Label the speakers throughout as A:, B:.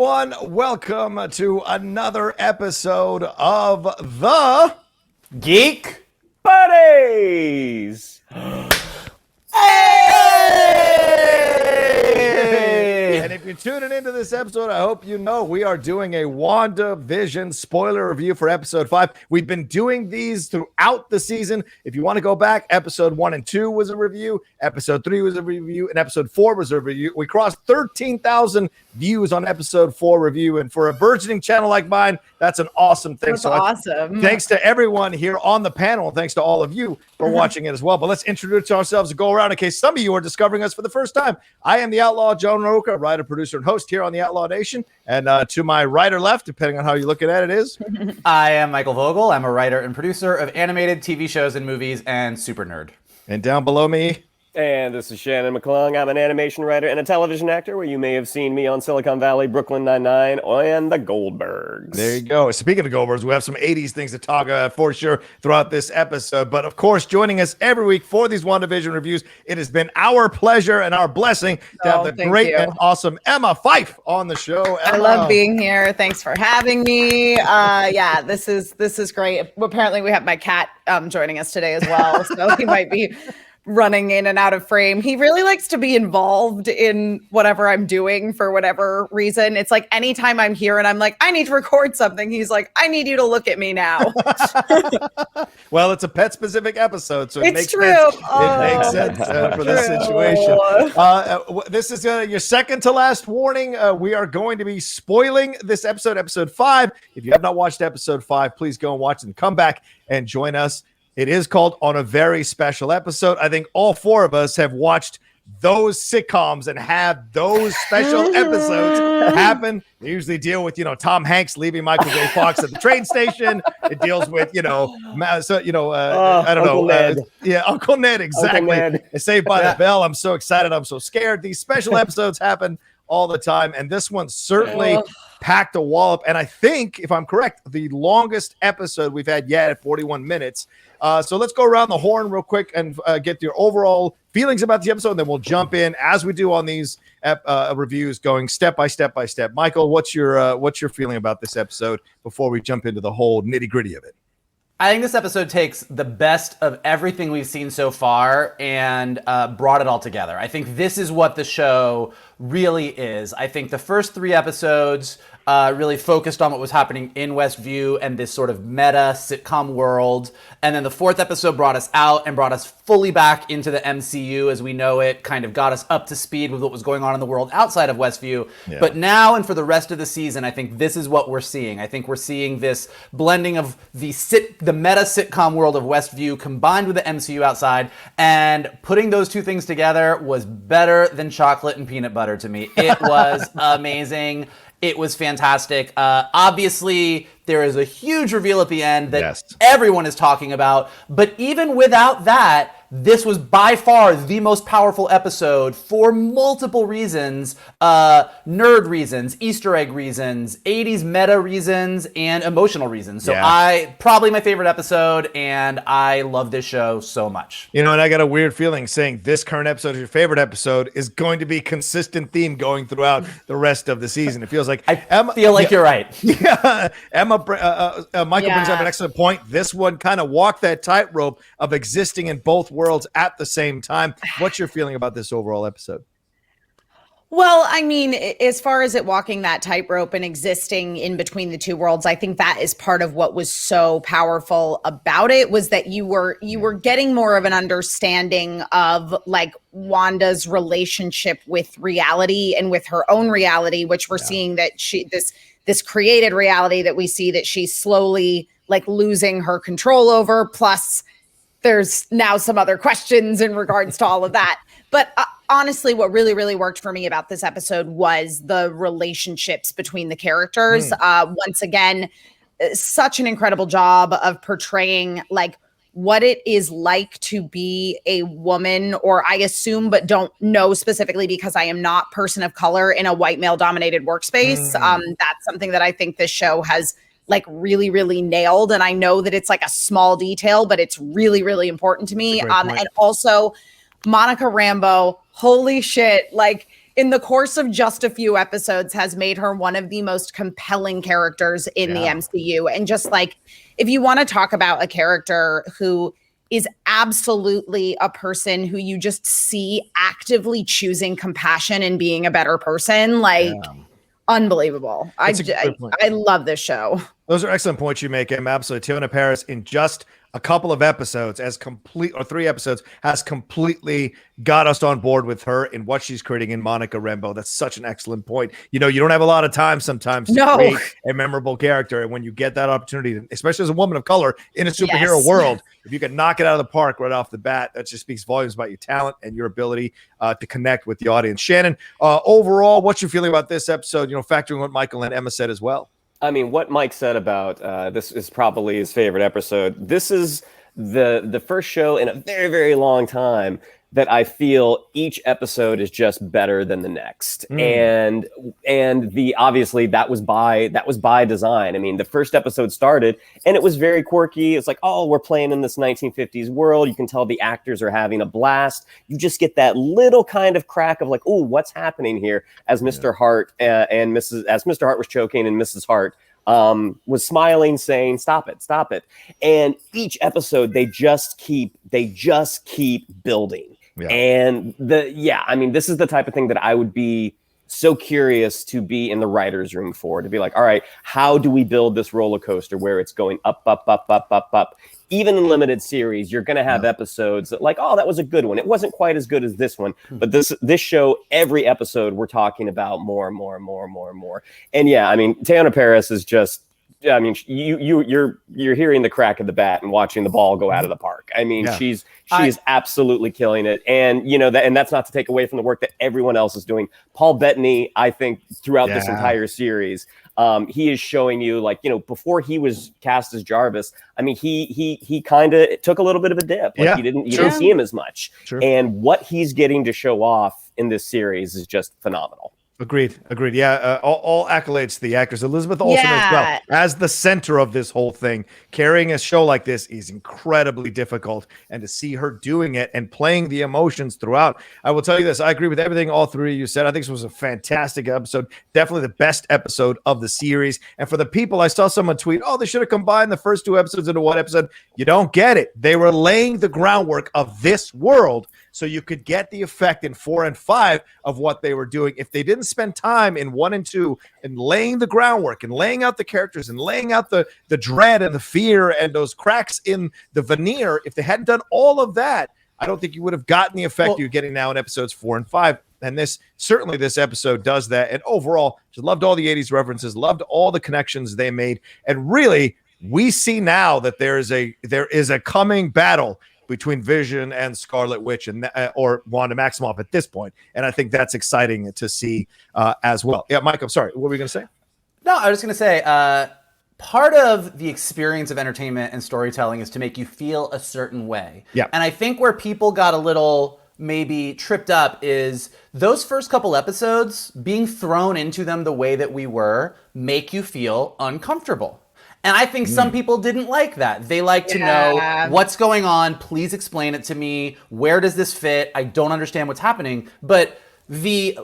A: everyone. Welcome to another episode of the
B: Geek Buddies.
A: Hey! And if you're tuning into this episode, I hope you know we are doing a WandaVision spoiler review for episode 5. We've been doing these throughout the season. If you want to go back, episode 1 and 2 was a review, episode 3 was a review, and episode 4 was a review. We crossed 13,000 views on episode 4 review, and for a burgeoning channel like mine, that's an awesome thing.
C: That's awesome.
A: Thanks to everyone here on the panel. Thanks to all of you for watching it as well. But let's introduce ourselves and go around in case some of you are discovering us for the first time. I am the Outlaw Joan Rocha, writer, producer, and host here on the Outlaw Nation. And to my right or left, depending on how you're looking at it, is
B: I am Michael Vogel. I'm a writer and producer of animated TV shows and movies and super nerd.
A: And down below me,
D: and this is Shannon McClung. I'm an animation writer and a television actor where you may have seen me on Silicon Valley, Brooklyn Nine-Nine, and The Goldbergs.
A: There you go. Speaking of Goldbergs, we have some 80s things to talk about for sure throughout this episode. But of course, joining us every week for these WandaVision reviews, it has been our pleasure and our blessing to have the great and awesome Emma Fyffe on the show. Emma.
C: I love being here. Thanks for having me. Yeah, this is great. Apparently, we have my cat joining us today as well, so he might be running in and out of frame. He really likes to be involved in whatever I'm doing for whatever reason. It's like anytime I'm here and I'm like, I need to record something, he's like, I need you to look at me now.
A: Well, it's a pet specific episode, so it makes
C: true.
A: Sense. It makes sense for this situation. This is your second to last warning. We are going to be spoiling this episode 5. If you have not watched episode 5, please go and watch it and come back and join us. It is called On a Very Special Episode. I think all 4 of us have watched those sitcoms and have those special episodes happen. They usually deal with, Tom Hanks leaving Michael J. Fox at the train station. It deals with, I don't
D: Uncle
A: know.
D: Ned.
A: Uncle Ned, exactly.
D: Uncle Ned.
A: Saved by the Bell. I'm so excited. I'm so scared. These special episodes happen all the time. And this one certainly packed a wallop. And I think, if I'm correct, the longest episode we've had yet at 41 minutes. So let's go around the horn real quick and get your overall feelings about the episode. And then we'll jump in as we do on these reviews, going step by step by step. Michael, what's your feeling about this episode before we jump into the whole nitty gritty of it?
B: I think this episode takes the best of everything we've seen so far and brought it all together. I think this is what the show really is. I think the first 3 episodes really focused on what was happening in Westview and this sort of meta sitcom world. And then the 4th episode brought us out and brought us fully back into the MCU as we know it, kind of got us up to speed with what was going on in the world outside of Westview. Yeah. But now and for the rest of the season, I think this is what we're seeing. I think we're seeing this blending of the meta sitcom world of Westview combined with the MCU outside, and putting those 2 things together was better than chocolate and peanut butter to me. It was amazing. It was fantastic. Obviously, there is a huge reveal at the end that everyone is talking about. But even without that, this was by far the most powerful episode for multiple reasons. Nerd reasons, Easter egg reasons, 80s meta reasons, and emotional reasons. So probably my favorite episode, and I love this show so much.
A: And I got a weird feeling saying this current episode is your favorite episode is going to be a consistent theme going throughout the rest of the season. It feels like
B: I feel like you're right.
A: Yeah, Michael brings up an excellent point. This one kind of walked that tightrope of existing in both worlds at the same time. What's your feeling about this overall episode?
C: Well, I mean, as far as it walking that tightrope and existing in between the 2 worlds, I think that is part of what was so powerful about it, was that you were getting more of an understanding of like Wanda's relationship with reality and with her own reality, which we're seeing that this created reality that we see that she's slowly like losing her control over. Plus, there's now some other questions in regards to all of that. But honestly, what really, really worked for me about this episode was the relationships between the characters. Once again, such an incredible job of portraying like what it is like to be a woman, or I assume, but don't know specifically because I am not person of color in a white male dominated workspace. That's something that I think this show has like really, really nailed. And I know that it's like a small detail, but it's really, really important to me. And also Monica Rambeau, holy shit. Like in the course of just a few episodes has made her one of the most compelling characters in the MCU. And just like, if you want to talk about a character who is absolutely a person who you just see actively choosing compassion and being a better person, like unbelievable. I love this show.
A: Those are excellent points you make, Em. Absolutely. Teyonah Parris in just a couple of episodes or 3 episodes has completely got us on board with her and what she's creating in Monica Rambeau. That's such an excellent point. You know, you don't have a lot of time sometimes to create a memorable character. And when you get that opportunity, especially as a woman of color in a superhero world, if you can knock it out of the park right off the bat, that just speaks volumes about your talent and your ability to connect with the audience. Shannon, overall, what's your feeling about this episode, you know, factoring what Michael and Emma said as well?
D: I mean, what Mike said about this is probably his favorite episode. This is the first show in a very, very long time that I feel each episode is just better than the next. And the obviously that was by design. I mean, the first episode started and it was very quirky. It's like, oh, we're playing in this 1950s world. You can tell the actors are having a blast. You just get that little kind of crack of like, oh, what's happening here? As Mr. Hart and as Mr. Hart was choking and Mrs. Hart was smiling, saying, stop it. And each episode, they just keep building. Yeah. And I mean, this is the type of thing that I would be so curious to be in the writer's room for, to be like, all right, how do we build this roller coaster where it's going up, up, up, up, up, up? Even in limited series, you're going to have episodes that like, oh, that was a good one. It wasn't quite as good as this one, but this show, every episode, we're talking about more and more and more and more and more. And yeah, I mean, Teyonah Parris is just, I mean, you're hearing the crack of the bat and watching the ball go out of the park. I mean, she's absolutely killing it. And, you know, that's not to take away from the work that everyone else is doing. Paul Bettany, I think, throughout this entire series, he is showing you, like, you know, before he was cast as Jarvis, I mean, he kind of took a little bit of a dip. Like, you didn't see him as much. And what he's getting to show off in this series is just phenomenal.
A: Agreed. Yeah, all accolades to the actors. Elizabeth Olsen as well, as the center of this whole thing. Carrying a show like this is incredibly difficult, and to see her doing it and playing the emotions throughout. I will tell you this, I agree with everything all three of you said. I think this was a fantastic episode, definitely the best episode of the series. And for the people, I saw someone tweet, oh, they should have combined the first 2 episodes into one episode. You don't get it. They were laying the groundwork of this world so you could get the effect in 4 and 5 of what they were doing. If they didn't spend time in 1 and 2 and laying the groundwork and laying out the characters and laying out the dread and the fear and those cracks in the veneer, if they hadn't done all of that, I don't think you would have gotten the effect you're getting now in episodes 4 and 5. And this episode does that. And overall, just loved all the 80s references, loved all the connections they made. And really, we see now that there is a coming battle between Vision and Scarlet Witch and or Wanda Maximoff at this point. And I think that's exciting to see as well. Yeah, Mike, I'm sorry. What were you going to say?
B: No, I was just going to say, part of the experience of entertainment and storytelling is to make you feel a certain way. Yeah. And I think where people got a little maybe tripped up is those first couple episodes, being thrown into them the way that we were, make you feel uncomfortable. And I think some people didn't like that. They like to know what's going on. Please explain it to me. Where does this fit? I don't understand what's happening. But the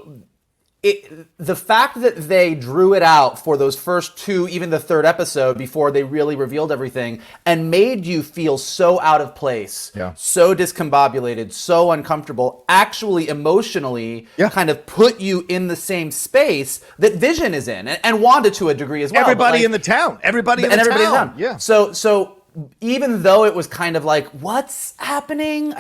B: fact that they drew it out for those first 2, even the 3rd episode before they really revealed everything, and made you feel so out of place, so discombobulated, so uncomfortable, actually emotionally kind of put you in the same space that Vision is in, and Wanda to a degree as well.
A: Everybody in the town. Everybody in the town. Yeah.
B: So even though it was kind of like, what's happening?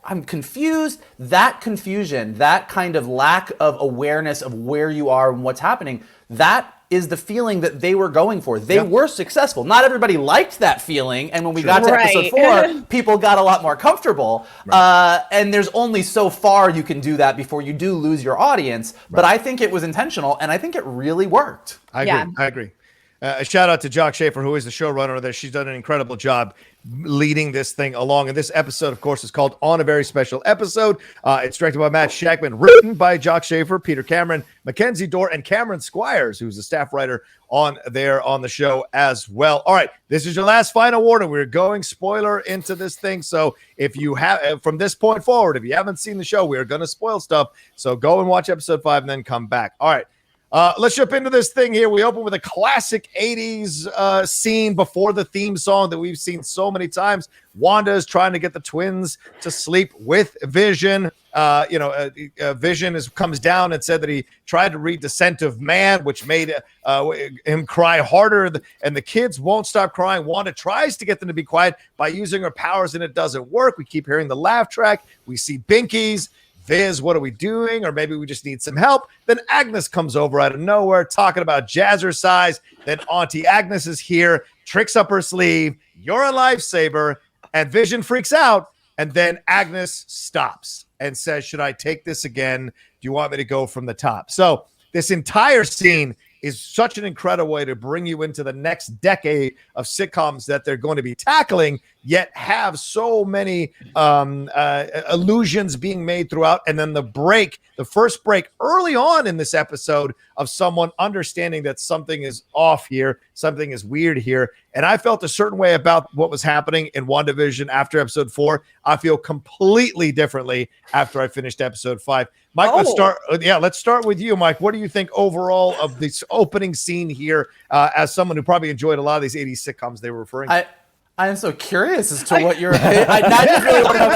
B: I'm confused. That confusion, that kind of lack of awareness of where you are and what's happening, that is the feeling that they were going for. They were successful. Not everybody liked that feeling. And when we got to episode 4, people got a lot more comfortable. And there's only so far you can do that before you do lose your audience. But I think it was intentional, and I think it really worked.
A: I agree. A shout out to Jac Schaeffer, who is the showrunner there. She's done an incredible job leading this thing along. And this episode, of course, is called On a Very Special Episode. It's directed by Matt Shakman, written by Jac Schaeffer, Peter Cameron, Mackenzie Dorr, and Cameron Squires, who's a staff writer on the show as well. All right, this is your last final warning. We're going spoiler into this thing. So if you have, from this point forward, if you haven't seen the show, we're going to spoil stuff. So go and watch episode 5 and then come back. All right. Let's jump into this thing here. We open with a classic 80s scene before the theme song that we've seen so many times. Wanda is trying to get the twins to sleep with Vision. Vision comes down and said that he tried to read Descent of Man, which made him cry harder. And the kids won't stop crying. Wanda tries to get them to be quiet by using her powers, and it doesn't work. We keep hearing the laugh track. We see Binkies. Viz, what are we doing? Or maybe we just need some help. Then Agnes comes over out of nowhere talking about jazzercise. Then Auntie Agnes is here, tricks up her sleeve. You're a lifesaver. And Vision freaks out. And then Agnes stops and says, should I take this again? Do you want me to go from the top? So this entire scene is such an incredible way to bring you into the next decade of sitcoms that they're going to be tackling, yet have so many allusions being made throughout. And then the first break early on in this episode of someone understanding that something is off here, something is weird here. And I felt a certain way about what was happening in WandaVision after episode 4. I feel completely differently after I finished episode 5. Mike, let's start with you, Mike. What do you think overall of this opening scene here as someone who probably enjoyed a lot of these 80s sitcoms they were referring to?
B: I am so curious as to what your opinion. I just really want to know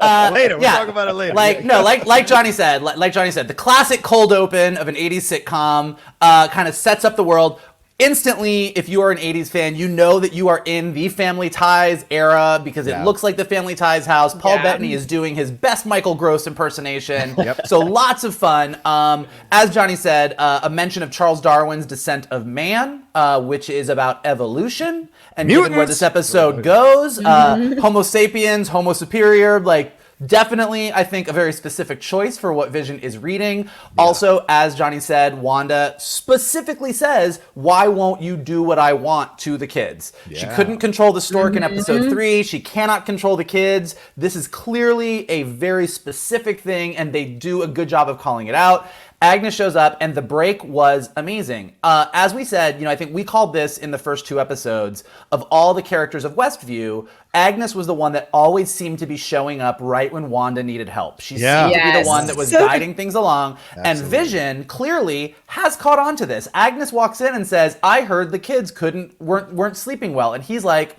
B: that.
A: Later, we'll talk about it later.
B: Like Johnny said, the classic cold open of an 80s sitcom kind of sets up the world. Instantly, if you are an 80s fan, you know that you are in the Family Ties era because it looks like the Family Ties house. Paul Bettany is doing his best Michael Gross impersonation. So lots of fun. As Johnny said, a mention of Charles Darwin's Descent of Man, which is about evolution. And given where this episode goes, Homo sapiens, Homo superior, definitely, I think, a very specific choice for what Vision is reading. Yeah. Also, as Johnny said, Wanda specifically says, why won't you do what I want to the kids? Yeah. She couldn't control the stork in episode 3. She cannot control the kids. This is clearly a very specific thing, and they do a good job of calling it out. Agnes shows up, and the break was amazing. As we said, I think we called this in the first 2 episodes, of all the characters of Westview, Agnes was the one that always seemed to be showing up right when Wanda needed help. She seemed to be the one that was guiding things along. Absolutely. And Vision clearly has caught on to this. Agnes walks in and says, I heard the kids weren't sleeping well. And he's like,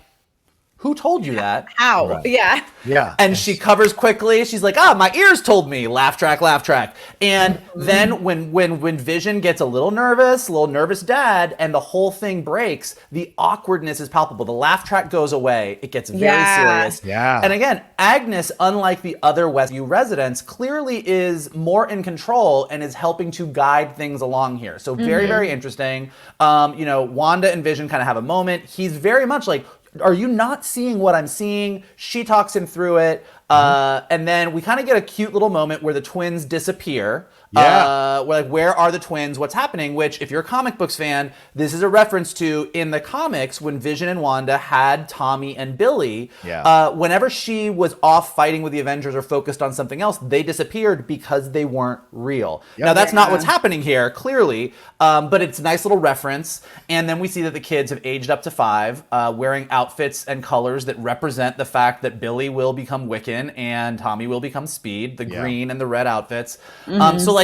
B: who told you that?
C: How? Right. Yeah.
B: And she covers quickly. She's like, my ears told me. Laugh track, laugh track. And then when Vision gets a little nervous dad, and the whole thing breaks, the awkwardness is palpable. The laugh track goes away. It gets very serious. Yeah. And again, Agnes, unlike the other Westview residents, clearly is more in control and is helping to guide things along here. So very, very interesting. Wanda and Vision kind of have a moment. He's very much like, are you not seeing what I'm seeing? She talks him through it. And then we kind of get a cute little moment where the twins disappear. Where are the twins? What's happening? Which, if you're a comic books fan, this is a reference to in the comics when Vision and Wanda had Tommy and Billy. Whenever she was off fighting with the Avengers or focused on something else, they disappeared because they weren't real. Now, that's not what's happening here, clearly, but it's a nice little reference. And then we see that the kids have aged up to 5, wearing outfits and colors that represent the fact that Billy will become Wiccan and Tommy will become Speed, the green and the red outfits. So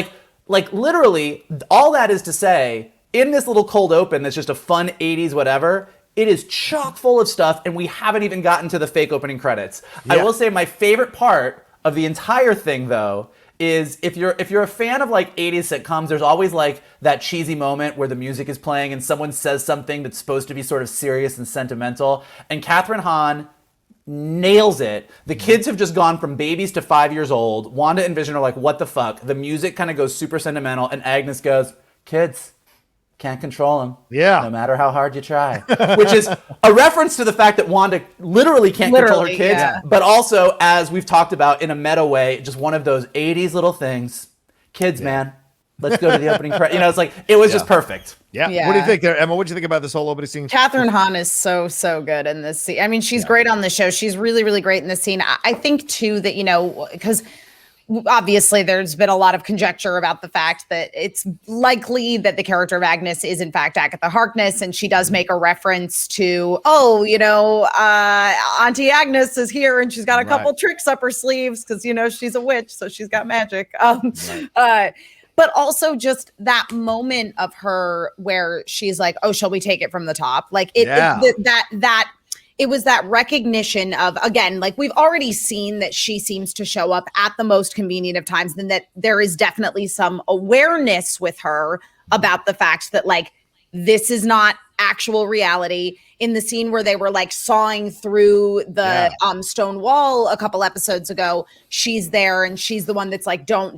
B: literally, all that is to say, in this little cold open that's just a fun 80s whatever, it is chock full of stuff, and we haven't even gotten to the fake opening credits. I will say my favorite part of the entire thing, though, is if you're a fan of 80s sitcoms, there's always that cheesy moment where the music is playing and someone says something that's supposed to be sort of serious and sentimental, and Kathryn Hahn nails it. The kids have just gone from babies to 5 years old. Wanda and Vision are like, what the fuck? The music kind of goes super sentimental, and Agnes goes, kids, can't control them. No matter how hard you try. Which is a reference to the fact that Wanda literally can't control her kids, but also, as we've talked about in a meta way, just one of those 80s little things. Kids, man, Let's go to the opening credit. It's like, it was just perfect.
A: Yeah.
C: Yeah.
A: What do you think there, Emma? What do you think about this whole opening scene?
C: Kathryn Hahn is so good in this scene. I mean, she's great on the show. She's really, really great in this scene. I think too that, because obviously there's been a lot of conjecture about the fact that it's likely that the character of Agnes is in fact Agatha Harkness, and she does make a reference to, Auntie Agnes is here and she's got a couple tricks up her sleeves because, she's a witch, so she's got magic. But also just that moment of her where she's like, oh, shall we take it from the top? Like it was that recognition of, again, like we've already seen that she seems to show up at the most convenient of times, and that there is definitely some awareness with her about the fact that like this is not actual reality. In the scene where they were like sawing through the stone wall a couple episodes ago, she's there and she's the one that's like, don't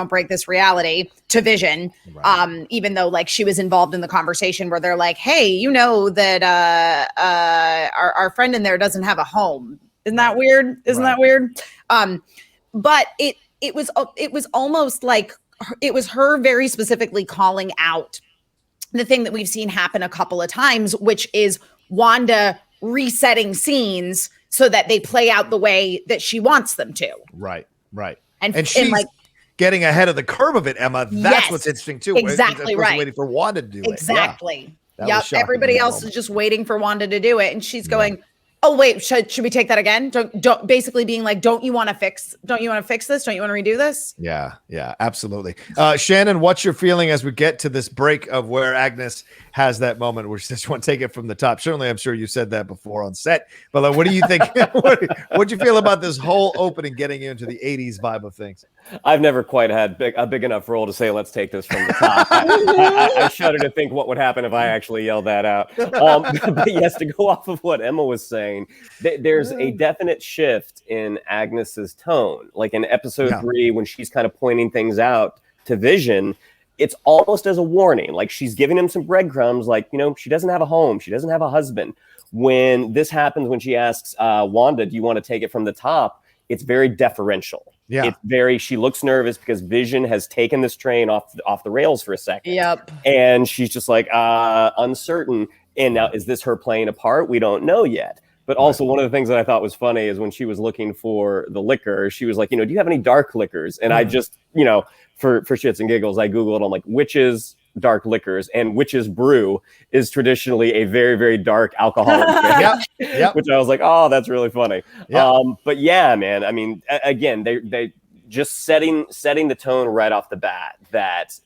C: break this reality to Vision. Right. Even though like she was involved in the conversation where they're like, hey, that our friend in there doesn't have a home. Isn't that weird? Isn't that weird? But it was almost like it was her very specifically calling out the thing that we've seen happen a couple of times, which is Wanda resetting scenes so that they play out the way that she wants them to.
A: Right.
C: And
A: she's
C: like
A: getting ahead of the curve of it, Emma. That's what's interesting too.
C: Exactly right.
A: Waiting for Wanda to do it.
C: Exactly.
A: Yeah.
C: Everybody else is just waiting for Wanda to do it, and she's going, oh wait, should we take that again? Don't basically being like, don't you want to fix this? Don't you want to redo this?
A: Yeah, absolutely. Shannon, what's your feeling as we get to this break of where Agnes has that moment where she says, you want to take it from the top? Certainly, I'm sure you said that before on set, but like, what do you think? What'd you feel about this whole opening getting you into the 80s vibe of things?
D: I've never quite had a big enough role to say, let's take this from the top. I shudder to think what would happen if I actually yelled that out. But yes, to go off of what Emma was saying, there's a definite shift in Agnes's tone. Like in episode 3, when she's kind of pointing things out to Vision, it's almost as a warning. Like she's giving him some breadcrumbs, like, she doesn't have a home. She doesn't have a husband. When this happens, when she asks Wanda, do you want to take it from the top? It's very deferential. Yeah. She looks nervous because Vision has taken this train off the rails for a second.
C: Yep.
D: And she's just like, uncertain. And now, is this her playing a part? We don't know yet. But also one of the things that I thought was funny is when she was looking for the liquor, she was like, do you have any dark liquors? And I just, for shits and giggles, I Googled, I'm like, witches dark liquors, and witches brew is traditionally a very, very dark alcoholic drink. Which I was like, oh, that's really funny. But yeah, man, I mean, again, they just setting the tone right off the bat that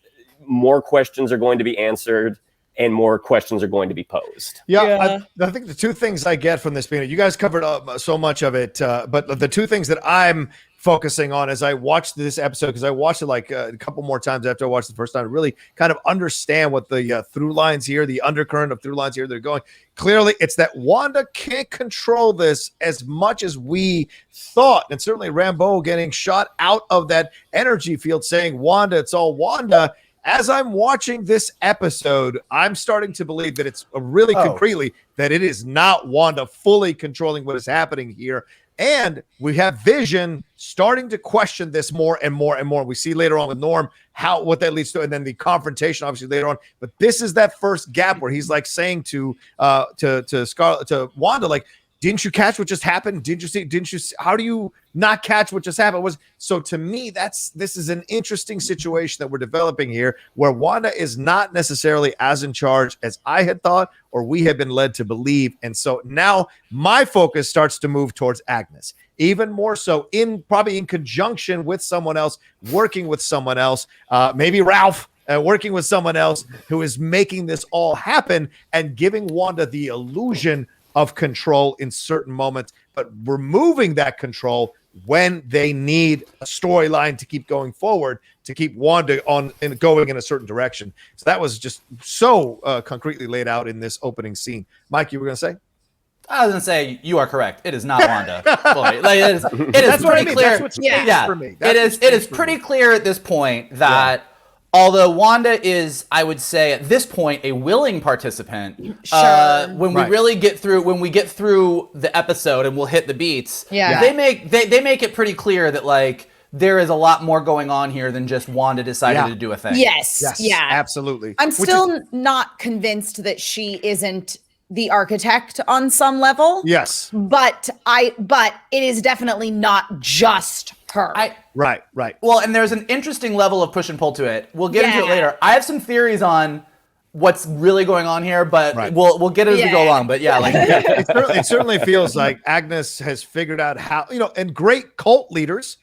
D: more questions are going to be answered and more questions are going to be posed.
A: I think the two things I get from this being, you guys covered so much of it, but the two things that I'm focusing on as I watched this episode, because I watched it like a couple more times after I watched the first time to really kind of understand what the through lines here, the undercurrent of through lines here they're going. Clearly, it's that Wanda can't control this as much as we thought. And certainly Rambeau getting shot out of that energy field saying, Wanda, it's all Wanda. As I'm watching this episode, I'm starting to believe that it's really concretely that it is not Wanda fully controlling what is happening here. And we have Vision starting to question this more and more and more. We see later on with Norm what that leads to, and then the confrontation obviously later on. But this is that first gap where he's like saying to Wanda, like, didn't you catch what just happened? Didn't you see, how do you not catch what just happened? So to me, this is an interesting situation that we're developing here, where Wanda is not necessarily as in charge as I had thought, or we had been led to believe. And so now my focus starts to move towards Agnes, even more so probably in conjunction with someone else, working with someone else, maybe Ralph, working with someone else who is making this all happen and giving Wanda the illusion of control in certain moments, but removing that control when they need a storyline to keep going forward, to keep Wanda on and going in a certain direction. So that was just so concretely laid out in this opening scene. Mike, you were going to say?
B: I was going to say, you are correct. It is not Wanda. Like, it is
A: That's
B: pretty clear.
A: That's what's for me.
B: It is pretty clear at this point that although Wanda is, I would say at this point, a willing participant, when we get through the episode and we'll hit the beats, they make it pretty clear that like there is a lot more going on here than just Wanda decided to do a thing.
C: Yes. Yeah.
A: Absolutely.
C: I'm still not convinced that she isn't the architect on some level.
A: Yes.
C: But it is definitely not just her.
A: Right.
B: Well, and there's an interesting level of push and pull to it. We'll get into it later. I have some theories on what's really going on here, but we'll get it as we go along. But
A: it certainly feels like Agnes has figured out how, and great cult leaders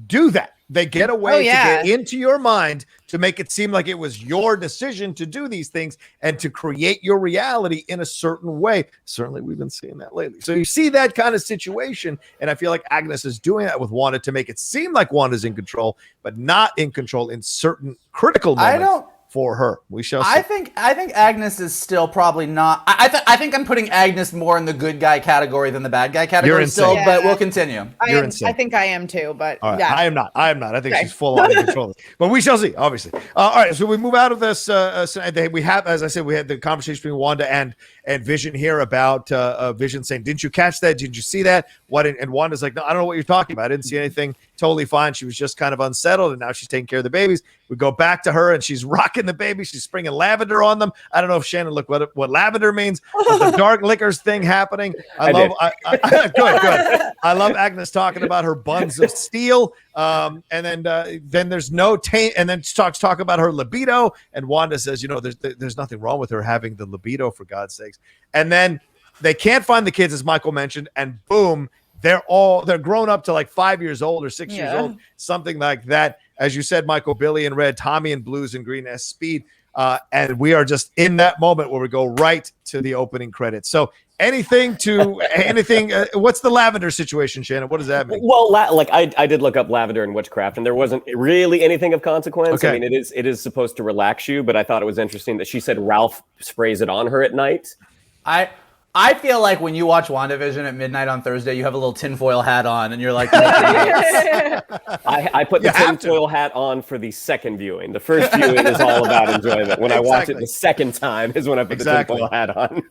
A: do that. They get a way to get into your mind to make it seem like it was your decision to do these things and to create your reality in a certain way. Certainly, we've been seeing that lately. So you see that kind of situation, and I feel like Agnes is doing that with Wanda to make it seem like Wanda's in control, but not in control in certain critical moments. For her, we shall see.
B: I think Agnes is still probably not. I think I'm putting Agnes more in the good guy category than the bad guy category still. But we'll continue.
C: I think I am too. But
A: I am not. I think she's full on in control. But we shall see. Obviously. All right. So we move out of this. We have, as I said, we had the conversation between Wanda and Vision here about Vision saying, "Didn't you catch that? Didn't you see that?" And Wanda's like, "No, I don't know what you're talking about. I didn't see anything. Totally fine. She was just kind of unsettled, and now she's taking care of the babies." We go back to her, and she's rocking the baby. She's springing lavender on them. I don't know if Shannon looked what lavender means, but the dark liquors thing happening. Good. I love Agnes talking about her buns of steel. And then there's no taint, and then she talk about her libido. And Wanda says, there's nothing wrong with her having the libido, for God's sakes. And then they can't find the kids, as Michael mentioned, and boom, they're grown up to like 5 years old or 6 years old, something like that. As you said, Michael, Billy in red, Tommy in blues, and green as Speed. And we are just in that moment where we go right to the opening credits. So anything, what's the lavender situation, Shannon? What does that mean?
D: Well, I did look up lavender and witchcraft, and there wasn't really anything of consequence. Okay. I mean, it is supposed to relax you, but I thought it was interesting that she said Ralph sprays it on her at night.
B: I feel like when you watch WandaVision at midnight on Thursday, you have a little tinfoil hat on, and you're like, I put the tinfoil hat on for the second viewing. The first viewing is all about enjoyment. When I watch it the second time is when I put the tinfoil hat on.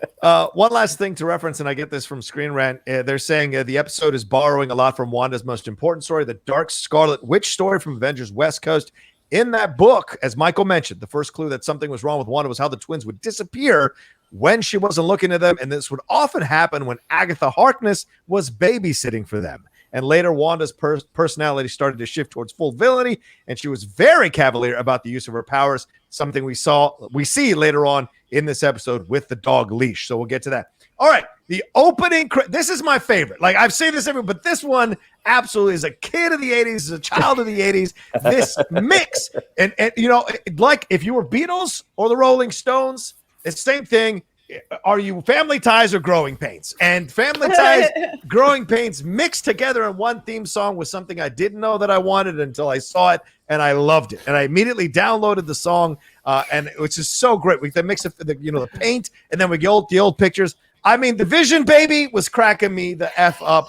A: One last thing to reference, and I get this from Screen Rant. They're saying the episode is borrowing a lot from Wanda's most important story, the Dark Scarlet Witch story from Avengers West Coast. In that book, as Michael mentioned, the first clue that something was wrong with Wanda was how the twins would disappear when she wasn't looking at them, and this would often happen when Agatha Harkness was babysitting for them. And later, Wanda's personality started to shift towards full villainy, and she was very cavalier about the use of her powers, something we see later on in this episode with the dog leash. So we'll get to that. All right, the opening. This is my favorite. Like I've said this but this one absolutely is a kid of the 80s, is a child of the 80s. This mix, and like if you were Beatles or the Rolling Stones, it's the same thing. Are you Family Ties or Growing Pains? And Family Ties, Growing Pains mixed together in one theme song was something I didn't know that I wanted until I saw it, and I loved it. And I immediately downloaded the song, and which is so great. We the mix of the paint, and then we get the old pictures. I mean, the Vision baby was cracking me the F up.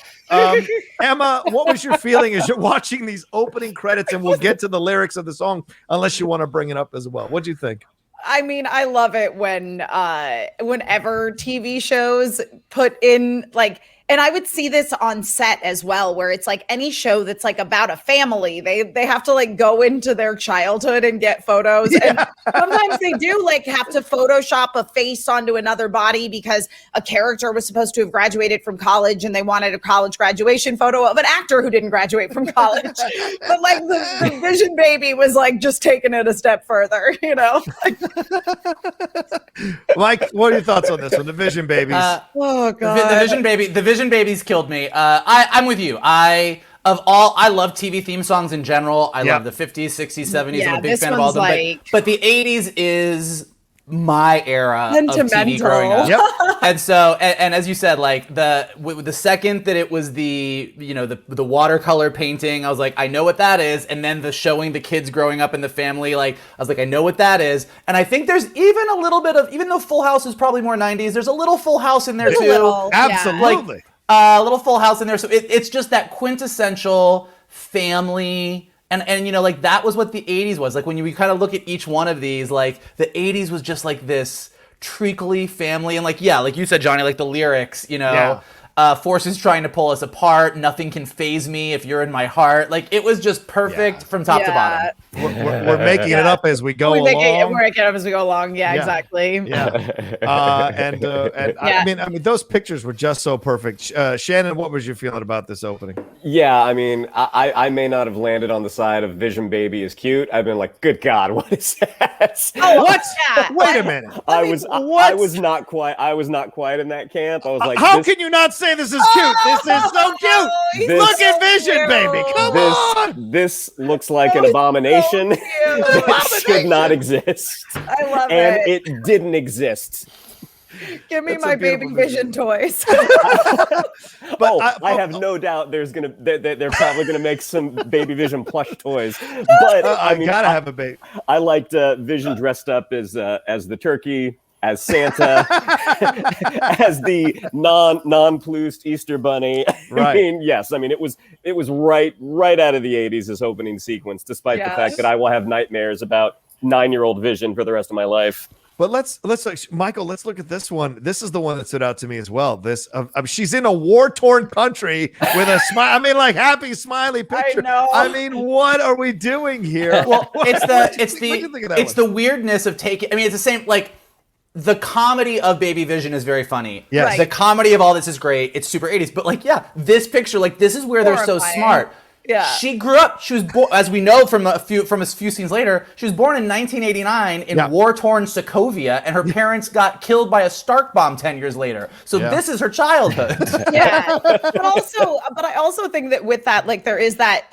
A: Emma, what was your feeling as you're watching these opening credits? And we'll get to the lyrics of the song, unless you want to bring it up as well. What do you think?
C: I mean, I love it when whenever TV shows put in and I would see this on set as well, where it's like any show that's like about a family, they have to go into their childhood and get photos. Yeah. And sometimes they do have to Photoshop a face onto another body because a character was supposed to have graduated from college and they wanted a college graduation photo of an actor who didn't graduate from college. But the Vision baby was just taking it a step further,
A: Mike, what are your thoughts on this one? The Vision babies.
C: Oh God.
B: The Vision babies killed me. I'm with you. I love TV theme songs in general. I love the 50s, 60s, 70s. I'm a big fan of all of them. But the 80s is my era of TV growing up. Yep. And so, and as you said, the second that it was the watercolor painting, I was like, I know what that is. And then the showing the kids growing up in the family, I was like, I know what that is. And I think there's even a little bit of, even though Full House is probably more 90s, there's a little Full House in there too.
A: Absolutely.
B: A little Full House in there. So it's just that quintessential family. And that was what the 80s was. When you kind of look at each one of these, the 80s was just this treacly family. And like you said, Johnny, the lyrics, Forces trying to pull us apart. Nothing can phase me if you're in my heart. Like, it was just perfect from top to bottom.
A: We're making it up as we go along.
C: We're making it up as we go along. Yeah. Exactly.
A: Yeah. I mean, those pictures were just so perfect. Shannon, what was your feeling about this opening?
D: Yeah, I mean, I may not have landed on the side of Vision Baby is cute. I've been like, good God, what is that?
C: Oh, what?
A: Wait a minute.
D: I was not quite in that camp. I was like,
A: how can you not say this is cute? This is so cute. Look at Vision Baby. Come on.
D: This looks like an abomination. It should not exist.
C: I love it.
D: And it didn't exist.
C: Give me my baby Vision toys.
D: I have no doubt they're probably gonna make some baby Vision plush toys. But I mean,
A: gotta have a baby.
D: I liked Vision dressed up as the turkey, as Santa, as the non-plused Easter bunny.
A: Right.
D: I mean, yes. I mean, it was right out of the 80s, this opening sequence, despite the fact that I will have nightmares about 9-year-old Vision for the rest of my life.
A: But let's Michael, let's look at this one. This is the one that stood out to me as well. This she's in a war-torn country with a smile. I mean, like happy, smiley picture.
C: I know.
A: I mean, what are we doing here?
B: Well, it's the weirdness of taking. I mean, it's the same. Like, the comedy of Baby Vision is very funny.
A: Yes.
C: Right.
B: The comedy of all this is great. It's super 80s. But like, yeah, this picture, like, this is where they're so smart.
C: Yeah.
B: She grew up. She was born, as we know from a few scenes later. She was born in 1989 in war-torn Sokovia, and her parents got killed by a Stark bomb 10 years later. So this is her childhood.
C: Yeah, but I also think that with that, like, there is that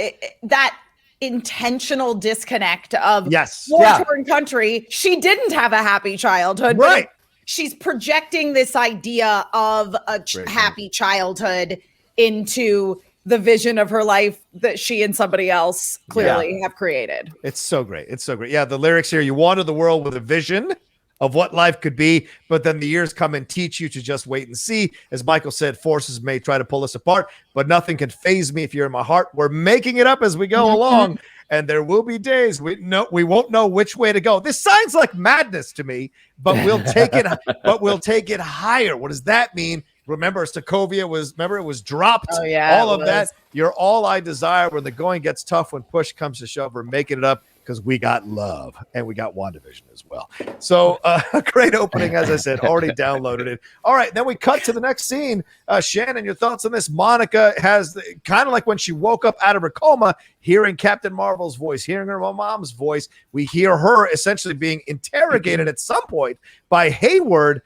C: intentional disconnect of war-torn country. She didn't have a happy childhood,
A: right?
C: She's projecting this idea of a happy childhood into the vision of her life that she and somebody else clearly have created.
A: It's so great. It's so great. Yeah, the lyrics here, you wander the world with a vision of what life could be, but then the years come and teach you to just wait and see. As Michael said, forces may try to pull us apart, but nothing can phase me if you're in my heart. We're making it up as we go along, and there will be days we won't know which way to go. This sounds like madness to me, but we'll take it. But we'll take it higher. What does that mean? Remember, Sokovia it was dropped.
C: Oh, yeah,
A: all of that. You're all I desire when the going gets tough, when push comes to shove. We're making it up because we got love and we got WandaVision as well. So a great opening, as I said, already downloaded it. All right, then we cut to the next scene. Shannon, your thoughts on this? Monica has kind of like when she woke up out of her coma, hearing Captain Marvel's voice, hearing her mom's voice. We hear her essentially being interrogated at some point by Hayward.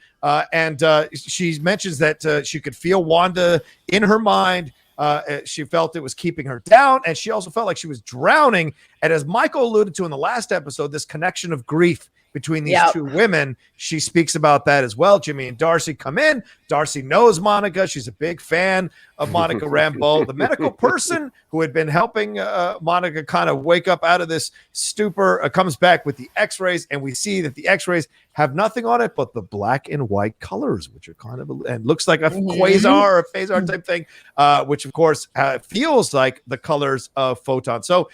A: And she mentions that she could feel Wanda in her mind. She felt it was keeping her down, and she also felt like she was drowning. And as Michael alluded to in the last episode, this connection of grief between these two women, she speaks about that as well. Jimmy and Darcy come in. Darcy knows Monica. She's a big fan of Monica Rambeau, the medical person who had been helping Monica kind of wake up out of this stupor, comes back with the x-rays, and we see that the x-rays have nothing on it but the black and white colors, which are kind of, and looks like a quasar or a phasar type thing, which of course feels like the colors of photons. So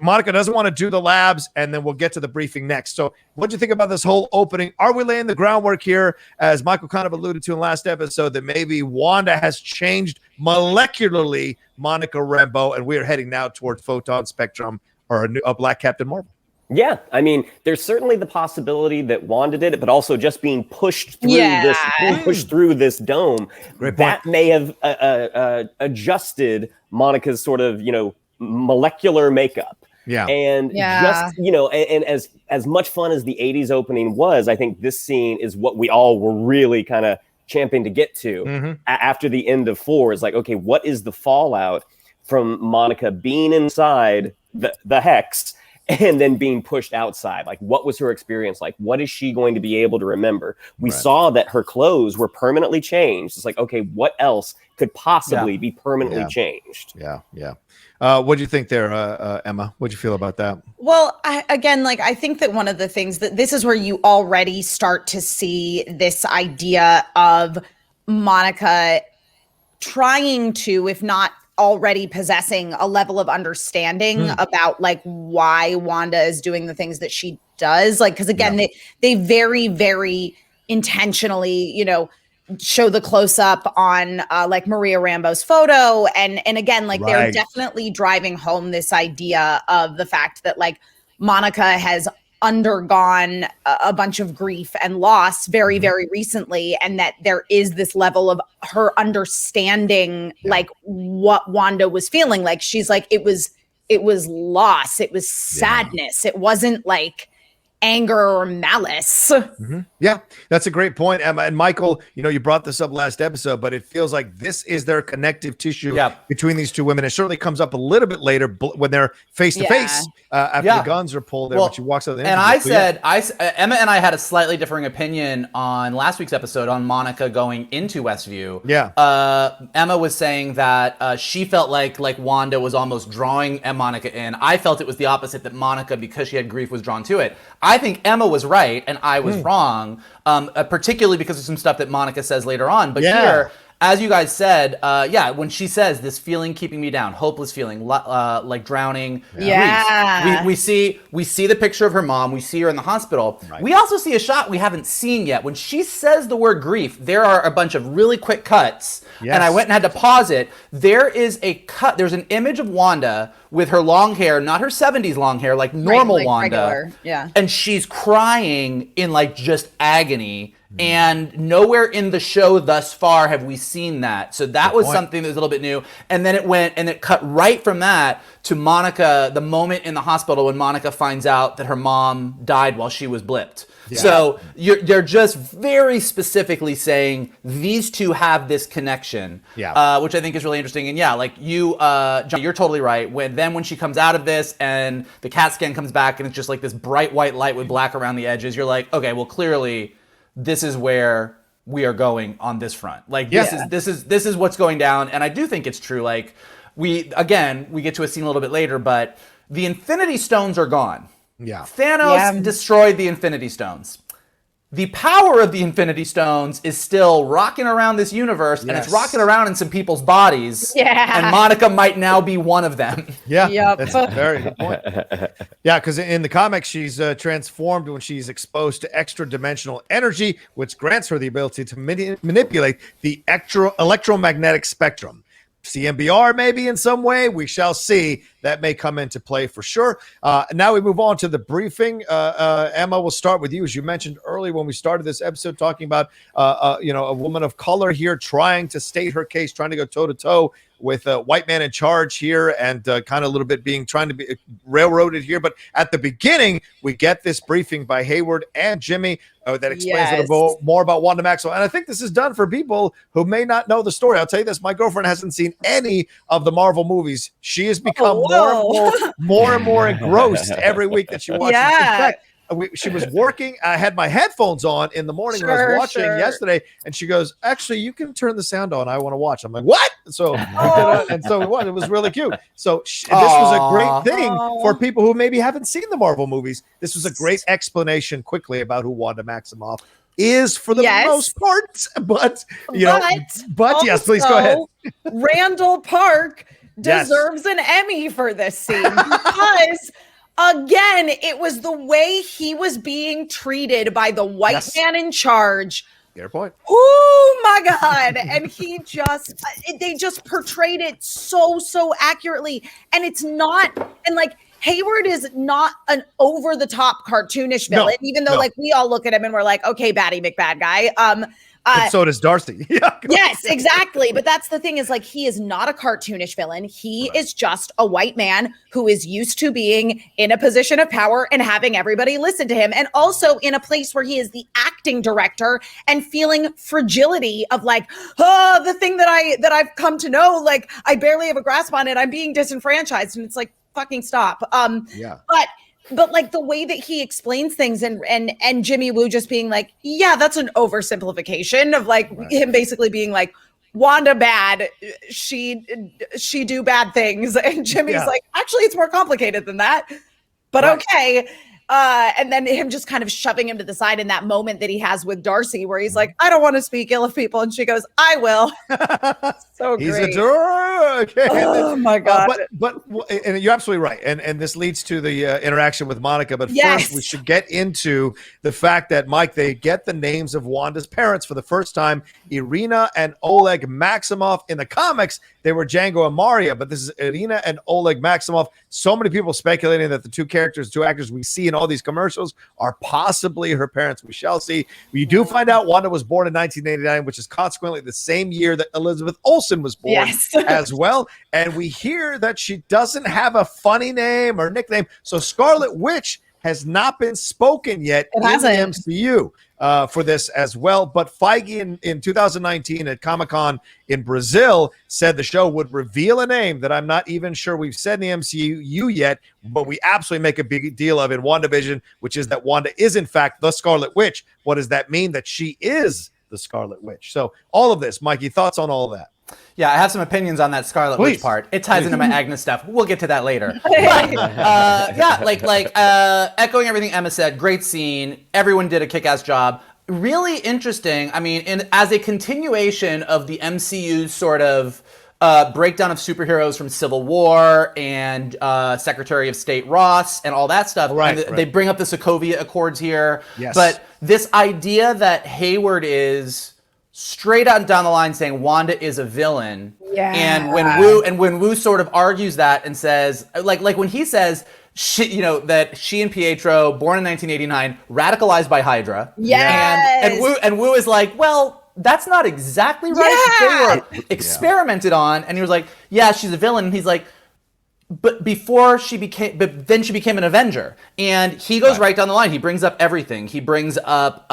A: Monica doesn't want to do the labs, and then we'll get to the briefing next. So what do you think about this whole opening? Are we laying the groundwork here, as Michael kind of alluded to in last episode, that maybe Wanda has changed molecularly Monica Rambeau, and we are heading now towards photon spectrum or a black Captain Marvel?
D: Yeah, I mean, there's certainly the possibility that Wanda did it, but also just being pushed through this dome. That may have adjusted Monica's sort of, molecular makeup.
A: Yeah.
D: And just, and as much fun as the 80s opening was, I think this scene is what we all were really kind of champing to get to after the end of 4. Is like, okay, what is the fallout from Monica being inside the hex and then being pushed outside? Like, what was her experience like? What is she going to be able to remember? We saw that her clothes were permanently changed. It's like, okay, what else could possibly be permanently changed?
A: Yeah. What do you think there, Emma? What'd you feel about that?
C: Well, I think that one of the things that this is where you already start to see this idea of Monica trying to, if not already possessing, a level of understanding about like why Wanda is doing the things that she does. Like, because again, they very, very intentionally, show the close up on like Maria Rambo's photo. And again, like they're definitely driving home this idea of the fact that like Monica has undergone a bunch of grief and loss very, very recently. And that there is this level of her understanding like what Wanda was feeling. Like she's like, it was loss. It was sadness. It wasn't like anger or malice.
A: Yeah, that's a great point, Emma. And Michael, you know, you brought this up last episode, but it feels like this is their connective tissue between these two women. It certainly comes up a little bit later when they're face to face after the guns are pulled there, when she walks out of the interview.
B: And Emma and I had a slightly differing opinion on last week's episode on Monica going into Westview. Emma was saying that she felt like Wanda was almost drawing Monica in. I felt it was the opposite, that Monica, because she had grief, was drawn to it. I think Emma was right and I was wrong, particularly because of some stuff that Monica says later on. But here, as you guys said, when she says this feeling keeping me down, hopeless feeling, like drowning, grief. We see the picture of her mom. We see her in the hospital. We also see a shot we haven't seen yet. When she says the word grief, there are a bunch of really quick cuts, and I went and had to pause it. There is a cut. There's an image of Wanda with her long hair, not her 70s long hair, like normal like Wanda.
C: Regular.
B: And she's crying in like just agony. And nowhere in the show thus far have we seen that. So that was something that was a little bit new. And then it cut right from that to Monica, the moment in the hospital when Monica finds out that her mom died while she was blipped. So they're just very specifically saying these two have this connection, which I think is really interesting. And like you, John, you're totally right. When she comes out of this and the CAT scan comes back and it's just like this bright white light with black around the edges, you're like, okay, well, clearly this is where we are going on this front. Like this is what's going down. And I do think it's true. Like we get to a scene a little bit later, but the Infinity Stones are gone. Thanos destroyed the Infinity Stones. The power of the Infinity Stones is still rocking around this universe, and it's rocking around in some people's bodies. And Monica might now be one of them.
A: That's a very good point. Because in the comics, she's transformed when she's exposed to extra-dimensional energy, which grants her the ability to manipulate the electromagnetic spectrum. CMBR maybe in some way, we shall see. That may come into play for sure. Now we move on to the briefing. Emma, we'll start with you. As you mentioned earlier when we started this episode, talking about a woman of color here trying to state her case, trying to go toe-to-toe with a white man in charge here, and kind of a little bit trying to be railroaded here. But at the beginning, we get this briefing by Hayward and Jimmy that explains a little more about Wanda Maximoff. And I think this is done for people who may not know the story. I'll tell you this, my girlfriend hasn't seen any of the Marvel movies. She has become more and more engrossed every week that she watches. In fact, she was working. I had my headphones on in the morning when I was watching yesterday, and she goes, "Actually, you can turn the sound on. I want to watch." I'm like, "What?" So, and so it was really cute. So this was a great thing for people who maybe haven't seen the Marvel movies. This was a great explanation quickly about who Wanda Maximoff is for the most part. But yes, please go ahead.
C: Randall Park deserves an Emmy for this scene because again, it was the way he was being treated by the white man in charge.
A: Fair point.
C: Oh my God. And they just portrayed it so accurately. And it's not, and like Hayward is not an over the top cartoonish villain, even though like we all look at him and we're like, okay, baddie McBad guy.
A: But so does Darcy.
C: Yes, exactly. But that's the thing, is like, he is not a cartoonish villain. He is just a white man who is used to being in a position of power and having everybody listen to him. And also in a place where he is the acting director and feeling fragility of like, the thing that I've come to know, like I barely have a grasp on it. I'm being disenfranchised. And it's like, fucking stop. But like the way that he explains things and Jimmy Woo just being like, yeah, that's an oversimplification of like him basically being like, Wanda bad, she do bad things. And Jimmy's like, actually, it's more complicated than that. But okay. And then him just kind of shoving him to the side in that moment that he has with Darcy, where he's like, I don't want to speak ill of people. And she goes, I will. So
A: He's
C: great.
A: a dork.
C: Oh my God.
A: But and you're absolutely right. And this leads to the interaction with Monica. But first, we should get into the fact that, Mike, they get the names of Wanda's parents for the first time. Irina and Oleg Maximoff. In the comics, they were Django and Maria, but this is Irina and Oleg Maximoff. So many people speculating that the two actors we see in all these commercials are possibly her parents. We shall see. We do find out Wanda was born in 1989, which is consequently the same year that Elizabeth Olsen was born as well. And we hear that she doesn't have a funny name or nickname. So Scarlet Witch has not been spoken yet in the MCU for this as well. But Feige in 2019 at Comic-Con in Brazil said the show would reveal a name that I'm not even sure we've said in the MCU yet, but we absolutely make a big deal of in WandaVision, which is that Wanda is in fact the Scarlet Witch. What does that mean? That she is the Scarlet Witch. So all of this, Mikey, thoughts on all of that?
B: Yeah, I have some opinions on that Scarlet Witch part. It ties into my Agnes stuff. We'll get to that later. But, echoing everything Emma said, great scene. Everyone did a kick-ass job. Really interesting. I mean, as a continuation of the MCU's sort of breakdown of superheroes from Civil War and Secretary of State Ross and all that stuff. They bring up the Sokovia Accords here.
A: Yes.
B: But this idea that Hayward is straight out down the line saying Wanda is a villain.
C: Yeah.
B: And when Wu sort of argues that and says, like when he says, that she and Pietro, born in 1989, radicalized by Hydra.
C: Yes.
B: And Wu is like, well, that's not exactly right.
C: Yeah.
B: They were experimented on. And he was like, yeah, she's a villain. And he's like, but then she became an Avenger. And he goes right down the line. He brings up everything. He brings up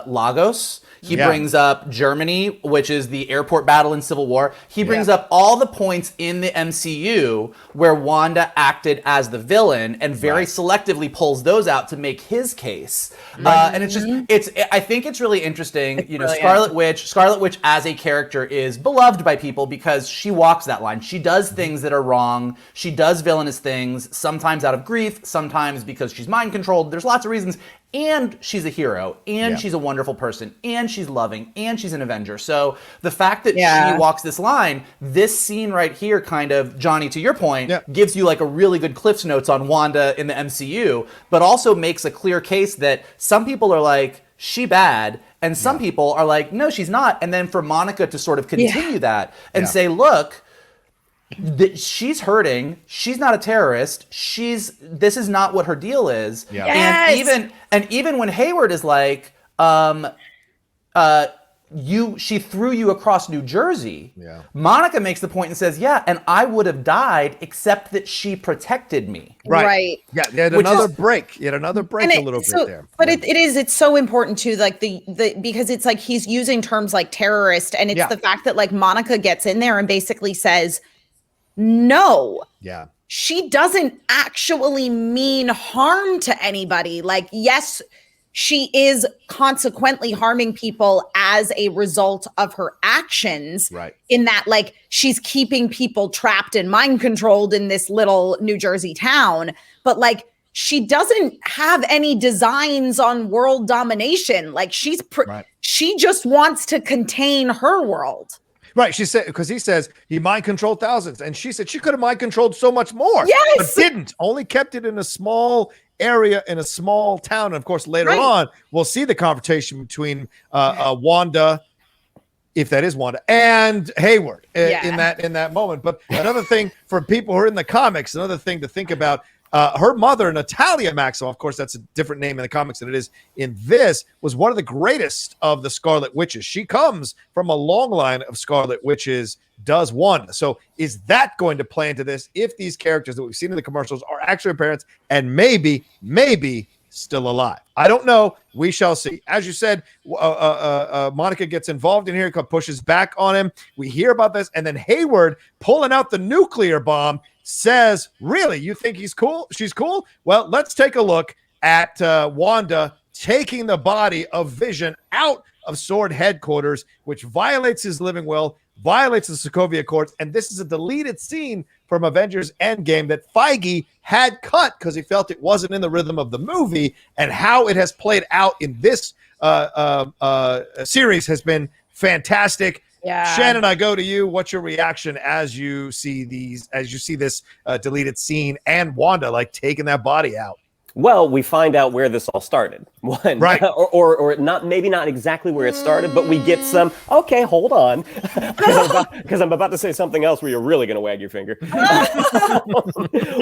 B: Lagos. He brings up Germany, which is the airport battle in Civil War. He brings up all the points in the MCU where Wanda acted as the villain and very selectively pulls those out to make his case. And I think it's really interesting. Scarlet Witch as a character is beloved by people because she walks that line. She does things that are wrong. She does villainous things, sometimes out of grief, sometimes because she's mind controlled. There's lots of reasons. And she's a hero, and she's a wonderful person, and she's loving, and she's an Avenger. So the fact that she walks this line, this scene right here kind of, Johnny, to your point, gives you like a really good Cliff's Notes on Wanda in the MCU, but also makes a clear case that some people are like, she bad, and some people are like, no, she's not. And then for Monica to sort of continue that and say, look, she's hurting. She's not a terrorist. This is not what her deal is. Yeah. And even when Hayward is like, she threw you across New Jersey. Yeah. Monica makes the point and says, and I would have died except that she protected me.
A: Right. Yeah. You had another break. You had another break a little bit there.
C: But it's so important too, like because it's like he's using terms like terrorist, and it's the fact that like Monica gets in there and basically says, no.
A: Yeah.
C: She doesn't actually mean harm to anybody. Like, yes, she is consequently harming people as a result of her actions.
A: Right.
C: In that, like, she's keeping people trapped and mind controlled in this little New Jersey town. But like, she doesn't have any designs on world domination. Like, she just wants to contain her world.
A: Right, she said, because he says he mind controlled thousands, and she said she could have mind controlled so much more, but didn't. Only kept it in a small area in a small town. And of course, later on, we'll see the confrontation between Wanda, if that is Wanda, and Hayward in that moment. But another thing for people who are in the comics, another thing to think about. Her mother, Natalia Maximoff, of course, that's a different name in the comics than it is in this, was one of the greatest of the Scarlet Witches. She comes from a long line of Scarlet Witches, does Wanda. So is that going to play into this if these characters that we've seen in the commercials are actually her parents and maybe still alive? I don't know. We shall see. As you said, Monica gets involved in here, pushes back on him. We hear about this, and then Hayward pulling out the nuclear bomb says, really, you think he's cool? She's cool? Well, let's take a look at Wanda taking the body of Vision out of SWORD headquarters, which violates his living will, violates the Sokovia Accords, and this is a deleted scene from Avengers Endgame that Feige had cut because he felt it wasn't in the rhythm of the movie, and how it has played out in this series has been fantastic.
C: Yeah.
A: Shannon, I go to you. What's your reaction as you see this deleted scene and Wanda like taking that body out?
D: Well, we find out where this all started. One,
A: right?
D: or not, maybe not exactly where it started, but we get some. Okay, hold on, because I'm about to say something else where you're really going to wag your finger.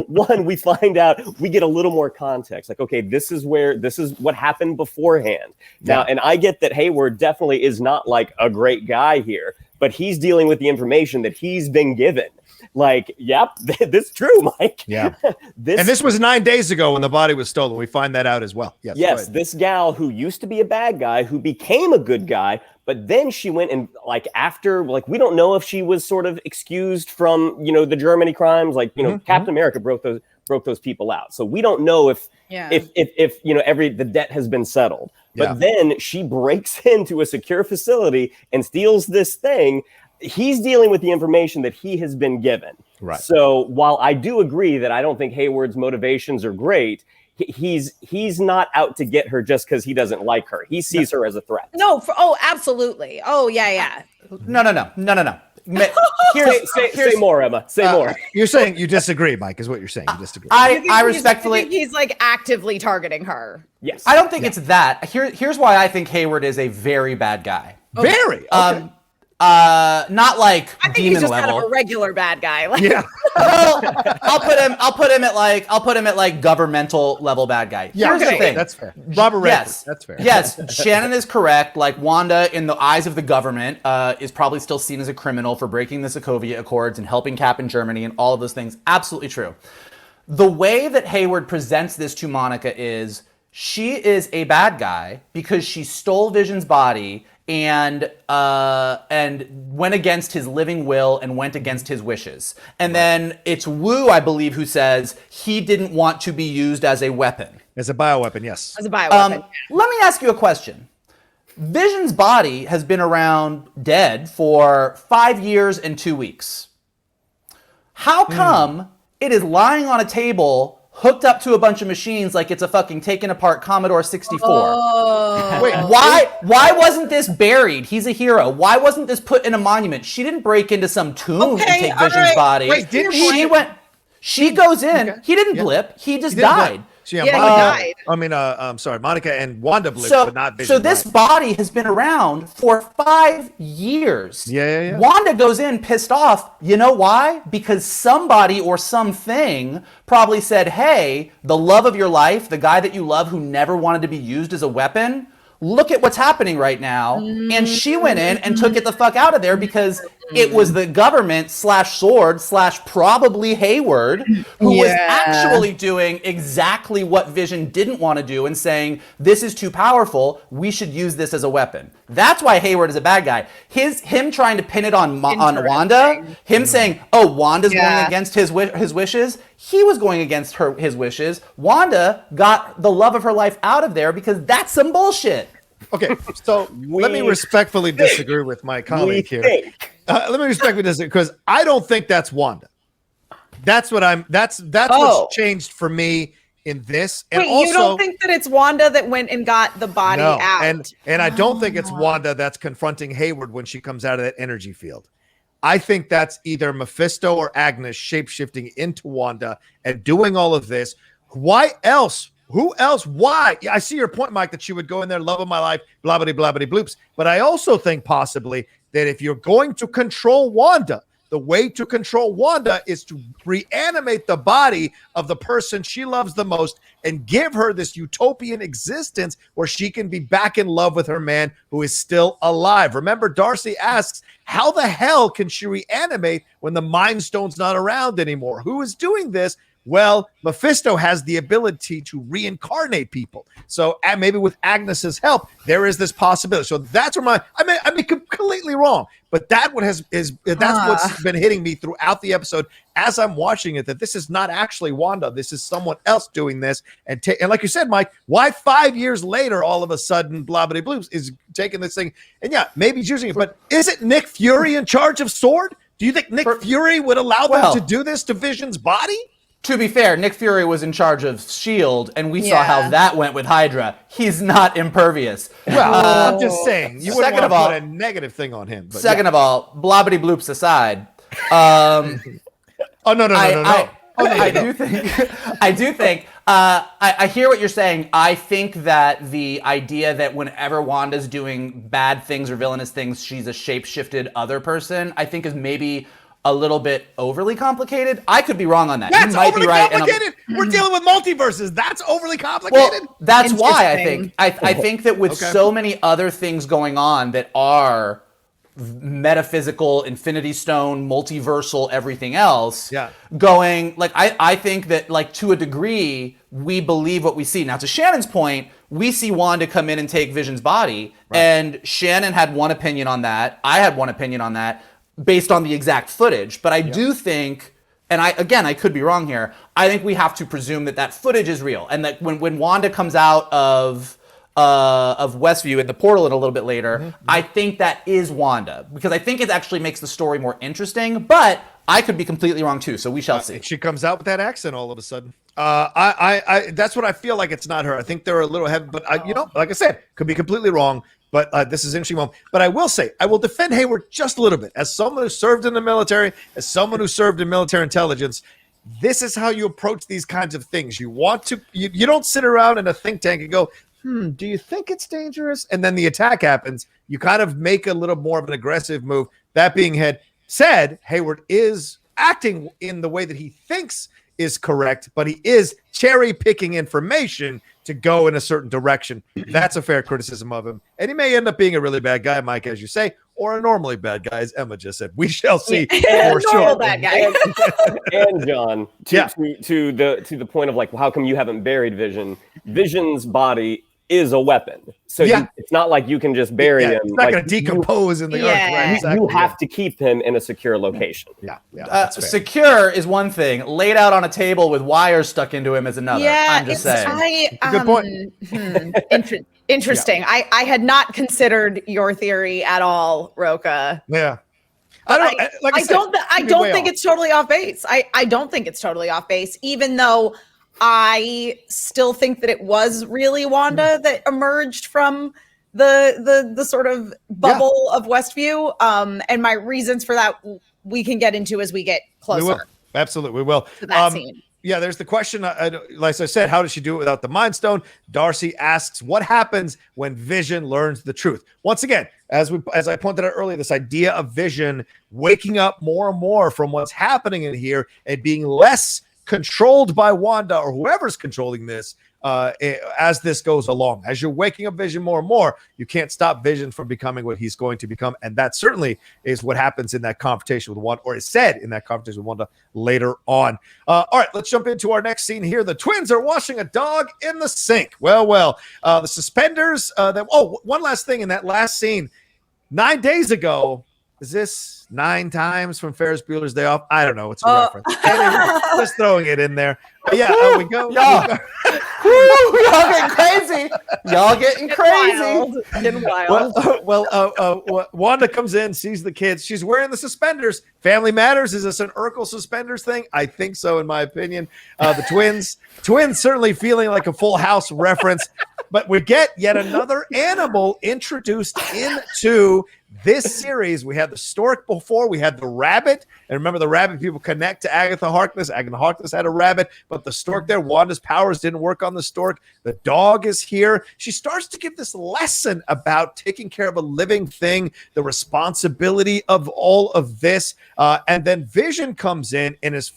D: One, we find out, we get a little more context. Like, okay, this is what happened beforehand. Now, and I get that Hayward definitely is not like a great guy here, but he's dealing with the information that he's been given. Like, yep, this is true, Mike.
A: Yeah. This was 9 days ago when the body was stolen. We find that out as well.
D: Yes, this gal who used to be a bad guy, who became a good guy, but then she went and we don't know if she was sort of excused from, the Germany crimes. Like, Captain America broke those people out. So we don't know if the debt has been settled. But then she breaks into a secure facility and steals this thing. He's dealing with the information that he has been given.
A: Right.
D: So while I do agree that I don't think Hayward's motivations are great, he's not out to get her just because he doesn't like her. He sees her as a threat.
C: No. Absolutely. Oh, yeah.
B: No.
D: Say more, Emma. Say more.
A: You're saying you disagree, Mike, is what you're saying. You disagree.
B: I respectfully.
C: I think he's like actively targeting her.
D: Yes.
B: I don't think it's that. Here's why I think Hayward is a very bad guy.
A: Okay. Very. Okay.
B: Not like
C: I think
B: demon
C: he's just
B: level.
C: kind of a regular bad guy. Like,
A: Yeah.
B: Well, I'll put him at like governmental level bad guy.
A: Yeah,
B: Here's the thing.
A: That's fair. Robert Redford.
B: Yes,
A: That's fair.
B: Yes, Shannon is correct. Like, Wanda, in the eyes of the government, is probably still seen as a criminal for breaking the Sokovia Accords and helping Cap in Germany and all of those things. Absolutely true. The way that Hayward presents this to Monica is she is a bad guy because she stole Vision's body and went against his living will and went against his wishes. And then it's Wu, I believe, who says he didn't want to be used as a weapon.
A: As a bioweapon, yes.
C: as a bioweapon.
B: Let me ask you a question. Vision's body has been around dead for 5 years and 2 weeks. How come it is lying on a table hooked up to a bunch of machines like it's a fucking taken apart Commodore 64?
A: Wait,
B: Why wasn't this buried? He's a hero. Why wasn't this put in a monument? She didn't break into some tomb and take Vision's body.
A: Wait, didn't
B: she goes in.
A: Okay.
B: He didn't blip. He just died.
A: So,
C: he died.
A: I'm sorry, Monica and Wanda blipped, but not Vision.
B: So this body has been around for 5 years.
A: Yeah.
B: Wanda goes in pissed off. You know why? Because somebody or something probably said, hey, the love of your life, the guy that you love who never wanted to be used as a weapon, look at what's happening right now. And she went in and took it the fuck out of there because it was the government /sword / probably Hayward who was actually doing exactly what Vision didn't want to do and saying, this is too powerful. We should use this as a weapon. That's why Hayward is a bad guy. Him trying to pin it on Wanda, him saying, oh, Wanda's going against his wishes. He was going against his wishes. Wanda got the love of her life out of there because that's some bullshit.
A: Okay, so let me respectfully disagree with my colleague here. Let me respectfully disagree because I don't think that's Wanda. That's what's changed for me in this. And
C: Wait,
A: also,
C: you don't think that it's Wanda that went and got the body out?
A: And I don't think it's Wanda that's confronting Hayward when she comes out of that energy field. I think that's either Mephisto or Agnes shape-shifting into Wanda and doing all of this. Why else? Who else? Why? I see your point, Mike, that she would go in there, love of my life, blah, blah, blah, blah, bloops. But I also think possibly that if you're going to control Wanda, the way to control Wanda is to reanimate the body of the person she loves the most and give her this utopian existence where she can be back in love with her man who is still alive. Remember, Darcy asks, how the hell can she reanimate when the Mind Stone's not around anymore? Who is doing this? Well, Mephisto has the ability to reincarnate people. So maybe with Agnes's help, there is this possibility. So that's where I may be completely wrong, but that's what's been hitting me throughout the episode as I'm watching it, that this is not actually Wanda. This is someone else doing this. And like you said, Mike, why 5 years later, all of a sudden, blah, blah, blah, is taking this thing. And yeah, maybe he's using it, but is it Nick Fury in charge of S.W.O.R.D.? Do you think Nick Fury would allow them to do this to Vision's body?
B: To be fair, Nick Fury was in charge of S.H.I.E.L.D., and we saw how that went with Hydra. He's not impervious.
A: Well, I'm just saying. You wouldn't want to put a negative thing on him. But
B: second of all, blobbity bloops aside. No. I do think. I hear what you're saying. I think that the idea that whenever Wanda's doing bad things or villainous things, she's a shape-shifted other person, I think is maybe a little bit overly complicated. I could be wrong on that.
A: That's overly complicated. We're dealing with multiverses. That's overly complicated.
B: Well, that's why I think that with so many other things going on that are metaphysical, Infinity Stone, multiversal, everything else, going, like, I think that, like, to a degree, we believe what we see. Now, to Shannon's point, we see Wanda come in and take Vision's body, and Shannon had one opinion on that. I had one opinion on that, based on the exact footage. But I do think, and I could be wrong here, I think we have to presume that that footage is real. And that when Wanda comes out of Westview in the portal a little bit later, I think that is Wanda. Because I think it actually makes the story more interesting, but I could be completely wrong too, so we shall see.
A: She comes out with that accent all of a sudden. I that's what I feel like. It's not her. I think they're a little heavy, but like I said, could be completely wrong. But this is an interesting moment. But I will say, I will defend Hayward just a little bit. As someone who served in the military, as someone who served in military intelligence, this is how you approach these kinds of things. You want to, you don't sit around in a think tank and go, do you think it's dangerous? And then the attack happens. You kind of make a little more of an aggressive move. That being said, Hayward is acting in the way that he thinks is correct, but he is cherry picking information to go in a certain direction. That's a fair criticism of him. And he may end up being a really bad guy, Mike, as you say, or a normally bad guy, as Emma just said. We shall see for sure.
C: Bad guy.
D: And John, to the point of, like, well, how come you haven't buried Vision? Vision's body is a weapon. So it's not like you can just bury him.
A: It's not going to decompose in the earth. Right? Exactly.
D: You have to keep him in a secure location.
B: Secure is one thing. Laid out on a table with wires stuck into him is another. I'm just saying.
A: Good point.
C: Interesting. I had not considered your theory at all, Rocha.
A: Yeah.
C: I don't think it's totally off base. I don't think it's totally off base, even though I still think that it was really Wanda that emerged from the sort of bubble of Westview. And my reasons for that we can get into as we get closer.
A: We will. Absolutely, we will.
C: To that scene.
A: Yeah, there's the question, like I said, how does she do it without the Mind Stone? Darcy asks, what happens when Vision learns the truth? Once again, as I pointed out earlier, this idea of Vision waking up more and more from what's happening in here and being less controlled by Wanda or whoever's controlling this as this goes along. As you're waking up Vision more and more, you can't stop Vision from becoming what he's going to become. And that certainly is what happens in that confrontation with Wanda, or is said in that confrontation with Wanda later on. All right, let's jump into our next scene here. The twins are washing a dog in the sink. Well, the suspenders. One last thing in that last scene. 9 days ago, is this 9 times from Ferris Bueller's Day Off? I don't know. It's a reference. Anyway, just throwing it in there. But yeah, we go.
B: Y'all getting crazy. Y'all getting crazy.
C: Getting wild.
A: Wanda comes in, sees the kids. She's wearing the suspenders. Family Matters. Is this an Urkel suspenders thing? I think so, in my opinion. The twins certainly feeling like a Full House reference. But we get yet another animal introduced into this series. We had the stork before. We had the rabbit. And remember, the rabbit people connect to Agatha Harkness. Agatha Harkness had a rabbit, but the stork there, Wanda's powers didn't work on the stork. The dog is here. She starts to give this lesson about taking care of a living thing, the responsibility of all of this. And then Vision comes in his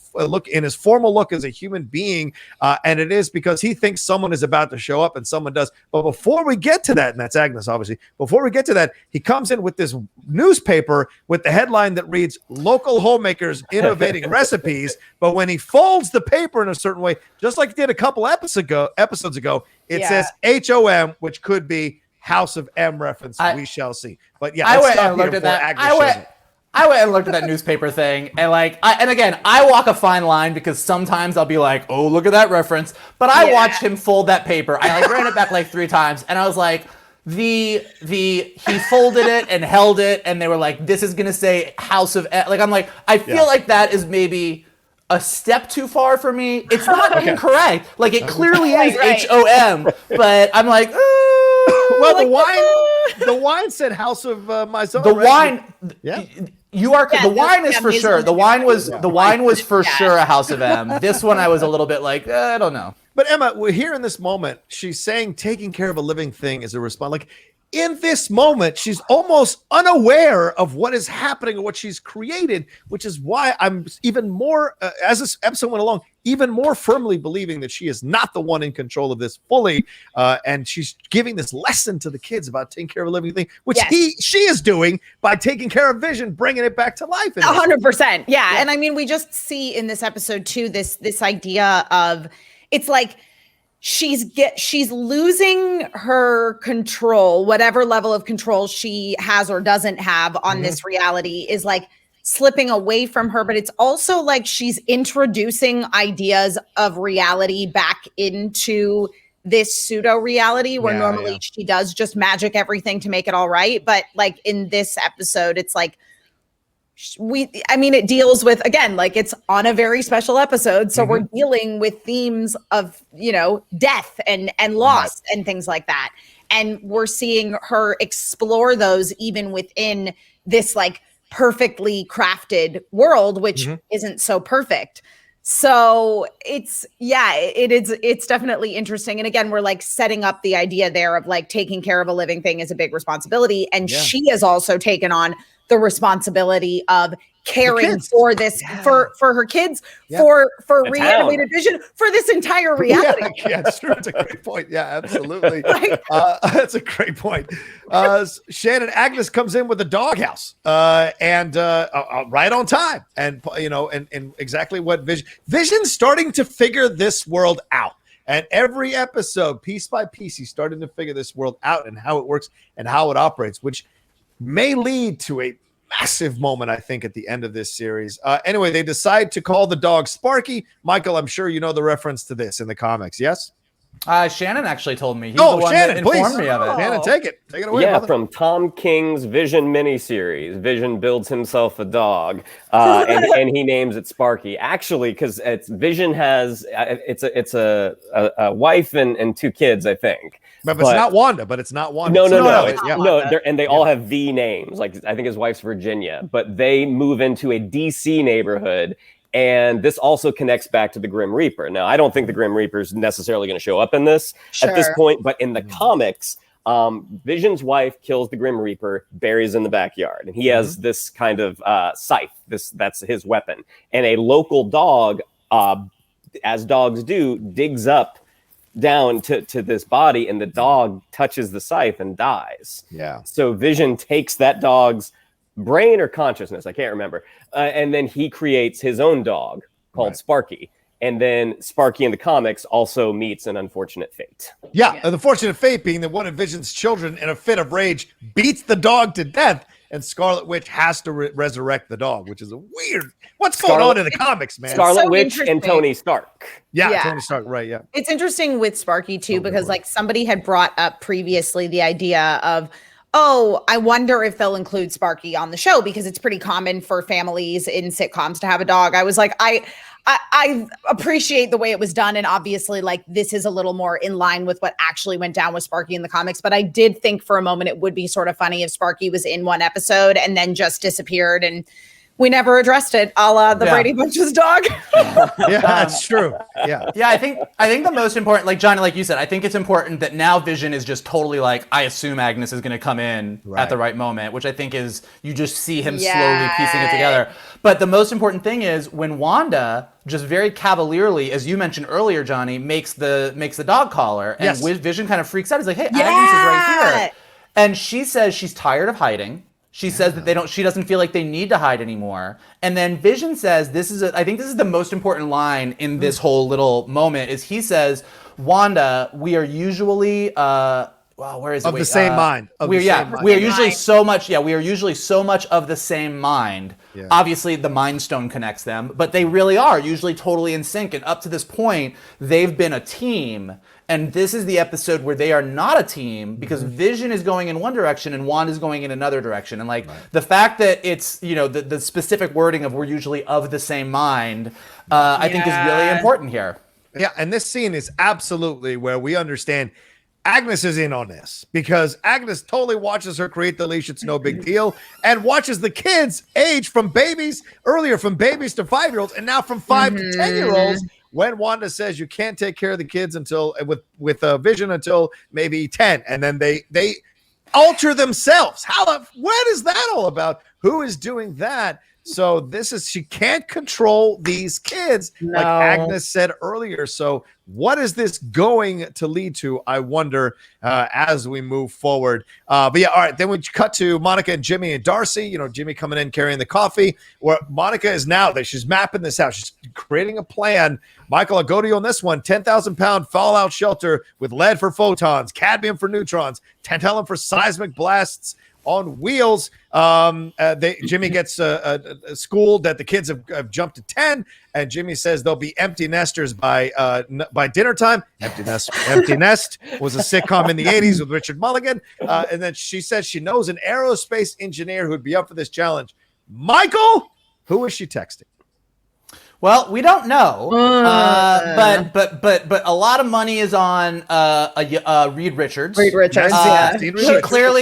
A: formal look as a human being. And it is because he thinks someone is about to show up, and someone does. But before we get to that, and that's Agnes, obviously, before we get to that, he comes in with this newspaper with the headline that reads "Local Homemakers Innovating Recipes." But when he folds the paper in a certain way, just like he did a couple episodes ago, it says HOM, which could be House of M reference. We shall see. But yeah,
B: I went and looked at that. I went and looked at that newspaper thing, and again, I walk a fine line because sometimes I'll be like, "Oh, look at that reference," but I watched him fold that paper. I ran it back 3 times, and I was like, he folded it and held it, and they were like, this is gonna say House of like, I'm like, I feel like that is maybe a step too far for me. It's not incorrect. Like, it clearly is HOM, but I'm like,
A: well,
B: like,
A: the wine said House of Maison.
B: The
A: right?
B: wine,
A: yeah.
B: You are the wine is for sure. The wine was for sure a House of M. This one I was a little bit like, I don't know.
A: But Emma, we're here in this moment. She's saying taking care of a living thing is a response. Like, in this moment, she's almost unaware of what is happening or what she's created, which is why I'm even more, as this episode went along, even more firmly believing that she is not the one in control of this fully. And she's giving this lesson to the kids about taking care of a living thing, which she is doing by taking care of Vision, bringing it back to life.
C: 100%. Yeah. And I mean, we just see in this episode too, this idea of, it's like, she's losing her control, whatever level of control she has or doesn't have on this reality is like slipping away from her. But it's also like she's introducing ideas of reality back into this pseudo reality where normally she does just magic everything to make it all right. But like in this episode, it's like, it deals with, again, like it's on a very special episode. So we're dealing with themes of, death and loss and things like that. And we're seeing her explore those even within this like perfectly crafted world, which isn't so perfect. So it's definitely interesting. And again, we're like setting up the idea there of like taking care of a living thing is a big responsibility. And she has also taken on the responsibility of caring for this, for her kids, for reanimated Vision, for this entire reality.
A: Yeah, it's true. It's a great point. Yeah, absolutely. That's a great point. Shannon, Agnes comes in with the doghouse and right on time. And, and exactly what Vision's starting to figure this world out. And every episode, piece by piece, he's starting to figure this world out and how it works and how it operates, which may lead to a massive moment, I think, at the end of this series. Anyway, they decide to call the dog Sparky. Michael, I'm sure you know the reference to this in the comics, yes?
B: Shannon actually told me. He's the one that informed me of it.
A: Shannon, take it away.
D: Yeah, brother. From Tom King's Vision miniseries, Vision builds himself a dog, and he names it Sparky. Actually, because Vision has it's a wife and two kids, I think.
A: But it's not Wanda.
D: No. And they all have V names. Like I think his wife's Virginia, but they move into a DC neighborhood. And this also connects back to the Grim Reaper. Now, I don't think the Grim Reaper is necessarily going to show up in this at this point, but in the comics, Vision's wife kills the Grim Reaper, buries in the backyard, and he has this kind of scythe. That's his weapon. And a local dog, as dogs do, digs up down to this body, and the dog touches the scythe and dies.
A: Yeah.
D: So Vision takes that dog's brain or consciousness, I can't remember, and then he creates his own dog called Sparky. And then Sparky in the comics also meets an unfortunate fate.
A: Yeah, the fortunate fate being that one of Vision's children, in a fit of rage, beats the dog to death, and Scarlet Witch has to resurrect the dog, which is a weird. What's going on in the comics, man?
D: Scarlet Witch and Tony Stark.
A: Yeah, Tony Stark, right? Yeah.
C: It's interesting with Sparky too, because like somebody had brought up previously the idea of, I wonder if they'll include Sparky on the show because it's pretty common for families in sitcoms to have a dog. I was like, I appreciate the way it was done. And obviously, like, this is a little more in line with what actually went down with Sparky in the comics. But I did think for a moment it would be sort of funny if Sparky was in one episode and then just disappeared and we never addressed it, a la the Brady Bunch's dog.
A: Yeah, that's true. Yeah.
B: Yeah, I think the most important, like Johnny, like you said, I think it's important that now Vision is just totally like, I assume Agnes is going to come in at the right moment, which I think is, you just see him slowly piecing it together. But the most important thing is when Wanda just very cavalierly, as you mentioned earlier, Johnny, makes the dog collar, and Vision kind of freaks out. He's like, hey, Agnes is right here. And she says she's tired of hiding. She says that she doesn't feel like they need to hide anymore. And then Vision says, I think this is the most important line in this whole little moment, is he says, Wanda, we are usually, where is it?
A: Of the same mind.
B: We are usually so much of the same mind. Yeah. Obviously, the Mind Stone connects them, but they really are usually totally in sync. And up to this point, they've been a team. And this is the episode where they are not a team because Vision is going in one direction and Wanda is going in another direction. And like the fact that it's, you know, the specific wording of we're usually of the same mind, I think is really important here.
A: Yeah, and this scene is absolutely where we understand Agnes is in on this because Agnes totally watches her create the leash. It's no big deal, and watches the kids age from babies earlier, from babies to 5-year-olds, and now from 5 to 10-year-olds. When Wanda says you can't take care of the kids until with Vision until maybe 10, and then they alter themselves. What is that all about? Who is doing that? So she can't control these kids, like Agnes said earlier. So what is this going to lead to, I wonder, as we move forward? But yeah, all right, then we cut to Monica and Jimmy and Darcy. You know, Jimmy coming in carrying the coffee, where Monica is now that she's mapping this out. She's creating a plan. Michael, I'll go to you on this one. 10,000-pound fallout shelter with lead for photons, cadmium for neutrons, tantalum for seismic blasts on wheels. Jimmy gets schooled that the kids have jumped to 10, and Jimmy says they'll be empty nesters by dinner time. Empty Nest was a sitcom in the 80s with Richard Mulligan. And then she says she knows an aerospace engineer who'd be up for this challenge. Michael, who is she texting?
B: Well, we don't know, but a lot of money is on Reed Richards.
C: Reed Richards, yeah.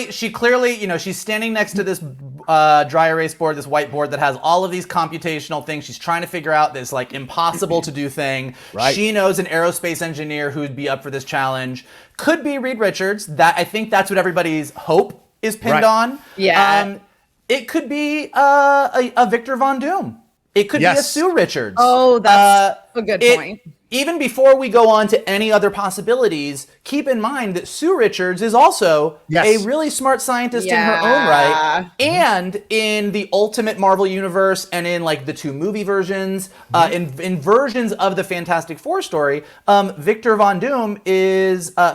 B: She clearly, you know, she's standing next to this dry erase board, this whiteboard that has all of these computational things. She's trying to figure out this like impossible to do thing. Right. She knows an aerospace engineer who would be up for this challenge. Could be Reed Richards. I think that's what everybody's hope is pinned on.
C: Yeah.
B: It could be a Victor Von Doom. It could be a Sue Richards.
C: Oh, that's a good point.
B: Even before we go on to any other possibilities, keep in mind that Sue Richards is also a really smart scientist in her own right. And in the Ultimate Marvel Universe and in like the 2 movie versions, in versions of the Fantastic Four story, Victor Von Doom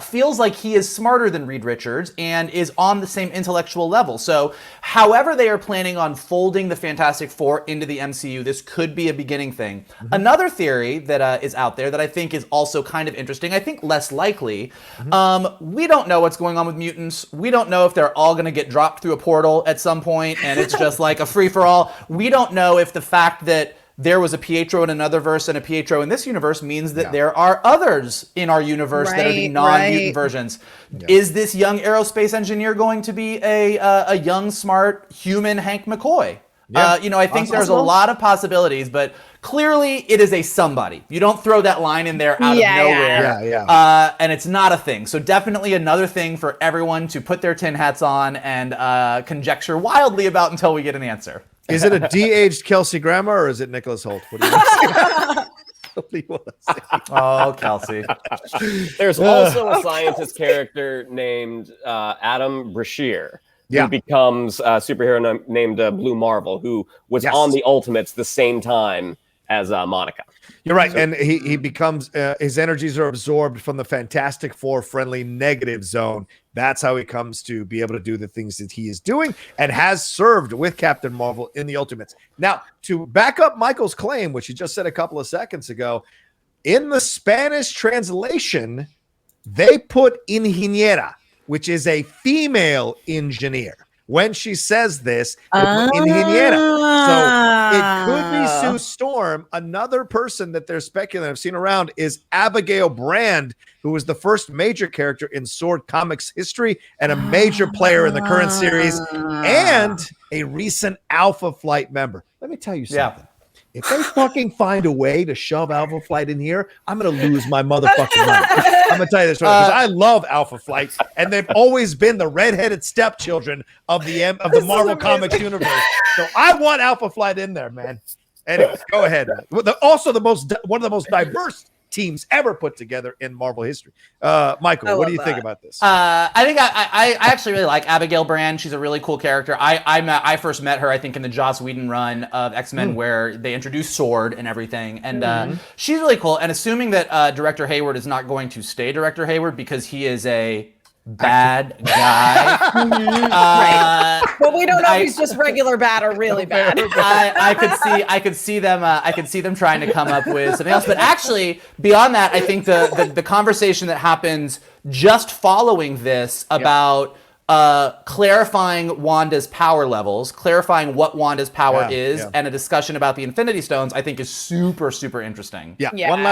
B: feels like he is smarter than Reed Richards and is on the same intellectual level. So however they are planning on folding the Fantastic Four into the MCU, this could be a beginning thing. Another theory that is out there that I think is also kind of interesting, I think less likely. We don't know what's going on with mutants. We don't know if they're all going to get dropped through a portal at some point and it's just like a free-for-all. We don't know if the fact that there was a Pietro in another verse and a Pietro in this universe means that there are others in our universe that are the non-mutant versions. Is this young aerospace engineer going to be a young, smart, human Hank McCoy? You know, I think there's a lot of possibilities, but clearly it is a somebody. You don't throw that line in there out of nowhere. And it's not a thing. So definitely another thing for everyone to put their tin hats on and conjecture wildly about until we get an answer.
A: Is it a de-aged Kelsey Grammer or is it Nicholas Hoult? What do you want to say?
B: Oh, Kelsey.
D: There's also a scientist character named Adam Brashear. Who becomes a superhero named Blue Marvel, who was on the Ultimates the same time as Monica.
A: You're right, and he becomes his energies are absorbed from the Fantastic Four friendly negative zone. That's how he comes to be able to do the things that he is doing and has served with Captain Marvel in the Ultimates. Now, to back up Michael's claim, which he just said a couple of seconds ago, in the Spanish translation, they put ingeniera, which is a female engineer. When she says this, ingeniera. So it could be Sue Storm. Another person that they're speculating, I've seen around, is Abigail Brand, who was the first major character in Sword Comics history and a major player in the current series and a recent Alpha Flight member. Let me tell you something. If they fucking find a way to shove Alpha Flight in here, I'm going to lose my motherfucking mind. I'm going to tell you this right because I love Alpha Flight, and they've always been the redheaded stepchildren of the Marvel Comics universe. So I want Alpha Flight in there, man. Anyway, go ahead. Also, one of the most diverse teams ever put together in Marvel history. Michael, what do you think about this?
B: I think I actually really like Abigail Brand. She's a really cool character. I first met her, I think, in the Joss Whedon run of X-Men where they introduced Sword and everything. And she's really cool. And assuming that Director Hayward is not going to stay Director Hayward because he is a bad guy.
C: Right. But we don't know if he's just regular bad or really bad.
B: I could see them trying to come up with something else. But actually, beyond that, I think the conversation that happens just following this about clarifying Wanda's power levels, clarifying what Wanda's power is, and a discussion about the Infinity Stones, I think is super, super interesting.
A: One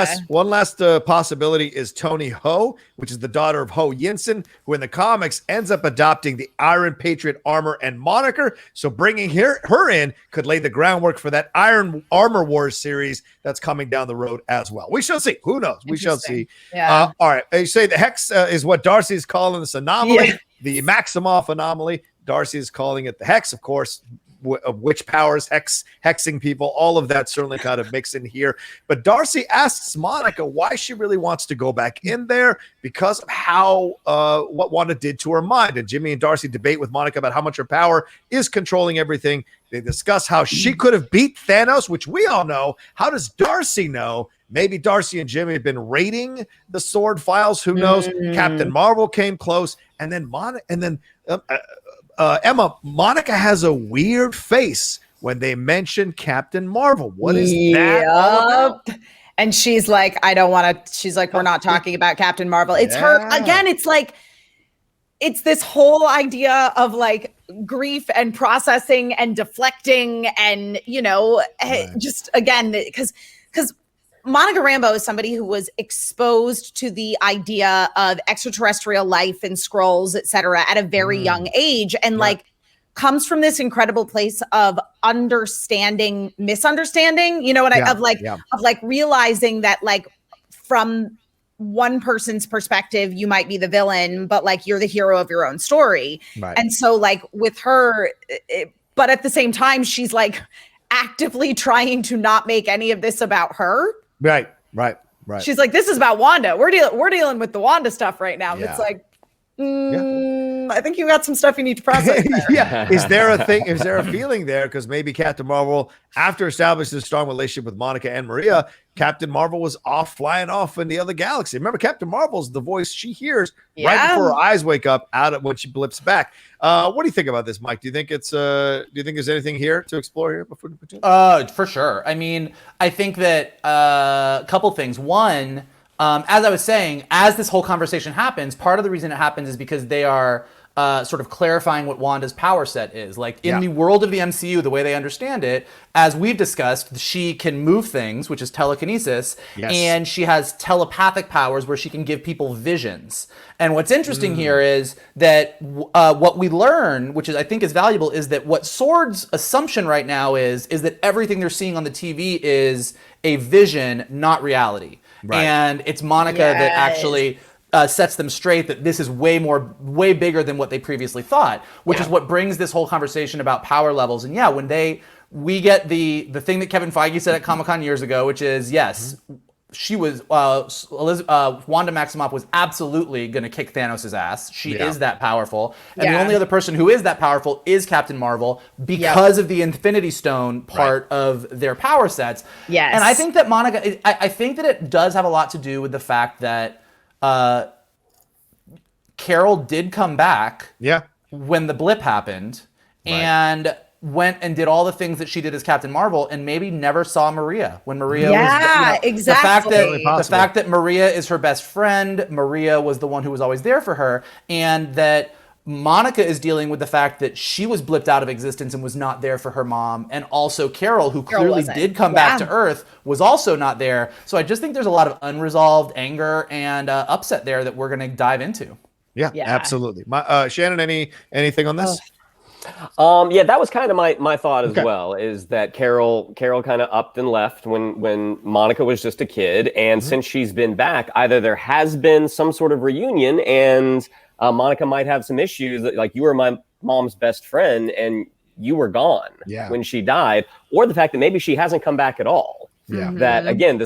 A: last possibility is Tony Ho, which is the daughter of Ho Yinsen, who in the comics ends up adopting the Iron Patriot armor and moniker. So bringing her in could lay the groundwork for that Iron Armor Wars series that's coming down the road as well. We shall see. Who knows? We shall see.
C: Yeah.
A: All right. You say the Hex is what Darcy is calling this anomaly. The Maximoff anomaly. Darcy is calling it the Hex, of course. Witch powers, hexing people, all of that certainly kind of mix in here. But Darcy asks Monica why she really wants to go back in there because of how what Wanda did to her mind. And Jimmy and Darcy debate with Monica about how much her power is controlling everything. They discuss how she could have beat Thanos, which we all know. How does Darcy know? Maybe Darcy and Jimmy have been raiding the sword files. Who knows? Captain Marvel came close, and then Emma, Monica has a weird face when they mention Captain Marvel. What is that all about?
C: And she's like, I don't want to. She's like, we're not talking about Captain Marvel. It's her again. It's like, it's this whole idea of like grief and processing and deflecting, and just again because Monica Rambeau is somebody who was exposed to the idea of extraterrestrial life and Skrulls, et cetera, at a very young age, and like comes from this incredible place of understanding misunderstanding, of realizing that like from one person's perspective, you might be the villain, but like you're the hero of your own story. Right. And so like with her, but at the same time, she's like actively trying to not make any of this about her.
A: Right.
C: She's like, this is about Wanda. We're dealing with the Wanda stuff right now. Yeah. It's like, I think you got some stuff you need to process there.
A: Is there a thing? Is there a feeling there? Because maybe Captain Marvel, after establishing a strong relationship with Monica and Maria, Captain Marvel was flying off in the other galaxy. Remember, Captain Marvel's the voice she hears right before her eyes wake up out of when she blips back. What do you think about this, Mike? Do you think it's do you think there's anything here to explore here before?
B: For sure. I mean, I think that a couple things. One, as I was saying, as this whole conversation happens, part of the reason it happens is because they are sort of clarifying what Wanda's power set is. Like in the world of the MCU, the way they understand it, as we've discussed, she can move things, which is telekinesis, and she has telepathic powers where she can give people visions. And what's interesting here is that what we learn, which is I think is valuable, is that what S.W.O.R.D's assumption right now is that everything they're seeing on the TV is a vision, not reality. Right. And it's Monica that actually sets them straight that this is way bigger than what they previously thought, which is what brings this whole conversation about power levels. And when we get the thing that Kevin Feige said at Comic-Con years ago, which is, she was Wanda Maximoff was absolutely going to kick Thanos' ass. She is that powerful. And the only other person who is that powerful is Captain Marvel because of the Infinity Stone part of their power sets. Yes. And I think that I think that it does have a lot to do with the fact that Carol did come back when the blip happened and went and did all the things that she did as Captain Marvel and maybe never saw Maria when Maria was
C: exactly.
B: The fact that Maria is her best friend, Maria was the one who was always there for her, and that Monica is dealing with the fact that she was blipped out of existence and was not there for her mom, and also Carol, who clearly did come back to Earth, was also not there. So I just think there's a lot of unresolved anger and upset there that we're going to dive into.
A: Yeah, absolutely. Shannon, anything on this?
D: That was kind of my thought as well, is that Carol kind of upped and left when Monica was just a kid. And since she's been back, either there has been some sort of reunion and Monica might have some issues, like you were my mom's best friend and you were gone when she died, or the fact that maybe she hasn't come back at all. Yeah. That again,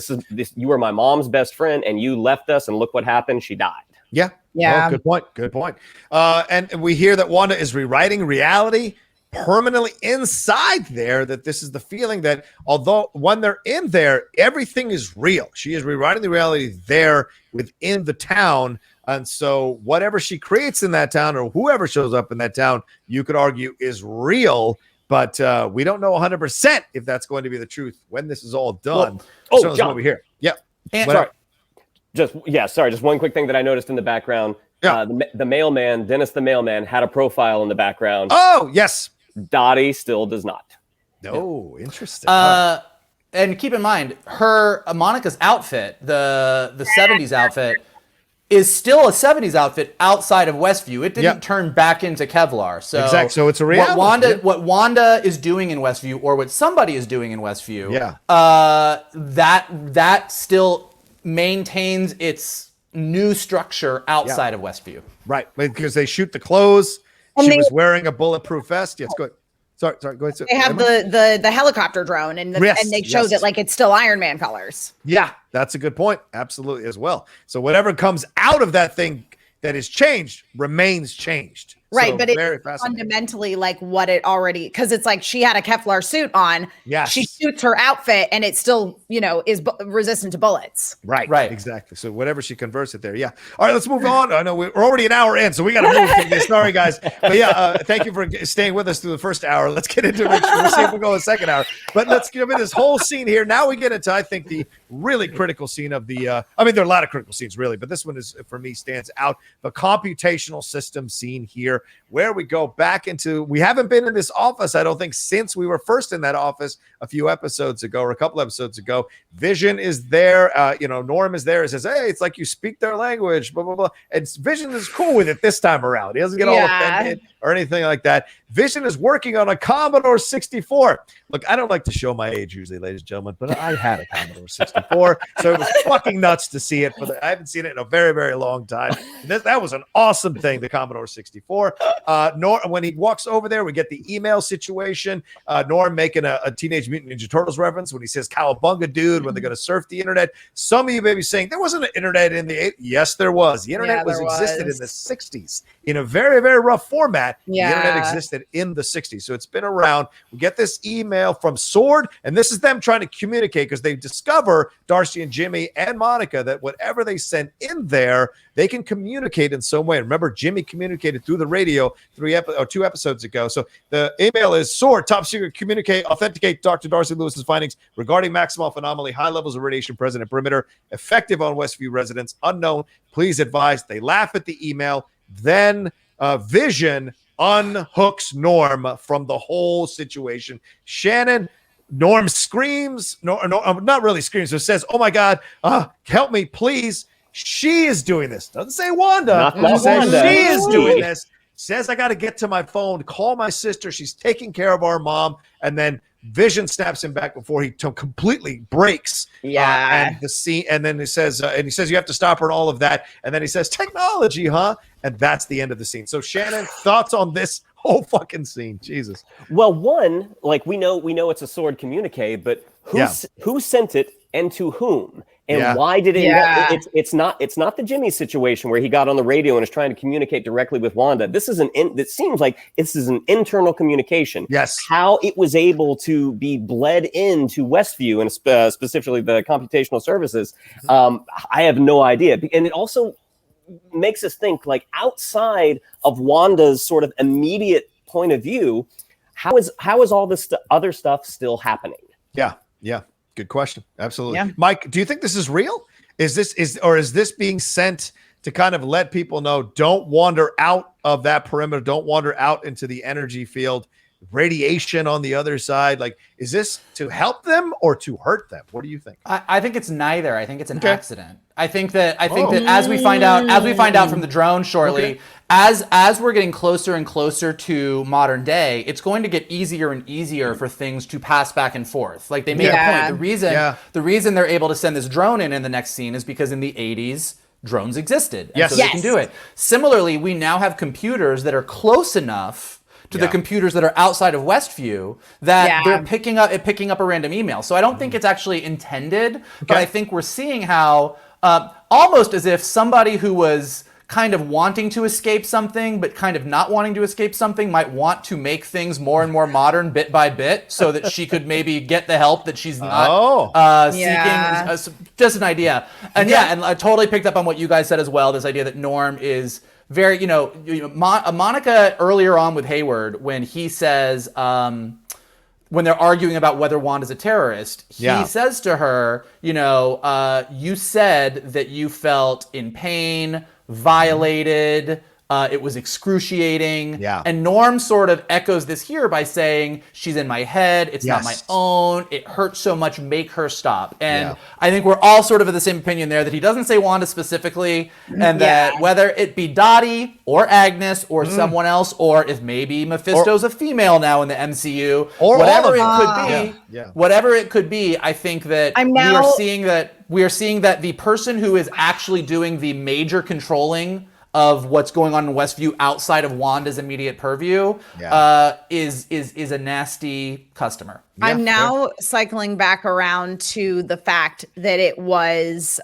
D: you were my mom's best friend and you left us and look what happened. She died.
A: Yeah.
C: Yeah.
A: Oh, good point. And we hear that Wanda is rewriting reality permanently inside there, that this is the feeling that although when they're in there, everything is real. She is rewriting the reality there within the town And so whatever she creates in that town or whoever shows up in that town, you could argue is real. But we don't know 100% if that's going to be the truth when this is all done.
D: Well, John,
A: over here. Yeah.
B: And
D: Sorry. Just one quick thing that I noticed in the background.
A: Yeah.
D: The mailman, Dennis the mailman, had a profile in the background.
A: Oh, yes.
D: Dottie still does not.
A: No, interesting.
B: And keep in mind, Monica's outfit, the 70s outfit, is still a 70s outfit outside of Westview. It didn't turn back into Kevlar. So
A: exactly. So it's a reality.
B: What Wanda is doing in Westview, or what somebody is doing in Westview, that still maintains its new structure outside of Westview.
A: Right, because they shoot the clothes. She was wearing a bulletproof vest. Yes, go ahead. Sorry, go ahead.
C: They have the helicopter drone, and they showed it like it's still Iron Man colors.
A: Yeah, that's a good point. Absolutely, as well. So whatever comes out of that thing that is changed remains changed.
C: Right,
A: so
C: but it's fundamentally like what it already, because it's like she had a Kevlar suit on.
A: Yes.
C: She shoots her outfit and it still, is resistant to bullets.
A: Right. Exactly. So whatever she converts it there. Yeah. All right, let's move on. I know we're already an hour in, so we got to move from this. Sorry, guys. But thank you for staying with us through the first hour. Let's get into it. We'll see if we'll go the second hour. But let's give it this whole scene here. Now we get into, I think, the really critical scene of the, there are a lot of critical scenes, really, but this one is, for me, stands out. The computational system scene here, where we go back into, we haven't been in this office, I don't think, since we were first in that office a few episodes ago, or a couple episodes ago. Vision is there, Norm is there. He says, hey, it's like you speak their language, blah, blah, blah. And Vision is cool with it this time around. He doesn't get all offended or anything like that. Vision is working on a Commodore 64. Look, I don't like to show my age usually, ladies and gentlemen, but I had a Commodore 64, so it was fucking nuts to see it. I haven't seen it in a very, very long time. That was an awesome thing, the Commodore 64. When he walks over there, we get the email situation. Norm making a Teenage Mutant Ninja Turtles reference when he says "cowabunga, dude," when they're going to surf the internet. Some of you may be saying there wasn't an internet in the 80s. Yes, there was. The internet existed in the 60s in a very, very rough format.
C: Yeah.
A: The internet existed in the 60s, so it's been around. We get this email from Sword, and this is them trying to communicate because they discover, Darcy and Jimmy and Monica, that whatever they send in there, they can communicate in some way. Remember, Jimmy communicated through the radio 2 episodes ago. So the email is Sword, top secret, authenticate Dr. Darcy Lewis's findings regarding Maximoff anomaly, high levels of radiation present at perimeter, effective on Westview residents, unknown. Please advise. They laugh at the email. Then Vision unhooks Norm from the whole situation. Shannon, Norm screams, not really screams, but says, oh my God, help me, please. She is doing this. Doesn't say Wanda.
D: Wanda.
A: She is doing this. Says, I got to get to my phone, call my sister. She's taking care of our mom. And then Vision snaps him back before he completely breaks. And the scene, and then he says, you have to stop her and all of that. And then he says, technology, huh? And that's the end of the scene. So Shannon, thoughts on this whole fucking scene? Jesus.
D: Well, one, like we know it's a Sword communique, but who sent it and to whom? And why did it? It's not the Jimmy situation where he got on the radio and is trying to communicate directly with Wanda. This is it seems like this is an internal communication.
A: Yes.
D: How it was able to be bled into Westview and specifically the computational services, I have no idea. And it also makes us think, like, outside of Wanda's sort of immediate point of view, how is all this other stuff still happening?
A: Yeah. Good question. Absolutely. Yeah. Mike, do you think this is real? Is this being sent to kind of let people know, don't wander out of that perimeter, don't wander out into the energy field, radiation on the other side? Like, is this to help them or to hurt them? What do you think?
B: I think it's neither. I think it's an accident. I think that as we find out from the drone shortly, as we're getting closer and closer to modern day, it's going to get easier and easier for things to pass back and forth. Like, they made a point. The reason they're able to send this drone in the next scene is because in the 80s, drones existed. And so they can do it. Similarly, we now have computers that are close enough to the computers that are outside of Westview that they're picking up a random email. So I don't think it's actually intended, but I think we're seeing how almost as if somebody who was kind of wanting to escape something, but kind of not wanting to escape something, might want to make things more and more modern bit by bit so that she could maybe get the help that she's not seeking. Just an idea. And and I totally picked up on what you guys said as well, this idea that Norm is very, Monica earlier on with Hayward, when he says, when they're arguing about whether Wanda's a terrorist, he says to her, you said that you felt in pain, violated, it was excruciating. Yeah. And Norm sort of echoes this here by saying, she's in my head, it's not my own, it hurts so much, make her stop. And I think we're all sort of of the same opinion there, that he doesn't say Wanda specifically, and that whether it be Dottie or Agnes or someone else, or if maybe Mephisto's a female now in the MCU, or whatever it could be, whatever it could be, I think that we are seeing that the person who is actually doing the major controlling of what's going on in Westview outside of Wanda's immediate purview is a nasty customer.
C: Yeah, I'm now cycling back around to the fact that it was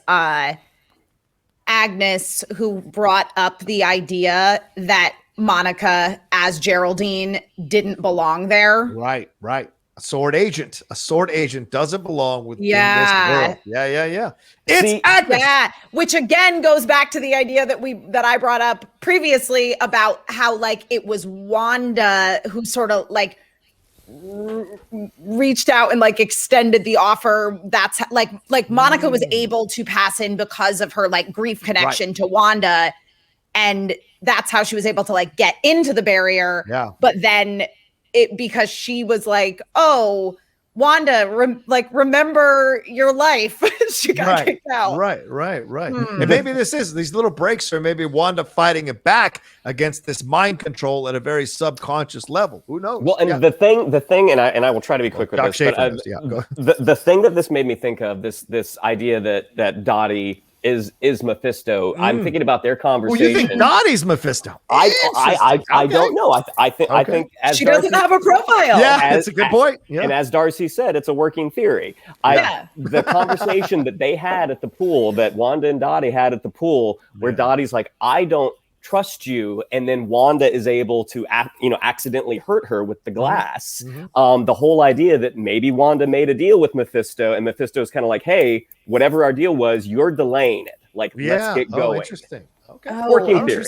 C: Agnes who brought up the idea that Monica as Geraldine didn't belong there.
A: Right. A sword agent doesn't belong with in this world. Yeah. It's Agnes.
C: Yeah, which again goes back to the idea that I brought up previously about how like it was Wanda who sort of like reached out and like extended the offer. That's like Monica was able to pass in because of her like grief connection to Wanda, and that's how she was able to like get into the barrier. Yeah, but then because she was like, oh, Wanda, remember your life. She got kicked out. Right.
A: And maybe these little breaks are maybe Wanda fighting it back against this mind control at a very subconscious level. Who knows?
D: Well, and the thing, and I will try to be quick with
A: Jac Schaeffer
D: but the thing that this made me think of, this idea that Dottie is Mephisto. I'm thinking about their conversation.
A: Well, you think Dottie's Mephisto?
D: I don't know. I think as
C: she doesn't have a profile.
A: Yeah, that's a good point. Yeah.
D: And as Darcy said, it's a working theory. The conversation that they had at the pool, that Wanda and Dottie had at the pool, where Dottie's like, I don't trust you, and then Wanda is able to accidentally hurt her with the glass. The whole idea that maybe Wanda made a deal with Mephisto, and Mephisto's kind of like, hey, whatever our deal was, you're delaying it, like let's get going.
A: Interesting. Okay.
D: Working theory.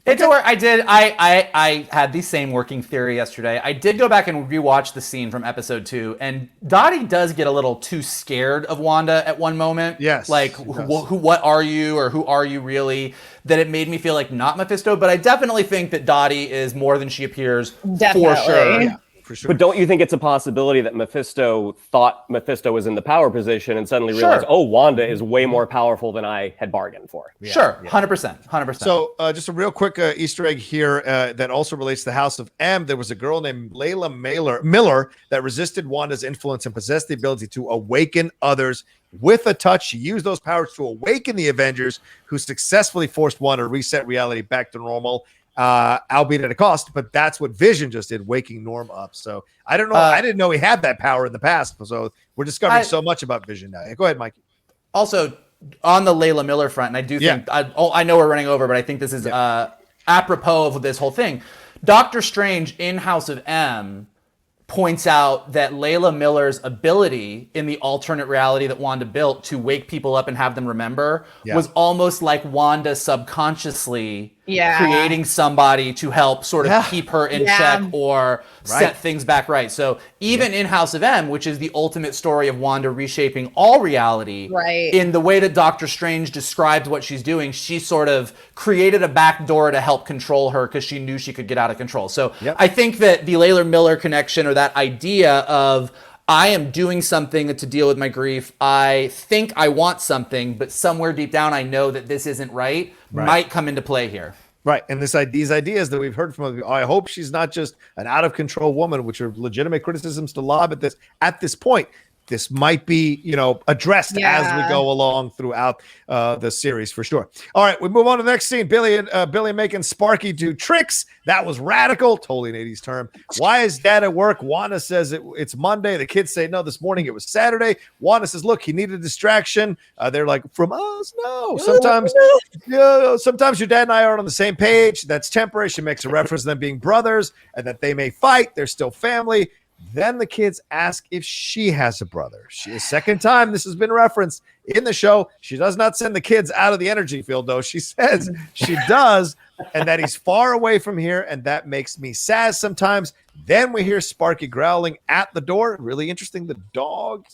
B: It's where I had the same working theory yesterday. I did go back and rewatch the scene from episode 2, and Dottie does get a little too scared of Wanda at one moment.
A: Yes.
B: Like, what are you, or who are you really? That it made me feel like not Mephisto, but I definitely think that Dottie is more than she appears.
C: Definitely.
B: For sure.
A: Yeah. For sure.
D: But don't you think it's a possibility that Mephisto thought Mephisto was in the power position and suddenly realized, oh, Wanda is way more powerful than I had bargained for?
B: Yeah. Sure, 100%.
A: So just a real quick Easter egg here that also relates to the House of M. There was a girl named Layla Miller that resisted Wanda's influence and possessed the ability to awaken others with a touch. She used those powers to awaken the Avengers, who successfully forced Wanda to reset reality back to normal. Albeit at a cost, but that's what Vision just did, waking Norm up. So I don't know. I didn't know he had that power in the past. So we're discovering so much about Vision now. Go ahead, Mikey.
B: Also, on the Layla Miller front, and I do think, I know we're running over, but I think this is apropos of this whole thing. Doctor Strange in House of M points out that Layla Miller's ability in the alternate reality that Wanda built to wake people up and have them remember was almost like Wanda subconsciously creating somebody to help sort of keep her in check or set things back right. So even in House of M, which is the ultimate story of Wanda reshaping all reality, in the way that Doctor Strange describes what she's doing, she sort of created a back door to help control her because she knew she could get out of control. So I think that the Layla Miller connection, or that idea of, I am doing something to deal with my grief, I think I want something, but somewhere deep down I know that this isn't right, might come into play here.
A: Right. And these ideas that we've heard from, I hope she's not just an out of control woman, which are legitimate criticisms to lob at this point. this might be, addressed as we go along throughout the series for sure. All right, we move on to the next scene. Billy making Sparky do tricks. That was radical, totally an 80s term. Why is Dad at work? Wanda says it's Monday. The kids say, no, this morning it was Saturday. Wanda says, look, he needed a distraction. They're like, from us? No. Sometimes your dad and I aren't on the same page. That's temporary. She makes a reference to them being brothers and that they may fight. They're still family. Then the kids ask if she has a brother. Second time this has been referenced in the show. She does not send the kids out of the energy field, though. She says she does, and that he's far away from here, and that makes me sad sometimes. Then we hear Sparky growling at the door. Really interesting. The dog.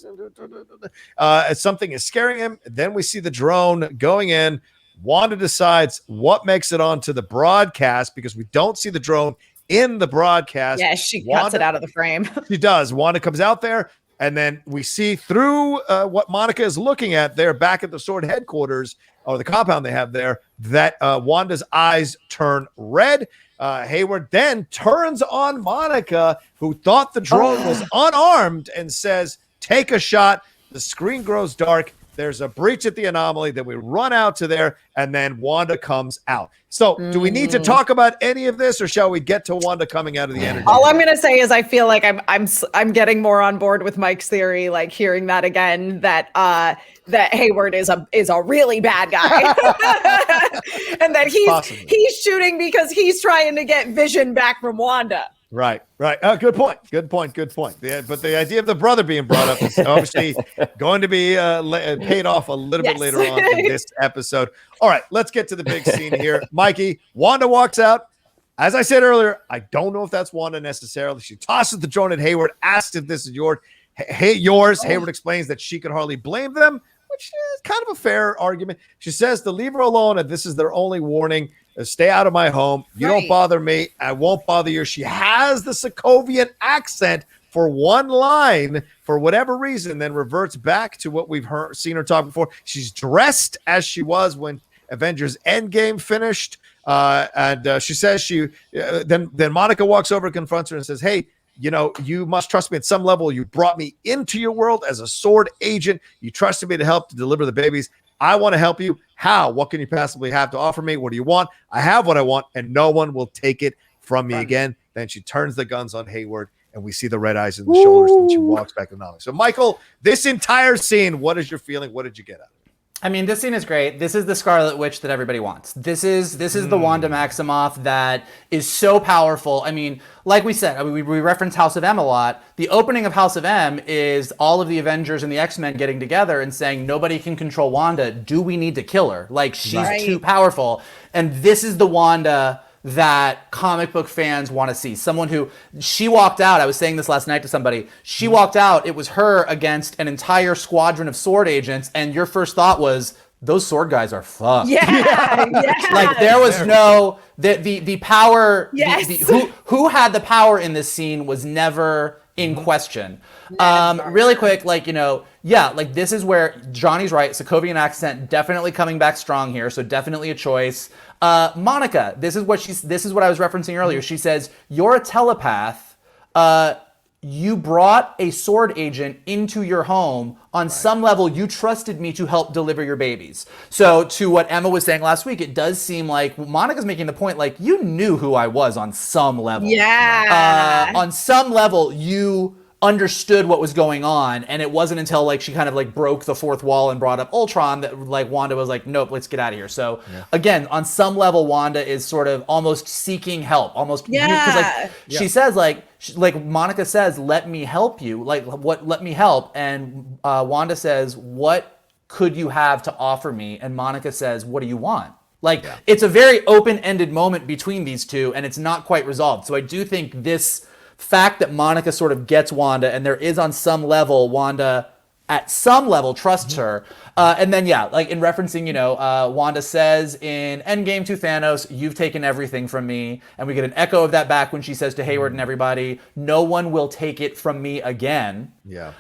A: Something is scaring him. Then we see the drone going in. Wanda decides what makes it onto the broadcast because we don't see the drone in the broadcast.
C: Yeah, she cuts it out of the frame.
A: She does. Wanda comes out there, and then we see through what Monica is looking at there back at the Sword headquarters, or the compound they have there, that Wanda's eyes turn red. Hayward then turns on Monica, who thought the drone was unarmed, and says, take a shot. The screen grows dark. There's a breach at the anomaly. Then we run out to there, and then Wanda comes out. So do we need to talk about any of this, or shall we get to Wanda coming out of the energy?
C: All I'm going to say is I feel like I'm getting more on board with Mike's theory, like hearing that again, that Hayward is a really bad guy. And that he's shooting because he's trying to get Vision back from Wanda.
A: Right. Good point. But the idea of the brother being brought up is obviously going to be paid off a little bit later on in this episode. All right, let's get to the big scene here. Mikey, Wanda walks out. As I said earlier, I don't know if that's Wanda necessarily. She tosses the drone at Hayward, asks if this is yours. Hayward explains that she could hardly blame them, which is kind of a fair argument. She says to leave her alone, and this is their only warning. Stay out of my home. You don't bother me. I won't bother you. She has the Sokovian accent for one line for whatever reason, then reverts back to what we've seen her talk before. She's dressed as she was when Avengers Endgame finished. And she says then Monica walks over, confronts her, and says, hey, you must trust me at some level. You brought me into your world as a Sword agent. You trusted me to help to deliver the babies. I want to help you. How? What can you possibly have to offer me? What do you want? I have what I want, and no one will take it from me again. Then she turns the guns on Hayward, and we see the red eyes in the shoulders, and she walks back to Nolly. So, Michael, this entire scene, what is your feeling? What did you get out of it?
B: I mean, this scene is great. This is the Scarlet Witch that everybody wants. This is the Wanda Maximoff that is so powerful. I mean, like we said, we reference House of M a lot. The opening of House of M is all of the Avengers and the X-Men getting together and saying, nobody can control Wanda. Do we need to kill her? Like, she's too powerful. And this is the Wanda that comic book fans want to see. Someone who, she walked out, I was saying this last night to somebody, she walked out, it was her against an entire squadron of Sword agents, and your first thought was, those Sword guys are fucked.
C: Yeah.
B: Like, there was no, the power,
C: Yes.
B: who had the power in this scene was never in question. Really quick, this is where Johnny's right. Sokovian accent definitely coming back strong here, so definitely a choice. Monica, this is what I was referencing earlier. She says, you're a telepath. You brought a Sword agent into your home. On some level, you trusted me to help deliver your babies. So to what Emma was saying last week, it does seem like Monica's making the point, like, you knew who I was on some level.
C: Yeah.
B: On some level, you understood what was going on, and it wasn't until she kind of broke the fourth wall and brought up Ultron that Wanda was like, nope, let's get out of here. So again, on some level, Wanda is sort of almost seeking help, almost because she says Monica says, let me help you, let me help, and Wanda says, what could you have to offer me? And Monica says, what do you want? It's a very open-ended moment between these two, and it's not quite resolved. So I do think this fact that Monica sort of gets Wanda, and there is on some level, Wanda at some level trusts her. And then, in referencing, Wanda says in Endgame to Thanos, you've taken everything from me. And we get an echo of that back when she says to Hayward and everybody, no one will take it from me again. Yeah.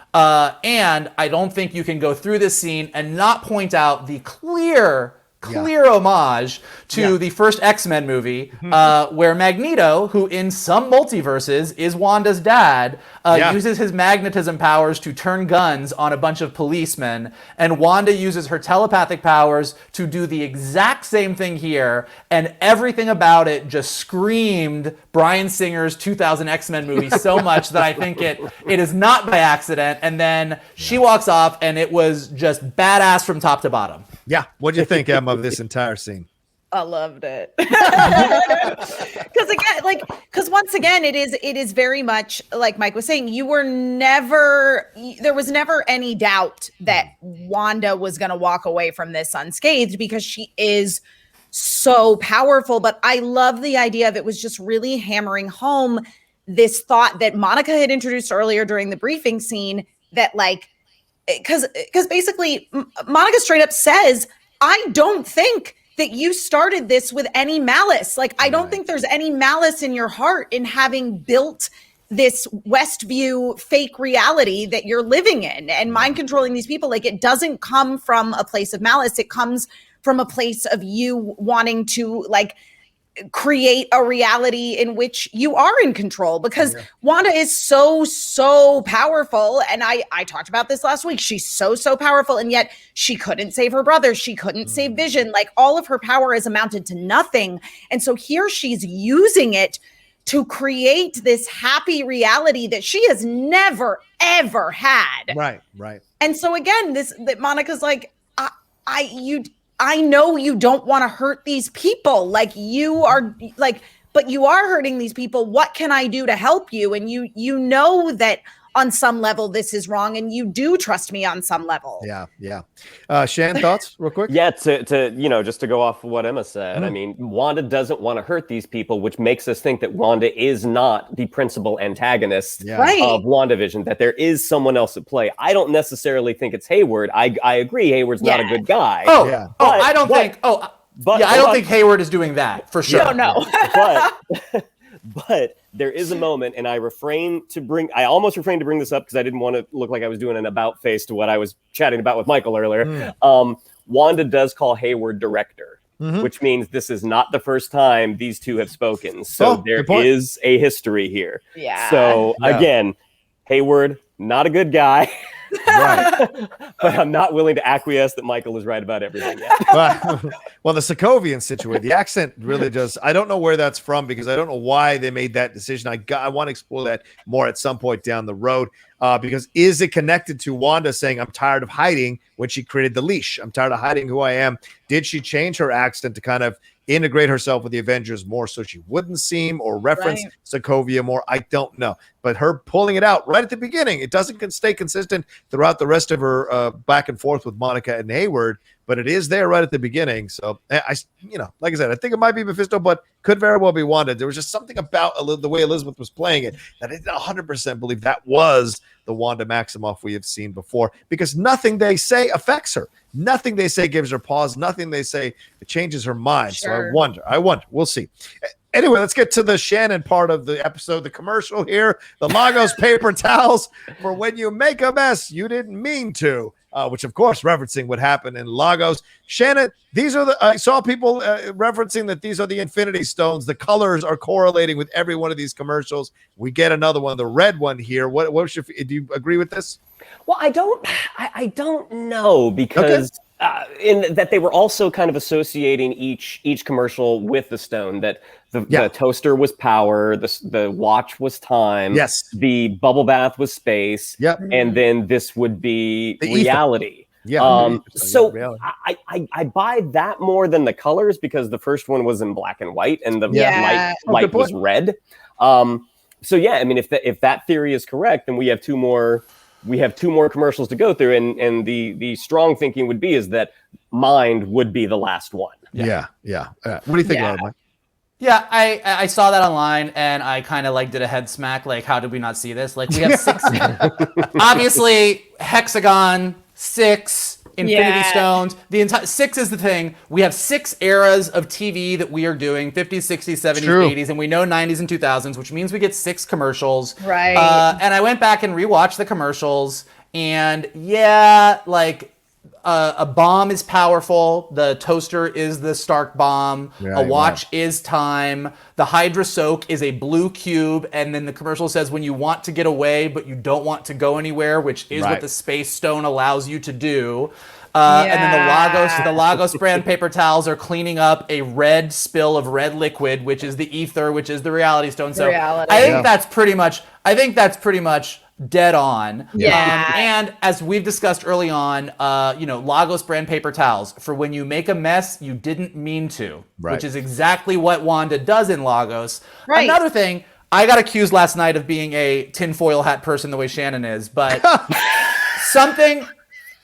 B: And I don't think you can go through this scene and not point out the clear clear homage to the first X-Men movie, where Magneto, who in some multiverses is Wanda's dad, uses his magnetism powers to turn guns on a bunch of policemen, and Wanda uses her telepathic powers to do the exact same thing here, and everything about it just screamed Bryan Singer's 2000 X-Men movie so much that I think it is not by accident. And then she walks off, and it was just badass from top to bottom.
A: Yeah. What'd you think, Emma, of this entire scene?
C: I loved it. Because once again, it is very much like Mike was saying, there was never any doubt that Wanda was going to walk away from this unscathed because she is so powerful. But I love the idea of it was just really hammering home this thought that Monica had introduced earlier during the briefing scene that because basically Monica straight up says, I don't think that you started this with any malice. I don't think there's any malice in your heart in having built this Westview fake reality that you're living in and mind controlling these people. It doesn't come from a place of malice. It comes from a place of you wanting to create a reality in which you are in control, because Wanda is so powerful. And I talked about this last week. She's so powerful. And yet she couldn't save her brother. She couldn't save Vision. All of her power has amounted to nothing. And so here she's using it to create this happy reality that she has never, ever had.
A: Right.
C: And so again, that Monica's I know you don't want to hurt these people. But you are hurting these people. What can I do to help you? And you know that on some level this is wrong, and you do trust me on some level.
A: Yeah. Shan, thoughts real quick?
D: Yeah, just to go off of what Emma said, I mean, Wanda doesn't want to hurt these people, which makes us think that Wanda is not the principal antagonist of WandaVision, that there is someone else at play. I don't necessarily think it's Hayward. I agree Hayward's not a good guy.
B: I don't think Hayward is doing that, for sure.
C: No.
D: But there is a moment, and I almost refrained to bring this up because I didn't want to look like I was doing an about face to what I was chatting about with Michael earlier. Wanda does call Hayward director, which means this is not the first time these two have spoken. So there is a history here.
C: Yeah.
D: So again, Hayward, not a good guy. Right. But I'm not willing to acquiesce that Michael is right about everything yet.
A: Well, the Sokovian situation, the accent really just, I don't know where that's from, because I don't know why they made that decision. I want to explore that more at some point down the road, because is it connected to Wanda saying, I'm tired of hiding, when she created the leash? I'm tired of hiding who I am. Did she change her accent to kind of integrate herself with the Avengers more so she wouldn't seem or reference Sokovia more? I don't know. But her pulling it out right at the beginning, it doesn't stay consistent throughout the rest of her back and forth with Monica and Hayward, but it is there right at the beginning. So like I said, I think it might be Mephisto, but could very well be Wanda. There was just something about the way Elizabeth was playing it that I didn't 100% believe that was the Wanda Maximoff we have seen before, because nothing they say affects her. Nothing they say gives her pause. Nothing they say changes her mind. Sure. So I wonder. We'll see. Anyway, let's get to the Shannon part of the episode, the commercial here. The Lagos paper towels for when you make a mess you didn't mean to, which, of course, referencing what happened in Lagos. Shannon, these are I saw people referencing that these are the Infinity Stones. The colors are correlating with every one of these commercials. We get another one, the red one here. Do you agree with this?
D: Well, I don't know, because in that they were also kind of associating each commercial with the stone, that the toaster was power, the watch was time, the bubble bath was space, and then this would be the reality. So I buy that more than the colors, because the first one was in black and white and the light was red. So I mean, if that theory is correct, then we have two more commercials to go through, and the strong thinking would be is that Mind would be the last one.
A: What do you think about it, Mike?
B: Yeah, I saw that online, and I kind of did a head smack. How did we not see this? We have 6, obviously hexagon, 6 Infinity Stones. The entire 6 is the thing. We have 6 eras of TV that we are doing: 50s, 60s, 70s, 80s, and we know 90s and 2000s, which means we get 6 commercials.
C: Right.
B: And I went back and rewatched the commercials, and a bomb is powerful. The toaster is the Stark bomb. A watch is time. The Hydra soak is a blue cube. And then the commercial says when you want to get away, but you don't want to go anywhere, which is what the Space Stone allows you to do. And then the Lagos brand paper towels are cleaning up a red spill of red liquid, which is the ether, which is the Reality Stone. So I think that's pretty much dead on.
C: Yeah.
B: And as we've discussed early on, Lagos brand paper towels for when you make a mess you didn't mean to, which is exactly what Wanda does in Lagos. Right. Another thing, I got accused last night of being a tinfoil hat person the way Shannon is, but something.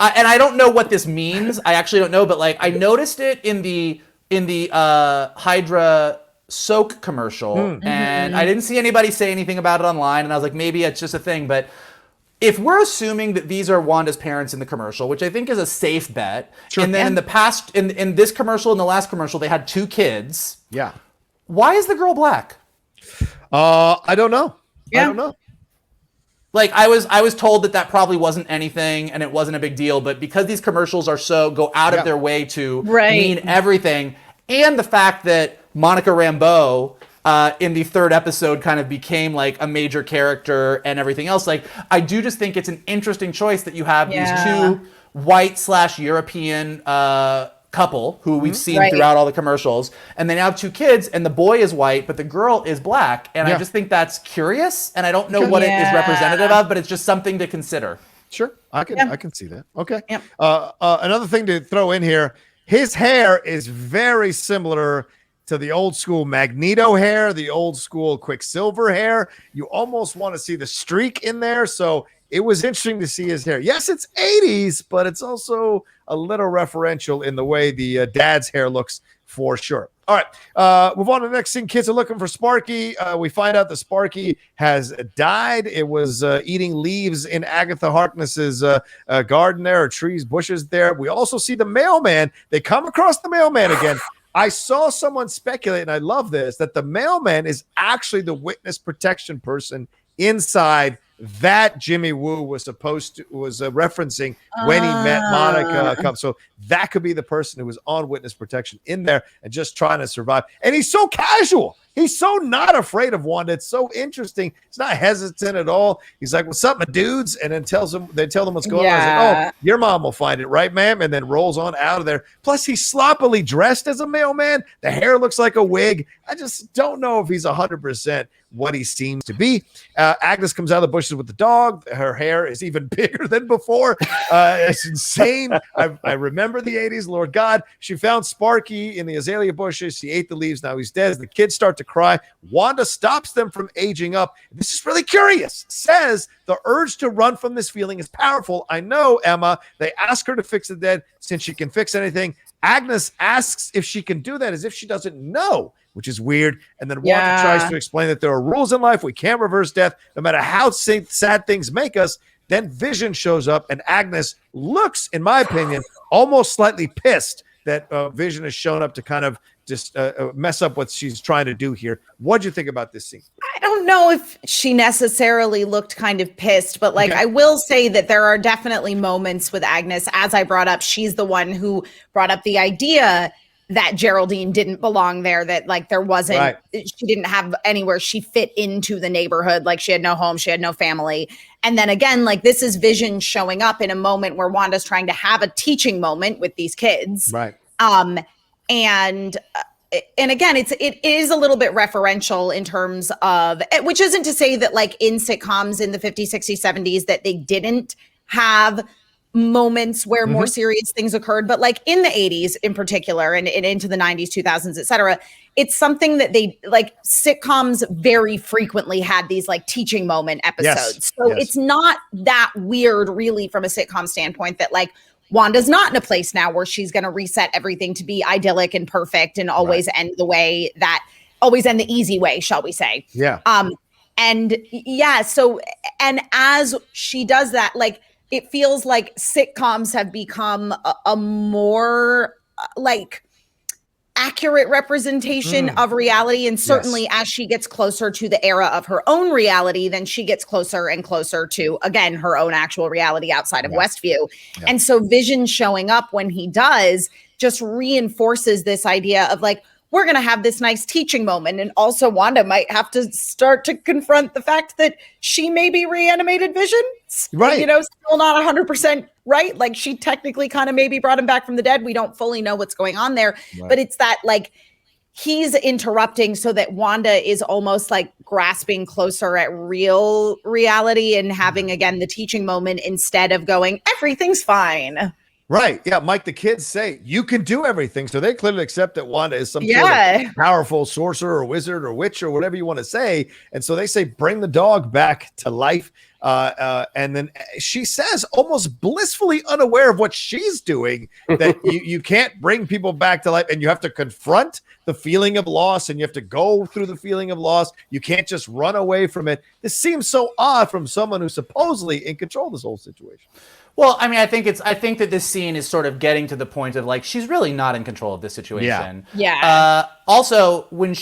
B: And I don't know what this means. I actually don't know, but like I noticed it in the Hydra soak commercial, and I didn't see anybody say anything about it online. And I was like, maybe it's just a thing. But if we're assuming that these are Wanda's parents in the commercial, which I think is a safe bet, and then in the past, in this commercial and the last commercial, they had 2 kids.
A: Yeah.
B: Why is the girl black?
A: I don't know. I don't know.
B: Like I was told that probably wasn't anything and it wasn't a big deal, but because these commercials are go out of their way to mean everything, and the fact that Monica Rambeau in the 3rd episode kind of became like a major character and everything else, like I do just think it's an interesting choice that you have these 2 white/European couple who we've seen throughout all the commercials, and they now have 2 kids, and the boy is white but the girl is black, and I just think that's curious, and I don't know what it is representative of, but it's just something to consider.
A: Sure, I can see that. Okay. Another thing to throw in here, his hair is very similar to the old school Magneto hair, the old school Quicksilver hair. You almost want to see the streak in there, so it was interesting to see his hair. Yes, it's 80s, but it's also a little referential in the way the dad's hair looks for sure. All right, move on to the next scene. Kids are looking for Sparky. We find out that Sparky has died. It was eating leaves in Agatha Harkness's garden there, or trees, bushes there. We also see the mailman. They come across the mailman again. I saw someone speculate, and I love this, that the mailman is actually the witness protection person inside that Jimmy Woo was referencing when he met Monica. So that could be the person who was on witness protection in there and just trying to survive. And he's so casual. He's so not afraid of Wanda. It's so interesting. He's not hesitant at all. He's like, "What's up, my dudes?" And then they tell them what's going on. He's like, "Oh, your mom will find it, right, ma'am?" And then rolls on out of there. Plus, he's sloppily dressed as a mailman. The hair looks like a wig. I just don't know if he's 100% what he seems to be. Agnes comes out of the bushes with the dog. Her hair is even bigger than before. It's insane. I remember the 80s, Lord God. She found Sparky in the azalea bushes. She ate the leaves. Now he's dead. The kids start to cry. Wanda stops them from aging up. This is really curious. Says the urge to run from this feeling is powerful. I know, Emma. They ask her to fix the dead since she can fix anything. Agnes asks if she can do that as if she doesn't know, which is weird. And then Wanda tries to explain that there are rules in life. We can't reverse death, no matter how sad things make us. Then Vision shows up, and Agnes looks, in my opinion, almost slightly pissed that Vision has shown up to kind of just mess up what she's trying to do here. What'd you think about this scene?
C: I don't know if she necessarily looked kind of pissed, but I will say that there are definitely moments with Agnes. As I brought up, she's the one who brought up the idea that Geraldine didn't belong there, that there wasn't, she didn't have anywhere she fit into the neighborhood. She had no home, she had no family. And then again, this is Vision showing up in a moment where Wanda's trying to have a teaching moment with these kids.
A: Right.
C: And again, it is a little bit referential in terms of, which isn't to say that in sitcoms in the 50s, 60s, 70s, that they didn't have moments where more serious things occurred, but in the 80s in particular, and into the 90s, 2000s, etc., it's something that they sitcoms very frequently had these teaching moment episodes. It's not that weird really from a sitcom standpoint that Wanda's not in a place now where she's going to reset everything to be idyllic and perfect and always end the easy way, shall we say. And as she does that, it feels like sitcoms have become a more accurate representation of reality. And certainly as she gets closer to the era of her own reality, then she gets closer and closer to, again, her own actual reality outside of Westview. And so Vision showing up when he does just reinforces this idea of like, we're going to have this nice teaching moment. And also Wanda might have to start to confront the fact that she may be reanimated Vision.
A: Right.
C: You know, still not 100% right. Like she technically kind of maybe brought him back from the dead. We don't fully know what's going on there, but it's that like he's interrupting so that Wanda is almost like grasping closer at real reality and having, again, the teaching moment instead of going, everything's fine.
A: Right. Yeah. Mike, the kids say you can do everything. So they clearly accept that Wanda is some sort of powerful sorcerer or wizard or witch or whatever you want to say. And so they say, bring the dog back to life. And then she says, almost blissfully unaware of what she's doing, that you can't bring people back to life and you have to confront the feeling of loss and you have to go through the feeling of loss. You can't just run away from it. This seems so odd from someone who's supposedly in control of this whole situation.
B: Well, I mean, I think that this scene is sort of getting to the point of like, she's really not in control of this situation.
C: Yeah.
B: Also, when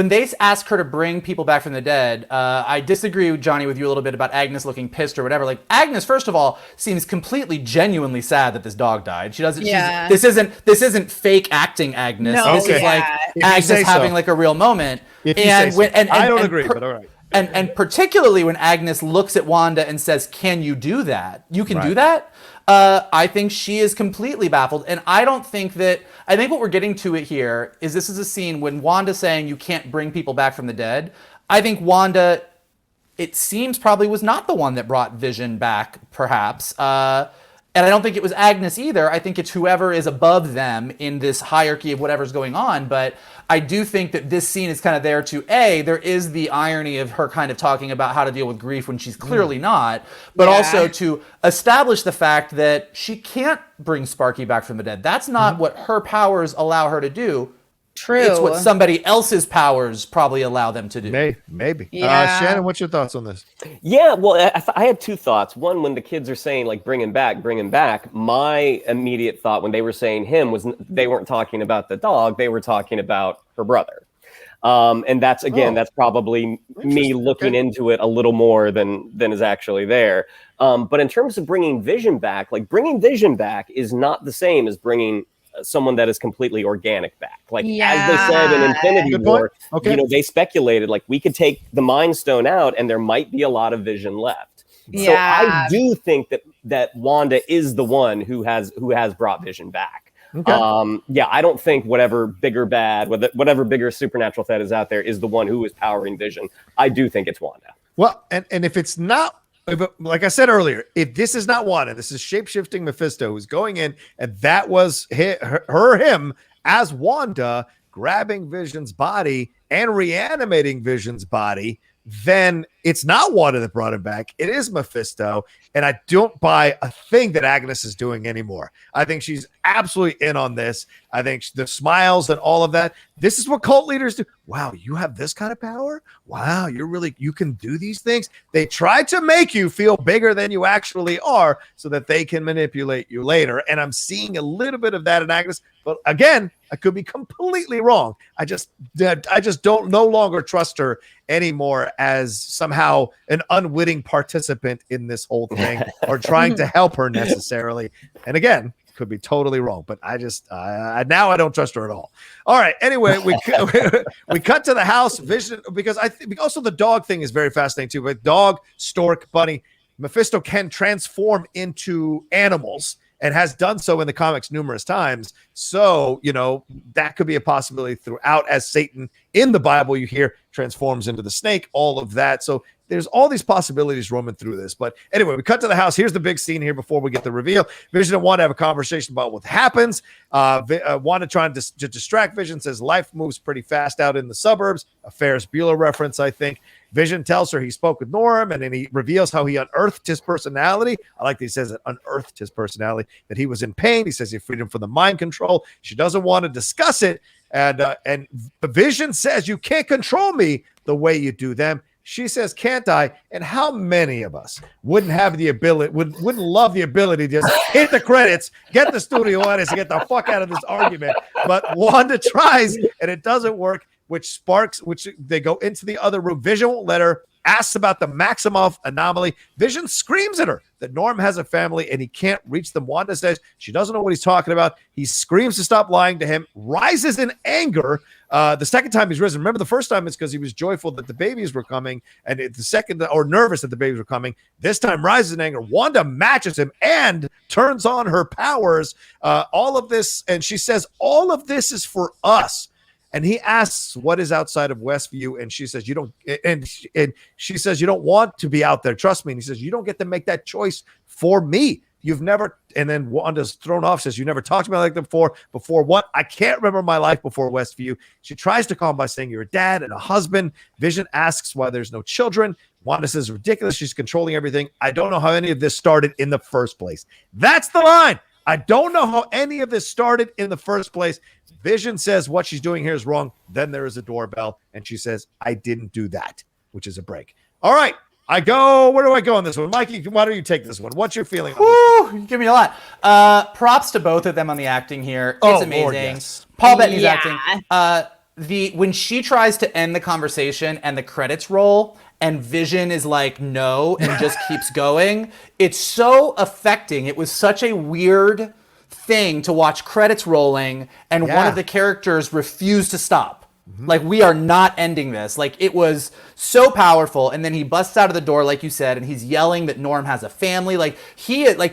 B: they ask her to bring people back from the dead, I disagree, Johnny, with you a little bit about Agnes looking pissed or whatever. Like Agnes, first of all, seems completely genuinely sad that this dog died. She doesn't.
C: Yeah.
B: This isn't fake acting Agnes.
C: No,
B: this is like Agnes having like a real moment.
A: And I don't agree, but all right.
B: And particularly when Agnes looks at Wanda and says, "Can you do that? You can do that." I think she is completely baffled, and I think what we're getting to it here is this is a scene when Wanda's saying you can't bring people back from the dead. I think Wanda, it seems, probably was not the one that brought Vision back, perhaps. And I don't think it was Agnes either. I think it's whoever is above them in this hierarchy of whatever's going on. But I do think that this scene is kind of there to, there is the irony of her kind of talking about how to deal with grief when she's clearly not, but also to establish the fact that she can't bring Sparky back from the dead. That's not what her powers allow her to do.
C: True.
B: It's what somebody else's powers probably allow them to do.
A: Maybe.
C: Yeah.
A: Shannon, what's your thoughts on this?
D: Yeah, well, I had two thoughts. One, when the kids are saying, like, bring him back, my immediate thought when they were saying him was they weren't talking about the dog, they were talking about her brother. And that's probably me looking into it a little more than is actually there. But in terms of bringing Vision back, is not the same as bringing someone that is completely organic back. Like as they said in Infinity War, they speculated like we could take the Mind Stone out and there might be a lot of Vision left. So I do think that Wanda is the one who has brought Vision back. I don't think whatever bigger supernatural threat is out there is the one who is powering Vision. I do think it's Wanda.
A: Well, and if it's not, like I said earlier, if this is not Wanda, this is shape-shifting Mephisto who's going in, and that was him as Wanda grabbing Vision's body and reanimating Vision's body, then it's not Wanda that brought him back. It is Mephisto. And I don't buy a thing that Agnes is doing anymore. I think she's absolutely in on this. I think the smiles and all of that. This is what cult leaders do. Wow, you have this kind of power? Wow, you can do these things. They try to make you feel bigger than you actually are so that they can manipulate you later. And I'm seeing a little bit of that in Agnes. But again, I could be completely wrong. I just don't no longer trust her anymore as somehow an unwitting participant in this whole thing or trying to help her necessarily. And again, could be totally wrong, but I just now I don't trust her at all. All right. Anyway, we cut to the house. Vision, because I think also the dog thing is very fascinating too. But dog, stork, bunny, Mephisto can transform into animals and has done so in the comics numerous times. So, that could be a possibility throughout, as Satan in the Bible, you hear, transforms into the snake, all of that. So there's all these possibilities roaming through this. But anyway, we cut to the house. Here's the big scene here before we get the reveal. Vision and Wanda have a conversation about what happens. Wanda trying to distract Vision, says life moves pretty fast out in the suburbs. A Ferris Bueller reference, I think. Vision tells her he spoke with Norm, and then he reveals how he unearthed his personality. I like that he says it, unearthed his personality, that he was in pain. He says he freed him from the mind control. She doesn't want to discuss it. And Vision says, you can't control me the way you do them. She says, can't I? And how many of us wouldn't have the ability, wouldn't love the ability to just hit the credits, get the studio audience, and get the fuck out of this argument? But Wanda tries, and it doesn't work, which they go into the other room. Vision won't let her, asks about the Maximoff anomaly. Vision screams at her that Norm has a family and he can't reach them. Wanda says she doesn't know what he's talking about. He screams to stop lying to him, rises in anger. The second time he's risen. Remember, the first time it's because he was joyful that the babies were coming, and the second, or nervous that the babies were coming. This time, rises in anger. Wanda matches him and turns on her powers. All of this, and she says, all of this is for us. And he asks, what is outside of Westview? And she says, you don't, and she says, you don't want to be out there. Trust me. And he says, you don't get to make that choice for me. You've never, and then Wanda's thrown off, says, you never talked to me like that before. Before what? I can't remember my life before Westview. She tries to calm him by saying, you're a dad and a husband. Vision asks why there's no children. Wanda says, ridiculous. She's controlling everything. I don't know how any of this started in the first place. That's the line. I don't know how any of this started in the first place. Vision says what she's doing here is wrong. Then there is a doorbell, and she says, I didn't do that, which is a break. All right. Where do I go on this one? Mikey, why don't you take this one? What's your feeling on this one?
B: You give me a lot. Props to both of them on the acting here. It's amazing. Lord, yes. Paul Bettany's acting. When she tries to end the conversation and the credits roll and Vision is like, no, and just keeps going, it's so affecting. It was such a weird thing to watch credits rolling and one of the characters refuse to stop. Like, we are not ending this. Like, it was so powerful. And then he busts out of the door, like you said, and he's yelling that Norm has a family. Like,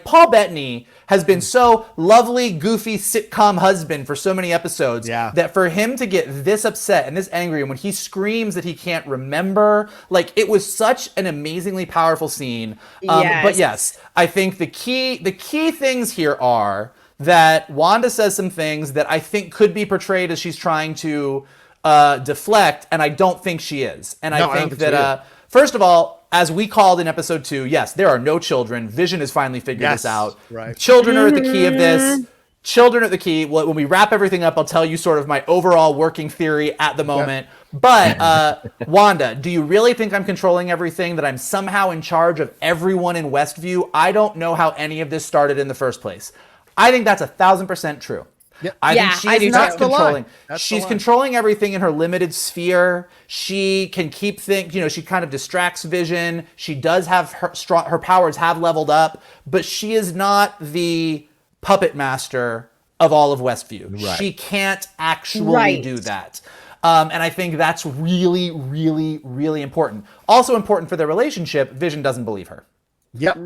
B: Paul Bettany has been so lovely, goofy, sitcom husband for so many episodes that for him to get this upset and this angry, and when he screams that he can't remember, like, it was such an amazingly powerful scene. But yes, I think the key things here are that Wanda says some things that I think could be portrayed as she's trying to deflect, and I don't think she is. And I think that, first of all, as we called in episode 2, yes, there are no children. Vision has finally figured this out. Right. Children are the key of this. Children are the key. When we wrap everything up, I'll tell you sort of my overall working theory at the moment. But Wanda, do you really think I'm controlling everything, that I'm somehow in charge of everyone in Westview? I don't know how any of this started in the first place. I think that's 1,000% true. Yep. I think she's not controlling. She's controlling everything in her limited sphere. She can keep things, she kind of distracts Vision. She does have her powers have leveled up, but she is not the puppet master of all of Westview. Right. She can't actually do that. And I think that's really, really, really important. Also important for their relationship, Vision doesn't believe her.
A: Yep.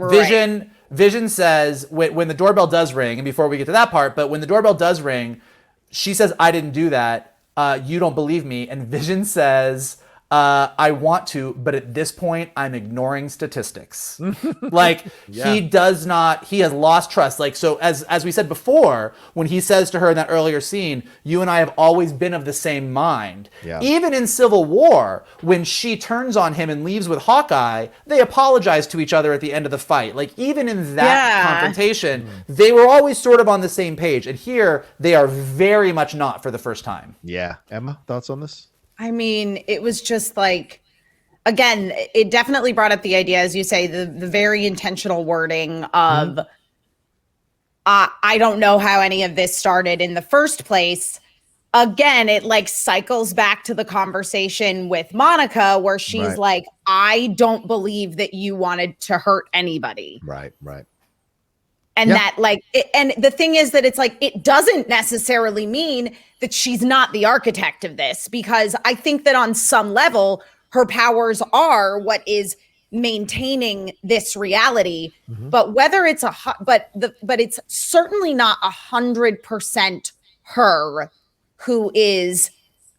B: Vision says, when the doorbell does ring, and before we get to that part, but when the doorbell does ring, she says, I didn't do that. You don't believe me. And Vision says, I want to, but at this point, I'm ignoring statistics. He does not, he has lost trust. Like, so as we said before, when he says to her in that earlier scene, you and I have always been of the same mind. Yeah. Even in Civil War, when she turns on him and leaves with Hawkeye, they apologize to each other at the end of the fight. Like, even in that confrontation, they were always sort of on the same page. And here, they are very much not for the first time.
A: Yeah. Emma, thoughts on this?
C: I mean, it was just like, again, it definitely brought up the idea, as you say, the very intentional wording of, I don't know how any of this started in the first place. Again, it like cycles back to the conversation with Monica where she's like, I don't believe that you wanted to hurt anybody.
A: Right.
C: And that and the thing is that it's like, it doesn't necessarily mean that she's not the architect of this, because I think that on some level, her powers are what is maintaining this reality. But whether it's but it's certainly not 100% her who is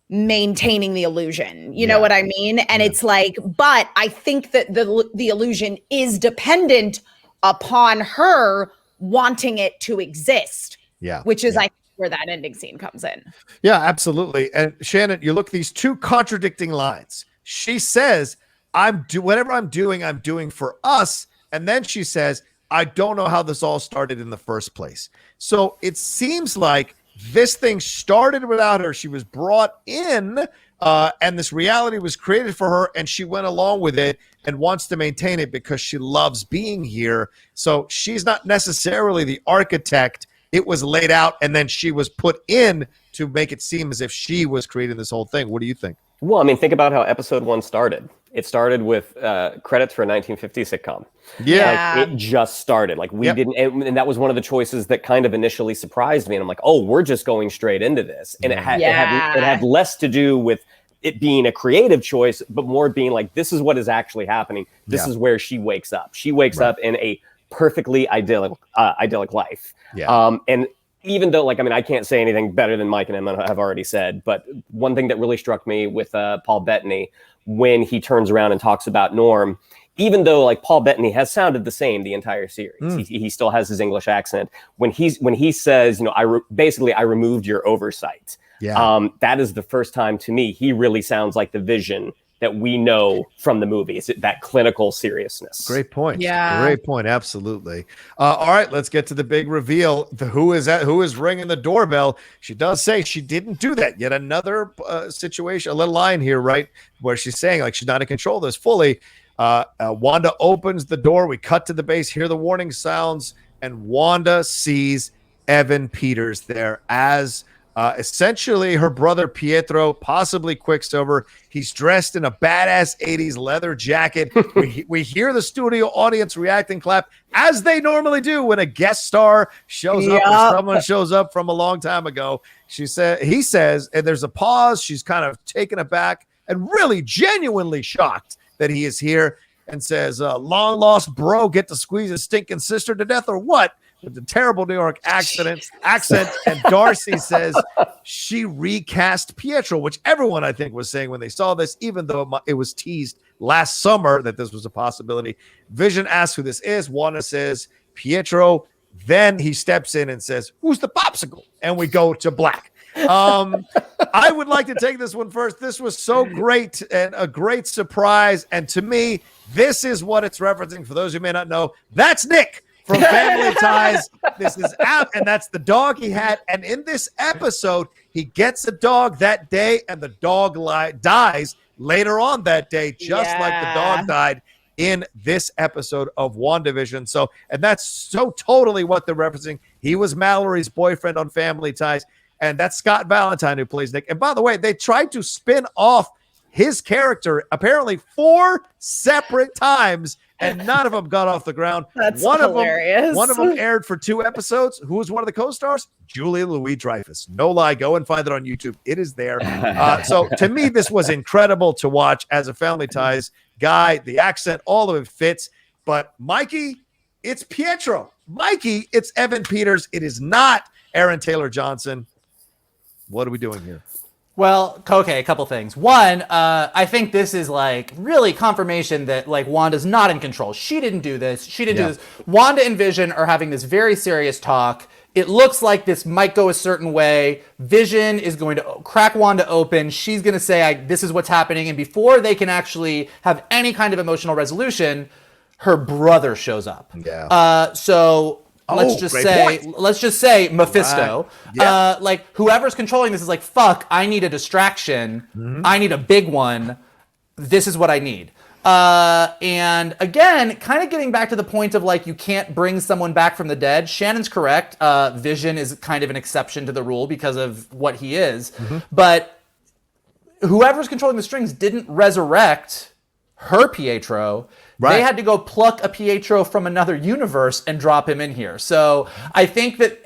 C: maintaining the illusion. You know what I mean? And it's like, but I think that the illusion is dependent upon her wanting it to exist. Which is, I think, where that ending scene comes in.
A: Yeah, absolutely. And Shannon, you look at these two contradicting lines. She says, whatever I'm doing for us. And then she says, I don't know how this all started in the first place. So it seems like this thing started without her. She was brought in, and this reality was created for her, and she went along with it and wants to maintain it because she loves being here. So she's not necessarily the architect. It was laid out, and then she was put in to make it seem as if she was creating this whole thing. What do you think?
D: Well, I mean, think about how episode 1 started. It started with credits for a 1950s sitcom.
A: Yeah.
D: Like, it just started. Like, we didn't, and that was one of the choices that kind of initially surprised me. And I'm like, oh, we're just going straight into this. And it had less to do with it being a creative choice, but more being like, this is what is actually happening. This is where she wakes up. She wakes up in a perfectly idyllic life. Yeah. And even though, like, I mean, I can't say anything better than Mike and Emma have already said, but one thing that really struck me with Paul Bettany, when he turns around and talks about Norm, even though like Paul Bettany has sounded the same the entire series, he still has his English accent. When he says, you know, I removed your oversight. Yeah. That is the first time to me he really sounds like the Vision that we know from the movie. Is it that clinical seriousness?
A: Great point.
C: Yeah.
A: Great point. Absolutely. All right, let's get to the big reveal. Who is ringing the doorbell? She does say she didn't do that. Yet another situation, a little line here, right, where she's saying like she's not in control of this fully. Wanda opens the door. We cut to the base, hear the warning sounds, and Wanda sees Evan Peters there as essentially her brother Pietro, possibly Quicksilver. He's dressed in a badass 80s leather jacket. We hear the studio audience react and clap as they normally do when a guest star shows up or someone shows up from a long time ago. He says, and there's a pause. She's kind of taken aback and really genuinely shocked that he is here, and says, long lost bro get to squeeze his stinking sister to death or what? With the terrible New York accent, and Darcy says she recast Pietro, which everyone I think was saying when they saw this, even though it was teased last summer that this was a possibility. Vision asks who this is. Wanda says Pietro. Then he steps in and says, "Who's the popsicle?" And we go to black. I would like to take this one first. This was so great and a great surprise. And to me, this is what it's referencing. For those who may not know, that's Nick from Family Ties. This is out, and that's the dog he had. And in this episode, he gets a dog that day, and the dog dies later on that day, just like the dog died in this episode of WandaVision. So, and that's so totally what they're referencing. He was Mallory's boyfriend on Family Ties, and that's Scott Valentine who plays Nick. And by the way, they tried to spin off his character apparently 4 separate times, and none of them got off the ground.
C: That's
A: hilarious. One of them aired for 2 episodes. Who was one of the co-stars? Julia Louis-Dreyfus. No lie. Go and find it on YouTube. It is there. So to me, this was incredible to watch as a Family Ties guy. The accent, all of it fits. But Mikey, it's Pietro. Mikey, it's Evan Peters. It is not Aaron Taylor Johnson. What are we doing here?
B: Well, okay, a couple things. One, I think this is like really confirmation that like Wanda's not in control. She didn't do this. She didn't do this. Wanda and Vision are having this very serious talk. It looks like this might go a certain way. Vision is going to crack Wanda open. She's going to say, this is what's happening. And before they can actually have any kind of emotional resolution, her brother shows up. Yeah. Let's just say Mephisto. Right. Like whoever's controlling this is like, fuck, I need a distraction. Mm-hmm. I need a big one. This is what I need. And again, kind of getting back to the point of like, you can't bring someone back from the dead. Shannon's correct. Vision is kind of an exception to the rule because of what he is. Mm-hmm. But whoever's controlling the strings didn't resurrect her Pietro. Right. They had to go pluck a Pietro from another universe and drop him in here. So I think that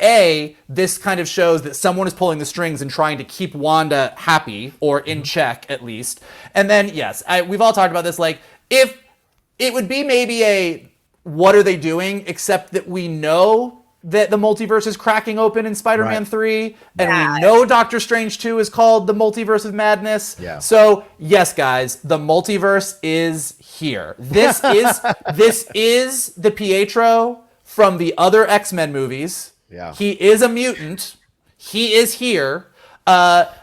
B: this kind of shows that someone is pulling the strings and trying to keep Wanda happy or in check at least. And then, yes, we've all talked about this. Like, if it would be maybe what are they doing? Except that we know that the multiverse is cracking open in Spider-Man 3, and we know Doctor Strange 2 is called the Multiverse of Madness. Yeah. So, yes, guys, the multiverse is here. This is the Pietro from the other X-Men movies. Yeah. He is a mutant. He is here.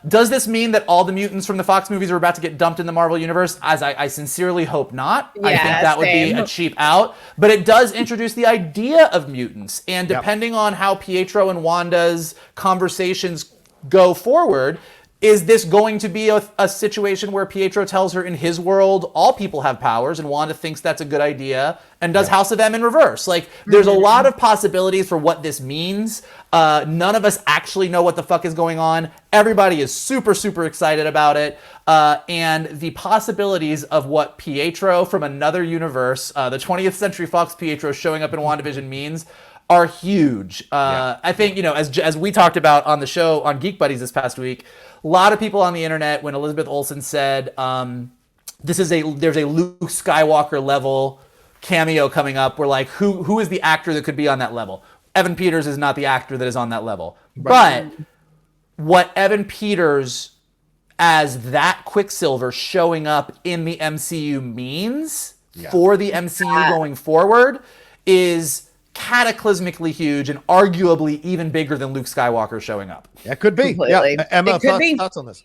B: Does this mean that all the mutants from the Fox movies are about to get dumped in the Marvel Universe? As I sincerely hope not. I think that would be a cheap out. But it does introduce the idea of mutants. And depending on how Pietro and Wanda's conversations go forward, is this going to be a situation where Pietro tells her in his world all people have powers and Wanda thinks that's a good idea and does House of M in reverse? Like, there's a lot of possibilities for what this means. None of us actually know what the fuck is going on. Everybody is super, super excited about it. And the possibilities of what Pietro from another universe, the 20th Century Fox Pietro showing up in WandaVision means are huge. I think, as we talked about on the show on Geek Buddies this past week, a lot of people on the internet, when Elizabeth Olsen said there's a Luke Skywalker level cameo coming up, we're like, who is the actor that could be on that level? Evan Peters is not the actor that is on that level. Right. But what Evan Peters as that Quicksilver showing up in the MCU means for the MCU going forward is cataclysmically huge and arguably even bigger than Luke Skywalker showing up.
A: That could be.
C: Completely.
A: Yeah. Emma, thoughts on this?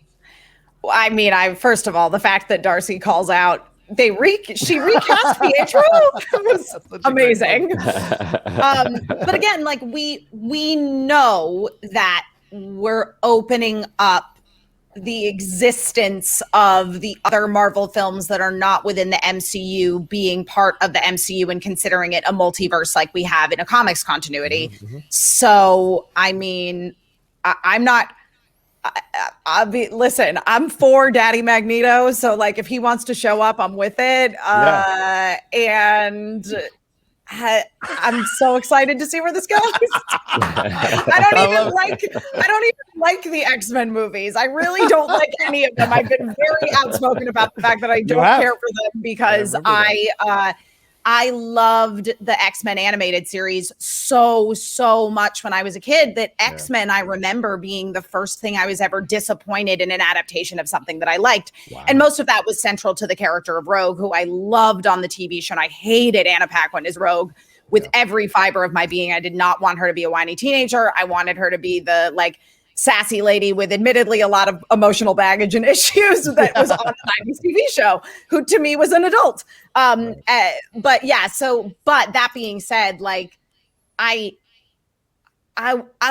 C: I mean, first of all, the fact that Darcy calls out, she recast Pietro was amazing. But again, like we know that we're opening up the existence of the other Marvel films that are not within the MCU being part of the MCU and considering it a multiverse like we have in a comics continuity. So, I mean, listen, I'm for Daddy Magneto. So like, if he wants to show up, I'm with it. And I'm so excited to see where this goes. I don't even like the X-Men movies. I really don't like any of them. I've been very outspoken about the fact that I don't care for them because I loved the X-Men animated series so much when I was a kid that X-Men, I remember being the first thing I was ever disappointed in an adaptation of something that I liked. Wow. And most of that was central to the character of Rogue, who I loved on the TV show. And I hated Anna Paquin as Rogue with every fiber of my being. I did not want her to be a whiny teenager. I wanted her to be the sassy lady with admittedly a lot of emotional baggage and issues that was on the 90s TV show, who to me was an adult. But that being said, like I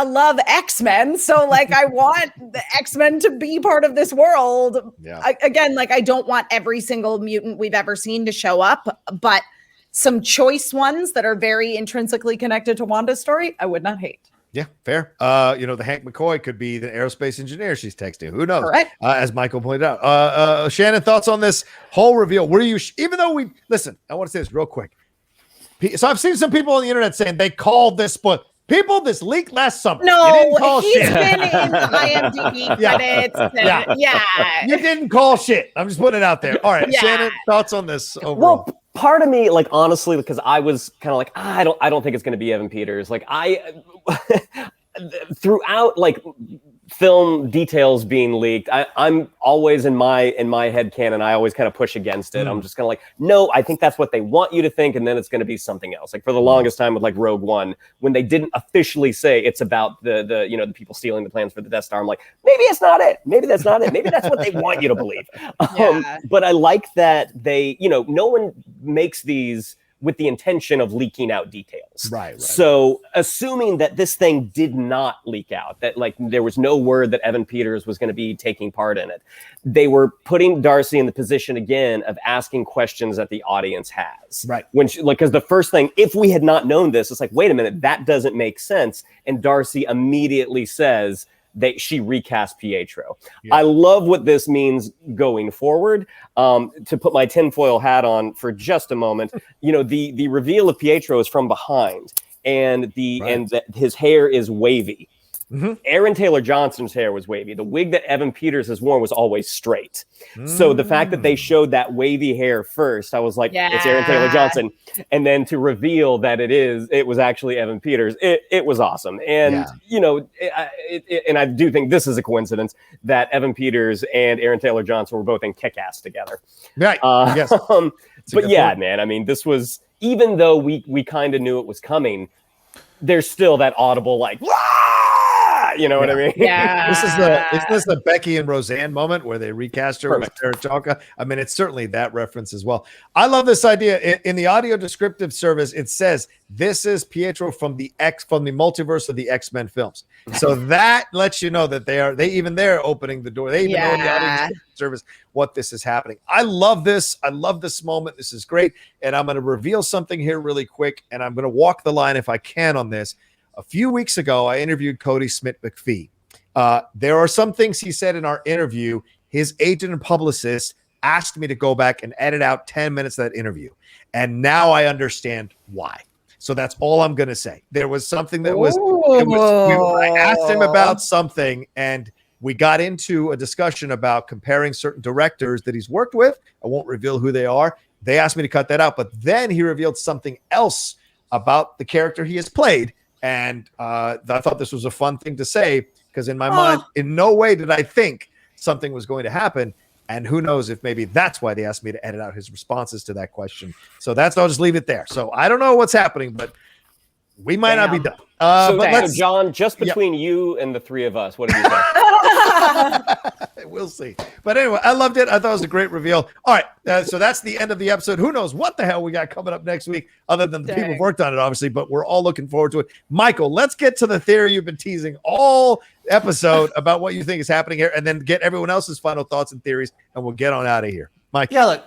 C: love X-Men. So like, I want the X-Men to be part of this world. Yeah. I don't want every single mutant we've ever seen to show up, but some choice ones that are very intrinsically connected to Wanda's story, I would not hate.
A: Yeah, fair. The Hank McCoy could be the aerospace engineer she's texting. Who knows? Correct. As Michael pointed out. Shannon, thoughts on this whole reveal? Were you, even though listen, I want to say this real quick. So I've seen some people on the internet saying they called this, but people, this leaked last summer.
C: No, he's been in the IMDb credits.
A: You didn't call shit. I'm just putting it out there. All right, Shannon, thoughts on this overall?
D: Well, part of me, like, honestly, because I was kind of like, I don't think it's going to be Evan Peters. Like, throughout, like, film details being leaked, I'm always in my head canon, I always kind of push against it. I'm just kind of like, no, I think that's what they want you to think, and then it's going to be something else. Like, for the longest time with like Rogue One, when they didn't officially say it's about the people stealing the plans for the Death Star, I'm like, maybe it's not it. Maybe that's not it. Maybe that's what they want you to believe. But I like that they, no one makes these with the intention of leaking out details. Right. So assuming that this thing did not leak out, that like there was no word that Evan Peters was going to be taking part in it, they were putting Darcy in the position again of asking questions that the audience has. Right. When because the first thing, if we had not known this, it's like, wait a minute, that doesn't make sense. And Darcy immediately says she recast Pietro. Yeah. I love what this means going forward. To put my tinfoil hat on for just a moment, the reveal of Pietro is from behind, and his hair is wavy. Mm-hmm. Aaron Taylor Johnson's hair was wavy. The wig that Evan Peters has worn was always straight. So the fact that they showed that wavy hair first, I was like, it's Aaron Taylor Johnson. And then to reveal that it was actually Evan Peters, it was awesome. And, and I do think this is a coincidence that Evan Peters and Aaron Taylor Johnson were both in Kick-Ass together. Right. Yes. But point. Man, I mean, this was, even though we kind of knew it was coming, there's still that audible, like, that. You know what I mean?
C: Yeah.
A: Isn't this the Becky and Roseanne moment where they recast her
D: Perfect.
A: with Sarah Chalka? I mean, it's certainly that reference as well. I love this idea. In the audio descriptive service, it says this is Pietro from the multiverse of the X-Men films. So that lets you know that they're opening the door. They even know in the audio descriptive service what this is happening. I love this. I love this moment. This is great. And I'm going to reveal something here really quick, and I'm going to walk the line if I can on this. A few weeks ago, I interviewed Cody Smith-McPhee. There are some things he said in our interview. His agent and publicist asked me to go back and edit out 10 minutes of that interview. And now I understand why. So that's all I'm going to say. There was something that I asked him about something, and we got into a discussion about comparing certain directors that he's worked with. I won't reveal who they are. They asked me to cut that out, but then he revealed something else about the character he has played. And I thought this was a fun thing to say, because in my mind, in no way did I think something was going to happen. And who knows if maybe that's why they asked me to edit out his responses to that question. So I'll just leave it there. So I don't know what's happening, but we might not be done.
D: So John, just between you and the three of us, what did you say?
A: We'll see. But anyway, I loved it. I thought it was a great reveal. All right. So that's the end of the episode. Who knows what the hell we got coming up next week, other than the people who worked on it, obviously, but we're all looking forward to it. Michael, let's get to the theory you've been teasing all episode about what you think is happening here, and then get everyone else's final thoughts and theories, and we'll get on out of here. Mike.
B: Yeah, look,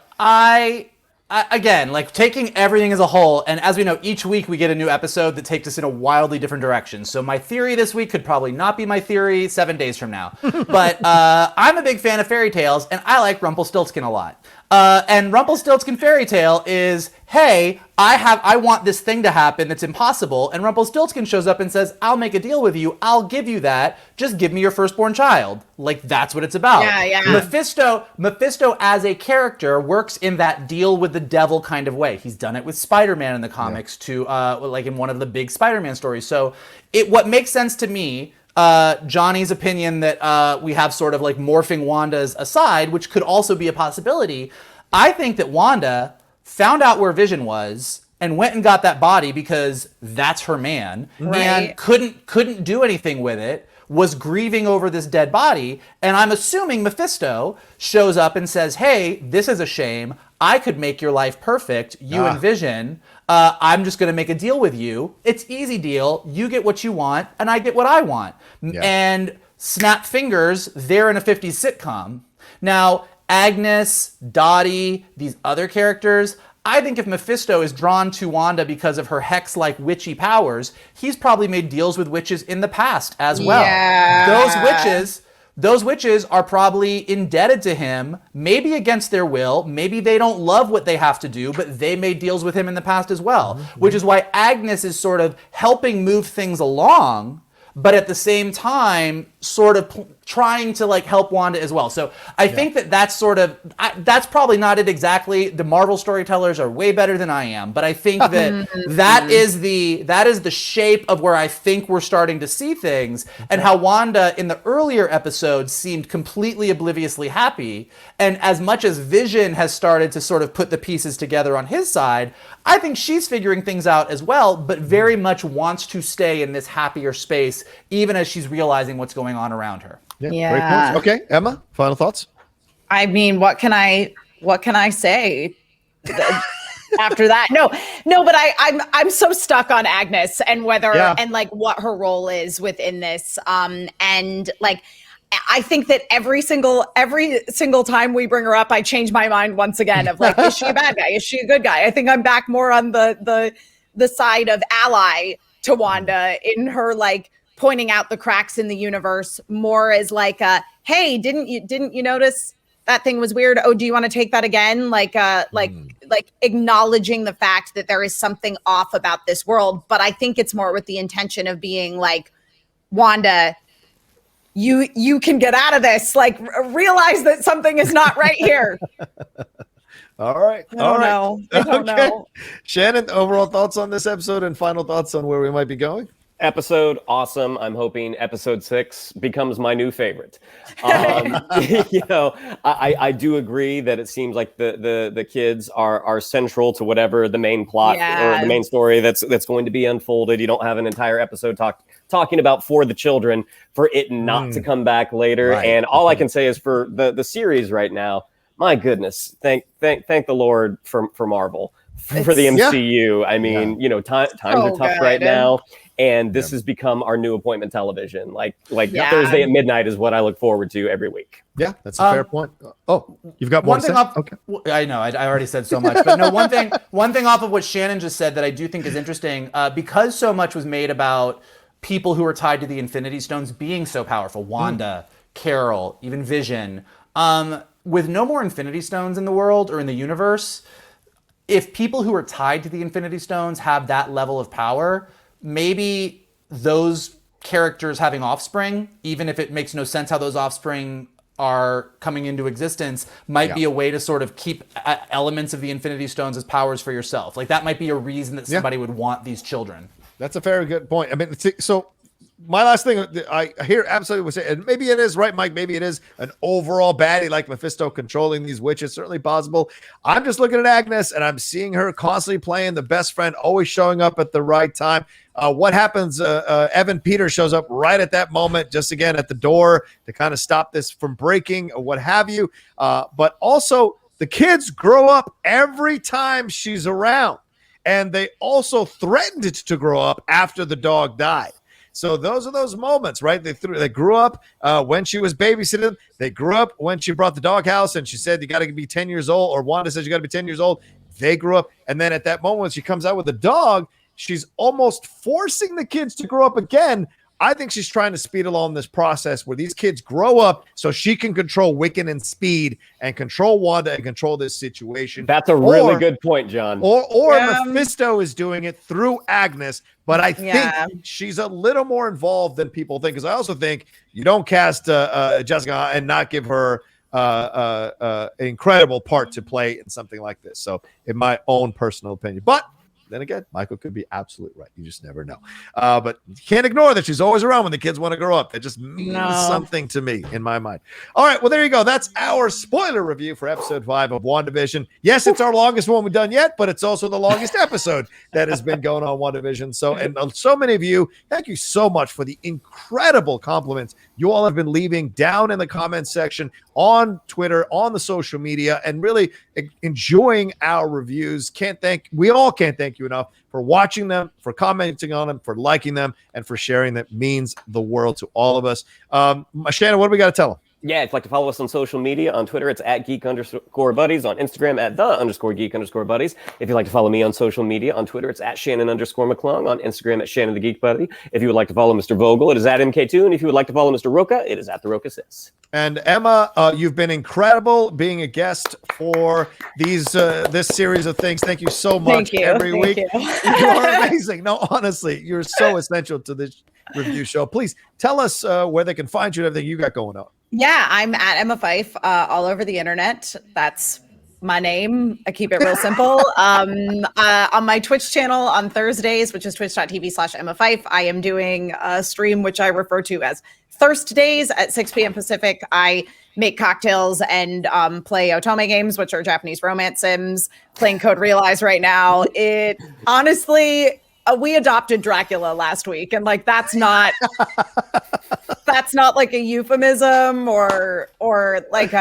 B: again, like taking everything as a whole, and as we know, each week we get a new episode that takes us in a wildly different direction. So my theory this week could probably not be my theory 7 days from now. But I'm a big fan of fairy tales, and I like Rumpelstiltskin a lot. And Rumpelstiltskin fairy tale is, hey, I want this thing to happen that's impossible. And Rumpelstiltskin shows up and says, I'll make a deal with you. I'll give you that. Just give me your firstborn child. Like, that's what it's about.
C: Yeah.
B: Mephisto as a character works in that deal with the devil kind of way. He's done it with Spider-Man in the comics too, like in one of the big Spider-Man stories. So what makes sense to me, Johnny's opinion that we have sort of like morphing Wanda's aside, which could also be a possibility. I think that Wanda found out where Vision was and went and got that body because that's her man, and couldn't do anything with it, was grieving over this dead body. And I'm assuming Mephisto shows up and says, hey, this is a shame. I could make your life perfect, you and Vision. I'm just going to make a deal with you. It's easy deal. You get what you want, and I get what I want. Yeah. And snap fingers, they're in a 50s sitcom. Now, Agnes, Dottie, these other characters, I think if Mephisto is drawn to Wanda because of her hex-like witchy powers, he's probably made deals with witches in the past as well. Yeah. Those witches are probably indebted to him, maybe against their will. Maybe they don't love what they have to do, but they made deals with him in the past as well, which is why Agnes is sort of helping move things along, but at the same time, sort of trying to like help Wanda as well. So I think that's sort of, that's probably not it exactly. The Marvel storytellers are way better than I am, but I think that that is the shape of where I think we're starting to see things, and how Wanda in the earlier episodes seemed completely obliviously happy. And as much as Vision has started to sort of put the pieces together on his side, I think she's figuring things out as well, but very much wants to stay in this happier space, even as she's realizing what's going on around her.
A: Yeah. Great points. Okay, Emma, final thoughts?
C: I mean, what can I say after that? No, but I'm so stuck on Agnes and whether and like what her role is within this. And like I think that every single time we bring her up, I change my mind once again of like, is she a bad guy? Is she a good guy? I think I'm back more on the side of ally to Wanda in her like pointing out the cracks in the universe, more as like hey, didn't you notice that thing was weird? Oh, do you want to take that again? Like acknowledging the fact that there is something off about this world. But I think it's more with the intention of being like, Wanda, you can get out of this. Like, realize that something is not right here.
A: All right.
C: I don't know.
A: Shannon, overall thoughts on this episode and final thoughts on where we might be going?
D: Episode awesome. I'm hoping episode 6 becomes my new favorite. You know, I do agree that it seems like the kids are central to whatever the main plot or the main story that's going to be unfolded. You don't have an entire episode talking about for the children, for it not to come back later.
A: Right.
D: And all I can say is for the series right now, my goodness, thank the Lord for Marvel, for the MCU. I mean, times are tough right now. And this has become our new appointment television. Like Thursday at midnight is what I look forward to every week.
A: Yeah, that's a fair point. Oh, you've got one thing off. Okay,
B: I know I already said so much, but no, one thing off of what Shannon just said that I do think is interesting, because so much was made about people who are tied to the Infinity Stones being so powerful. Wanda, Carol, even Vision. With no more Infinity Stones in the world or in the universe, if people who are tied to the Infinity Stones have that level of power, maybe those characters having offspring, even if it makes no sense how those offspring are coming into existence, might be a way to sort of keep elements of the Infinity Stones as powers for yourself. Like that might be a reason that somebody would want these children.
A: That's a very good point. I mean, so my last thing I hear absolutely was, and maybe it is right, Mike. Maybe it is an overall baddie like Mephisto controlling these witches. Certainly possible. I'm just looking at Agnes and I'm seeing her constantly playing the best friend, always showing up at the right time. What happens? Evan Peters shows up right at that moment, just again at the door to kind of stop this from breaking or what have you. But also the kids grow up every time she's around, and they also threatened it to grow up after the dog died. So those are those moments, right? They grew up when she was babysitting. They grew up when she brought the doghouse and she said, you got to be 10 years old, or Wanda says you got to be 10 years old. They grew up. And then at that moment, when she comes out with the dog, she's almost forcing the kids to grow up again. I think she's trying to speed along this process where these kids grow up so she can control Wiccan and Speed and control Wanda and control this situation.
D: That's a really good point, John.
A: Or Mephisto is doing it through Agnes, but I think she's a little more involved than people think, because I also think you don't cast Jessica and not give her an incredible part to play in something like this. So in my own personal opinion, but then again, Michael could be absolutely right. You just never know. But you can't ignore that she's always around when the kids want to grow up. That just means something to me in my mind. All right, well, there you go. That's our spoiler review for episode 5 of WandaVision. Yes, it's our longest one we've done yet, but it's also the longest episode that has been going on WandaVision. So, and so many of you, thank you so much for the incredible compliments you all have been leaving down in the comments section, on Twitter, on the social media, and really enjoying our reviews. We all can't thank you enough for watching them, for commenting on them, for liking them, and for sharing. That means the world to all of us. Shannon, what do we got to tell them?
D: Yeah, if you'd like to follow us on social media, on Twitter, it's @geek_buddies. On Instagram, @the_geek_buddies. If you'd like to follow me on social media, on Twitter, it's @Shannon_McClung. On Instagram, @ShannonTheGeekBuddy. If you would like to follow Mr. Vogel, it is @MK2. And if you would like to follow Mr. Rocha, it is @TheRochaSys.
A: And Emma, you've been incredible being a guest for this series of things. Thank you so much. Every week. You are amazing. No, honestly, you're so essential to this review show. Please tell us where they can find you and everything you got going on.
C: Yeah, I'm at Emma Fyffe all over the internet. That's my name. I keep it real simple. On my Twitch channel on Thursdays, which is twitch.tv/Emma Fyffe, I am doing a stream which I refer to as Thirst Days at 6 p.m. Pacific. I make cocktails and play otome games, which are Japanese romance sims. Playing Code Realize right now. It honestly, we adopted Dracula last week, and like that's not like a euphemism or like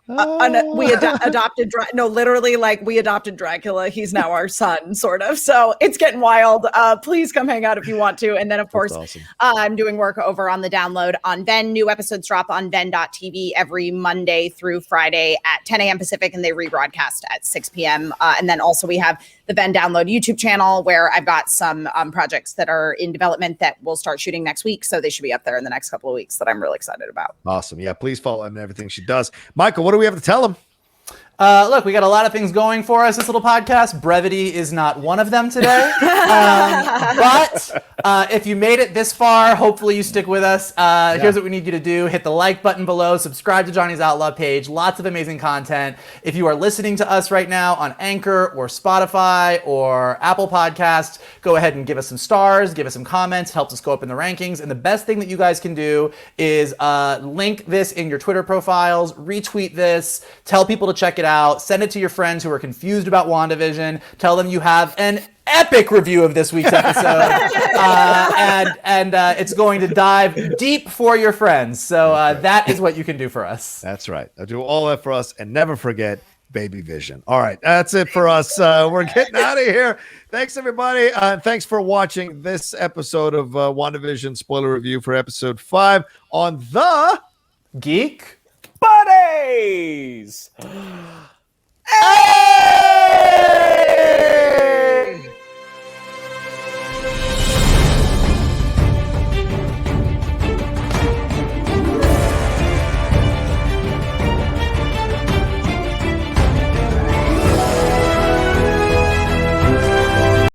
C: we adopted literally, like we adopted Dracula. He's now our son, sort of. So it's getting wild. Please come hang out if you want to. And then of course, awesome. I'm doing work over on the download on Ven. New episodes drop on ven.tv every Monday through Friday at 10 a.m. Pacific, and they rebroadcast at 6 p.m. And then also we have the Ven Download YouTube channel, where I've got some projects that are in development that we'll start shooting next week. So they should be up there in the next couple of weeks that I'm really excited about.
A: Awesome. Yeah, please follow Em and everything she does. Michael, what do we have to tell them?
B: Look, we got a lot of things going for us, this little podcast. Brevity is not one of them today. But if you made it this far, hopefully you stick with us. Here's what we need you to do. Hit the like button below. Subscribe to Johnny's Outlaw page. Lots of amazing content. If you are listening to us right now on Anchor or Spotify or Apple Podcasts, go ahead and give us some stars. Give us some comments. Helps us go up in the rankings. And the best thing that you guys can do is link this in your Twitter profiles. Retweet this. Tell people to check it out. Send it to your friends who are confused about WandaVision. Tell them you have an epic review of this week's episode, and it's going to dive deep for your friends. So that is what you can do for us.
A: That's right. Do all that for us, and never forget Baby Vision. All right, that's it for us. We're getting out of here. Thanks, everybody. Thanks for watching this episode of WandaVision spoiler review for episode 5 on the
B: Geek
D: Buddies.
A: Hey!